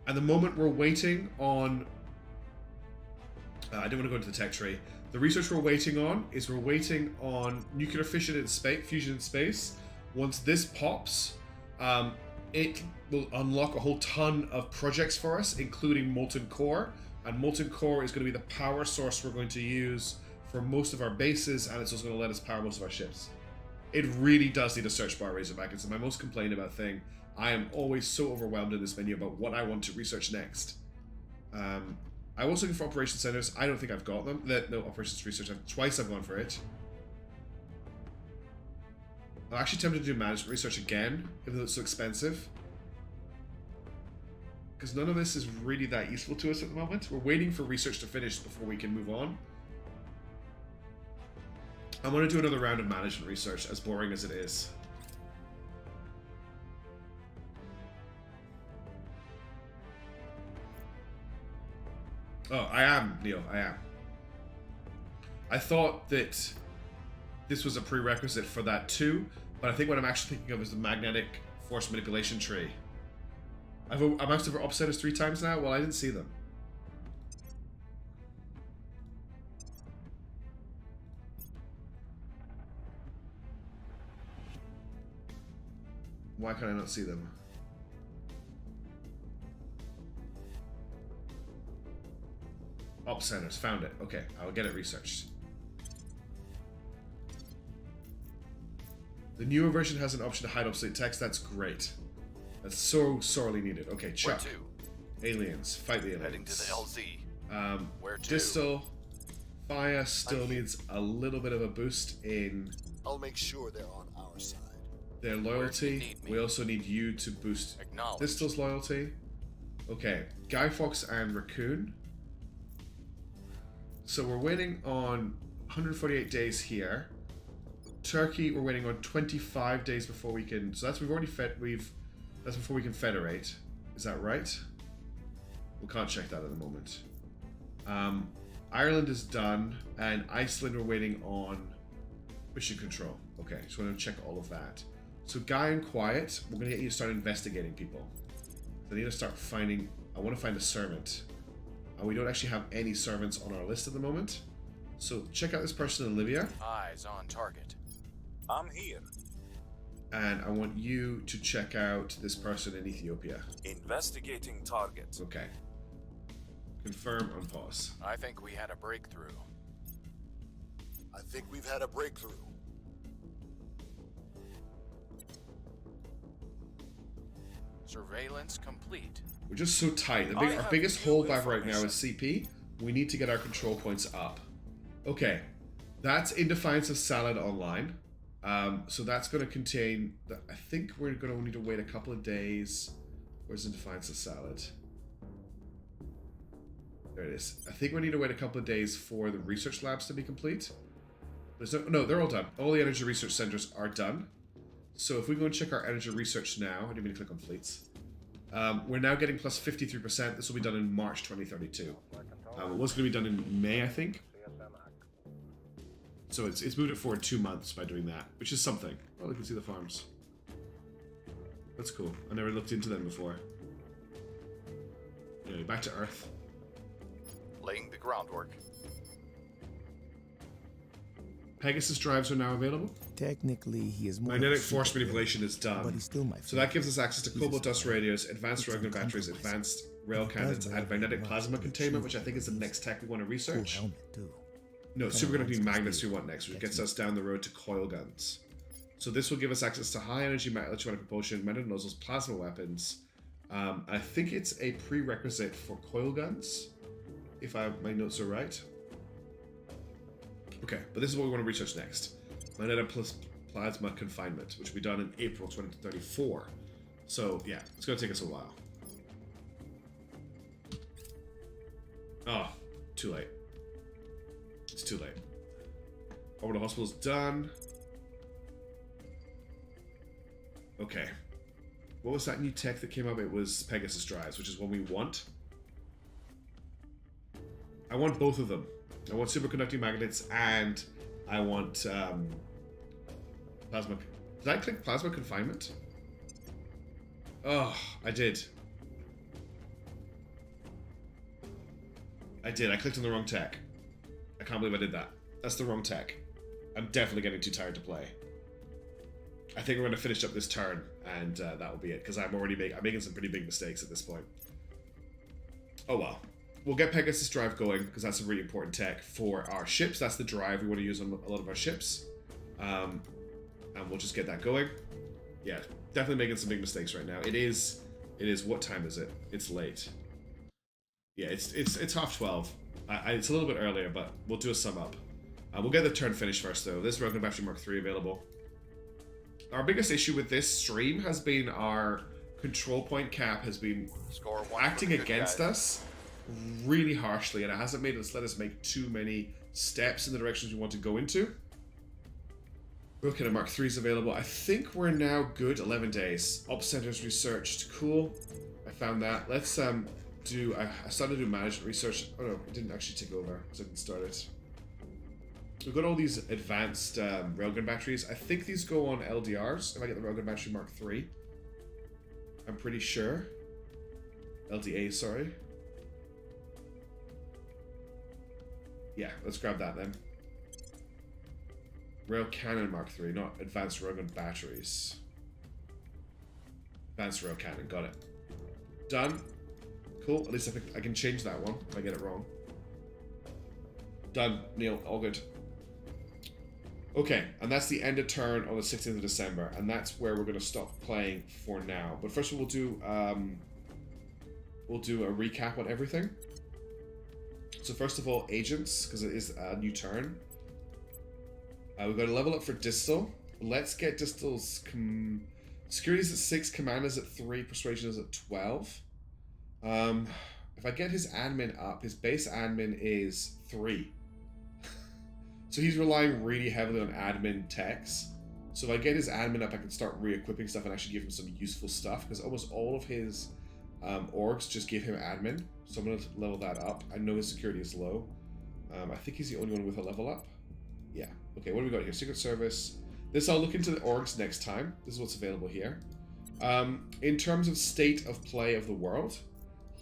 And the moment we're waiting on... I don't want to go into the tech tree. The research we're waiting on is we're waiting on nuclear fission in space, fusion in space. Once this pops, it will unlock a whole ton of projects for us, including molten core. And molten core is going to be the power source we're going to use for most of our bases, and it's also going to let us power most of our ships. It really does need a search bar, Razorback. It's my most complained about thing. I am always so overwhelmed in this menu about what I want to research next. I was looking for operation centers. I don't think I've got them. No, operations research. Twice I've gone for it. I'm actually tempted to do management research again, even though it's so expensive. Because none of this is really that useful to us at the moment. We're waiting for research to finish before we can move on. I want to do another round of management research, as boring as it is. Oh, I am, Neil, I am. I thought that this was a prerequisite for that too, but I think what I'm actually thinking of is the magnetic force manipulation tree. I've asked for upsetters 3 times now? Well, I didn't see them. Why can I not see them? Op centers, found it. Okay, I'll get it researched. The newer version has an option to hide obsolete text. That's great. That's so sorely needed. Okay, Chuck. Where to? Aliens. Fight the aliens. Heading to the LZ. Where to? Distal. Fire still needs a little bit of a boost in I'll make sure they're on our side. their loyalty. We also need you to boost Distal's loyalty. Okay, Guy Fawkes and Raccoon. So we're waiting on 148 days here. Turkey, we're waiting on 25 days before we can. So that's that's before we can federate. Is that right? We can't check that at the moment. Ireland is done, and Iceland we're waiting on mission control. Okay, so I'm going to check all of that. So Guy and Quiet, we're going to get you to start investigating people. So I need to start finding. I want to find a servant. And we don't actually have any servants on our list at the moment. So check out this person in Libya. Eyes on target. I'm here. And I want you to check out this person in Ethiopia. Investigating targets. Okay. Confirm on pause. I think we had a breakthrough. I think we've had a breakthrough. Surveillance complete. We're just so tight. Our biggest holdback right now is CP. We need to get our control points up. Okay. That's in defiance of Salad Online. So that's going to contain... I think we're going to need to wait a couple of days. Where's in defiance of Salad? There it is. I think we need to wait a couple of days for the research labs to be complete. No, they're all done. All the energy research centers are done. So if we go and check our energy research now, I didn't mean to click on fleets. We're now getting plus 53%. This will be done in March 2032. It was going to be done in May, I think. So it's moved it forward 2 months by doing that, which is something. Oh, you can see the farms. That's cool. I never looked into them before. Anyway, back to Earth. Laying the groundwork. Pegasus drives are now available. Technically, he is more Magnetic force manipulation is done. but he's still my So that gives us access to cobalt dust radios, advanced regular batteries, advanced rail cannons, and magnetic plasma containment, which I think is the next tech we want to cool research. helmet too. No, superconducting magnets we want next, which gets us down the road to coil guns. So this will give us access to high energy electromagnetic propulsion, magnetic nozzles, plasma weapons. I think it's a prerequisite for coil guns, if my notes are right. Okay, but this is what we want to research next. Magnetic plus plasma confinement, which will be done in April 2034. So yeah, it's going to take us a while. Oh, too late. It's too late. Orbital hospital's done. Okay. What was that new tech that came up? It was Pegasus drives, which is what we want. I want both of them. I want superconducting magnets and I want plasma. Did I click plasma confinement? Oh, I did. I clicked on the wrong tech. I can't believe I did that. That's the wrong tech. I'm definitely getting too tired to play. I think we're going to finish up this turn, and that will be it, because I'm making some pretty big mistakes at this point. Oh well. We'll get Pegasus drive going, because that's a really important tech for our ships. That's the drive we want to use on a lot of our ships. And we'll just get that going. Yeah, definitely making some big mistakes right now. It is, what time is it? It's late. Yeah, it's 12:30. It's a little bit earlier, but we'll do a sum up. We'll get the turn finished first, though. This Rogan Battery Mark III available. Our biggest issue with this stream has been our control point cap has been acting against us really harshly, and it hasn't let us make too many steps in the directions we want to go into. Okay, Mark III is available. I think we're now good. 11 days. Ops centers researched. Cool. I found that. Let's I started to do management research. Oh no, it didn't actually take over, so I can start it. We've got all these advanced railgun batteries. I think these go on LDRs if I get the Railgun Battery Mark III. I'm pretty sure. LDA, sorry. Yeah, let's grab that then. Rail Cannon Mark III, not Advanced Railgun Batteries. Advanced Rail Cannon, got it. Done. Cool, at least I can change that one if I get it wrong. Done, Neil, all good. Okay, and that's the end of turn on the 16th of December, and that's where we're going to stop playing for now. But first we'll do a recap on everything. So first of all, agents, because it is a new turn. We've got to level up for Distal. Let's get Distal's security is at 6, command is at 3, persuasion is at 12. If I get his admin up, his base admin is 3. So he's relying really heavily on admin techs. So if I get his admin up, I can start re-equipping stuff and actually give him some useful stuff, because almost all of his orgs just give him admin. So I'm going to level that up. I know his security is low. I think he's the only one with a level up. Yeah. Okay, what do we got here? Secret Service. This I'll look into the orgs next time. This is what's available here. In terms of state of play of the world,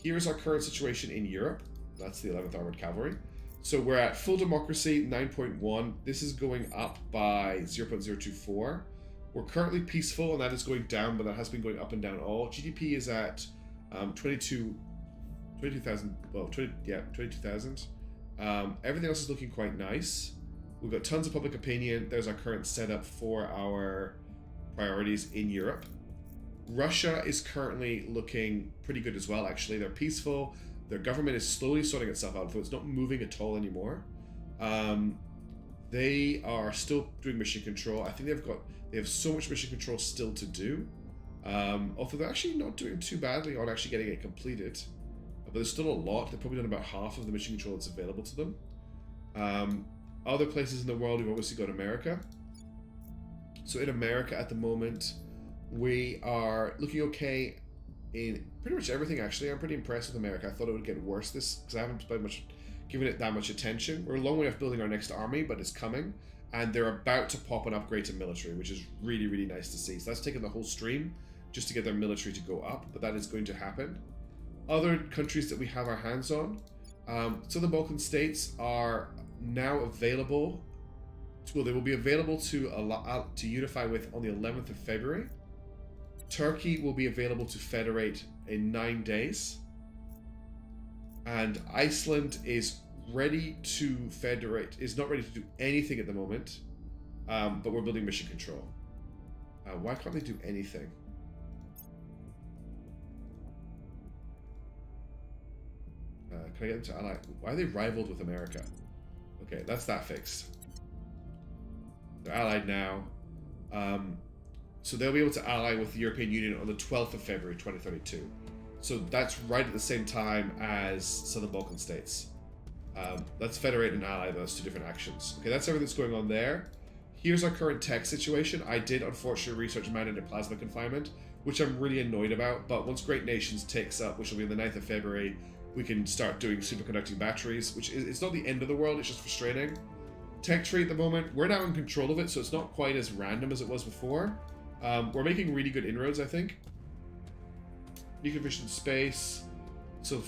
here's our current situation in Europe. That's the 11th Armored Cavalry. So we're at full democracy, 9.1. This is going up by 0.024. We're currently peaceful, and that is going down, but that has been going up and down all. GDP is at 22,000. Well, 22,000. Everything else is looking quite nice. We've got tons of public opinion. There's our current setup for our priorities in Europe. Russia is currently looking pretty good as well, actually. They're peaceful. Their government is slowly sorting itself out, so it's not moving at all anymore. They are still doing mission control. I think they have so much mission control still to do. Although they're actually not doing too badly on actually getting it completed. But there's still a lot. They've probably done about half of the mission control that's available to them. Other places in the world, we've obviously got America. So in America at the moment, we are looking okay in pretty much everything, actually. I'm pretty impressed with America. I thought it would get worse because I haven't given it that much attention. We're a long way off building our next army, but it's coming. And they're about to pop an upgrade to military, which is really, really nice to see. So that's taken the whole stream just to get their military to go up, but that is going to happen. Other countries that we have our hands on. So the Balkan states are now available. Well, they will be available to unify with on the 11th of February. Turkey will be available to federate in 9 days. And Iceland is ready to federate, is not ready to do anything at the moment, but we're building mission control. Why can't they do anything? Can I get them to ally? Why are they rivaled with America? Okay, that's that fixed. They're allied now. So they'll be able to ally with the European Union on the 12th of February 2032. So that's right at the same time as Southern Balkan states. Let's federate and ally those two different actions. Okay, that's everything that's going on there. Here's our current tech situation. I did unfortunately research man-made plasma confinement, which I'm really annoyed about, but once Great Nations takes up, which will be on the 9th of February, we can start doing superconducting batteries, which is, it's not the end of the world, it's just frustrating. Tech tree at the moment, we're now in control of it, so it's not quite as random as it was before. We're making really good inroads, I think. Nuclear fission space, so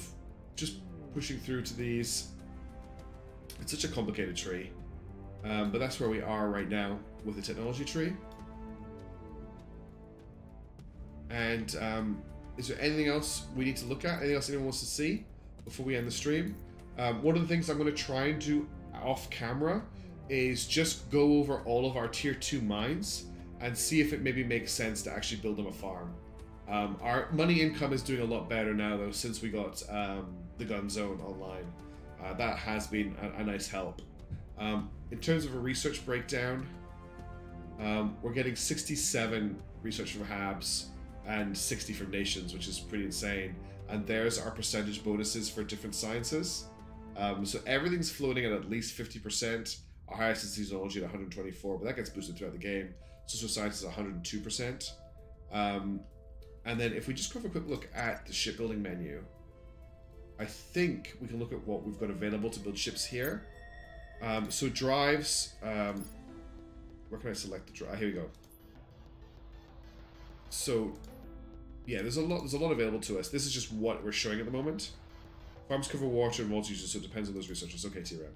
just pushing through to these. It's such a complicated tree, but that's where we are right now with the technology tree. And is there anything else we need to look at? Anything else anyone wants to see before we end the stream? One of the things I'm going to try and do off camera is just go over all of our tier 2 mines and see if it maybe makes sense to actually build them a farm. Our money income is doing a lot better now though since we got the gun zone online. That has been a nice help. In terms of a research breakdown, we're getting 67 research from Habs and 60 from Nations, which is pretty insane. And there's our percentage bonuses for different sciences. So everything's floating at least 50%. Our highest is seasology at 124, but that gets boosted throughout the game. Social science is 102%. And then if we just have a quick look at the shipbuilding menu, I think we can look at what we've got available to build ships here. So drives, where can I select the drive? Here we go. So yeah, there's a lot available to us. This is just what we're showing at the moment. Farms cover water and water usage, so it depends on those researchers. Okay, TRM.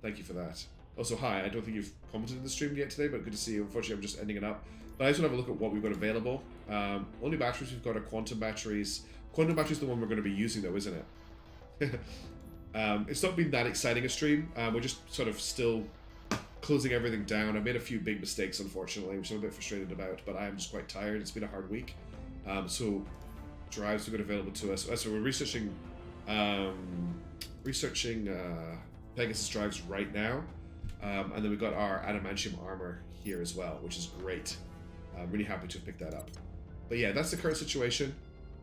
Thank you for that. Also, hi, I don't think you've commented in the stream yet today, but good to see you. Unfortunately, I'm just ending it up. But I just want to have a look at what we've got available. Only batteries we've got are quantum batteries. Quantum battery is the one we're going to be using though, isn't it? It's not been that exciting a stream. We're just sort of still closing everything down. I made a few big mistakes, unfortunately, which I'm a bit frustrated about, but I am just quite tired. It's been a hard week. So drives we've got available to us. So we're researching Pegasus drives right now. And then we've got our adamantium armor here as well, which is great. I'm really happy to have picked that up. But yeah, that's the current situation.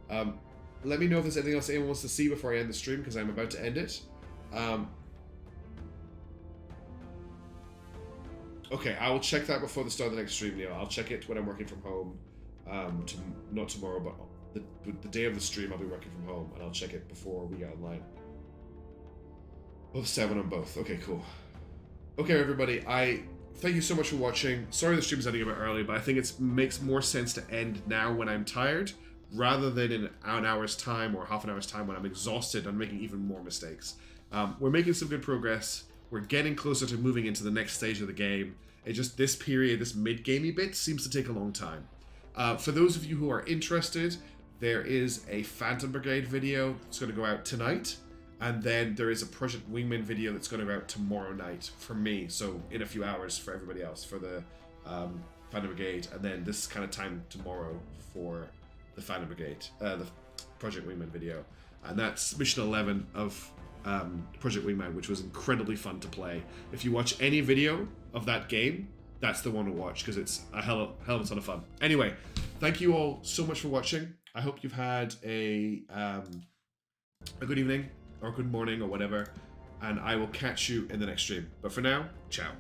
Let me know if there's anything else anyone wants to see before I end the stream, because I'm about to end it. Okay, I will check that before the start of the next stream, Leo. I'll check it when I'm working from home. Not tomorrow, but the day of the stream I'll be working from home, and I'll check it before we get online. Both 7 on both. Okay, cool. Okay, everybody, I thank you so much for watching. Sorry the stream's ending a bit early, but I think it makes more sense to end now when I'm tired, rather than in an hour's time or half an hour's time when I'm exhausted and making even more mistakes. We're making some good progress. We're getting closer to moving into the next stage of the game. It just, this period, this mid-gamey bit seems to take a long time. For those of you who are interested, there is a Phantom Brigade video that's going to go out tonight. And then there is a Project Wingman video that's going to go out tomorrow night for me. So in a few hours for everybody else for the Phantom Brigade. And then this kind of time tomorrow for the Phantom Brigade, the Project Wingman video. And that's Mission 11 of Project Wingman, which was incredibly fun to play. If you watch any video of that game, that's the one to watch because it's a hell of a ton of fun. Anyway, thank you all so much for watching. I hope you've had a good evening or good morning or whatever, and I will catch you in the next stream. But for now, ciao.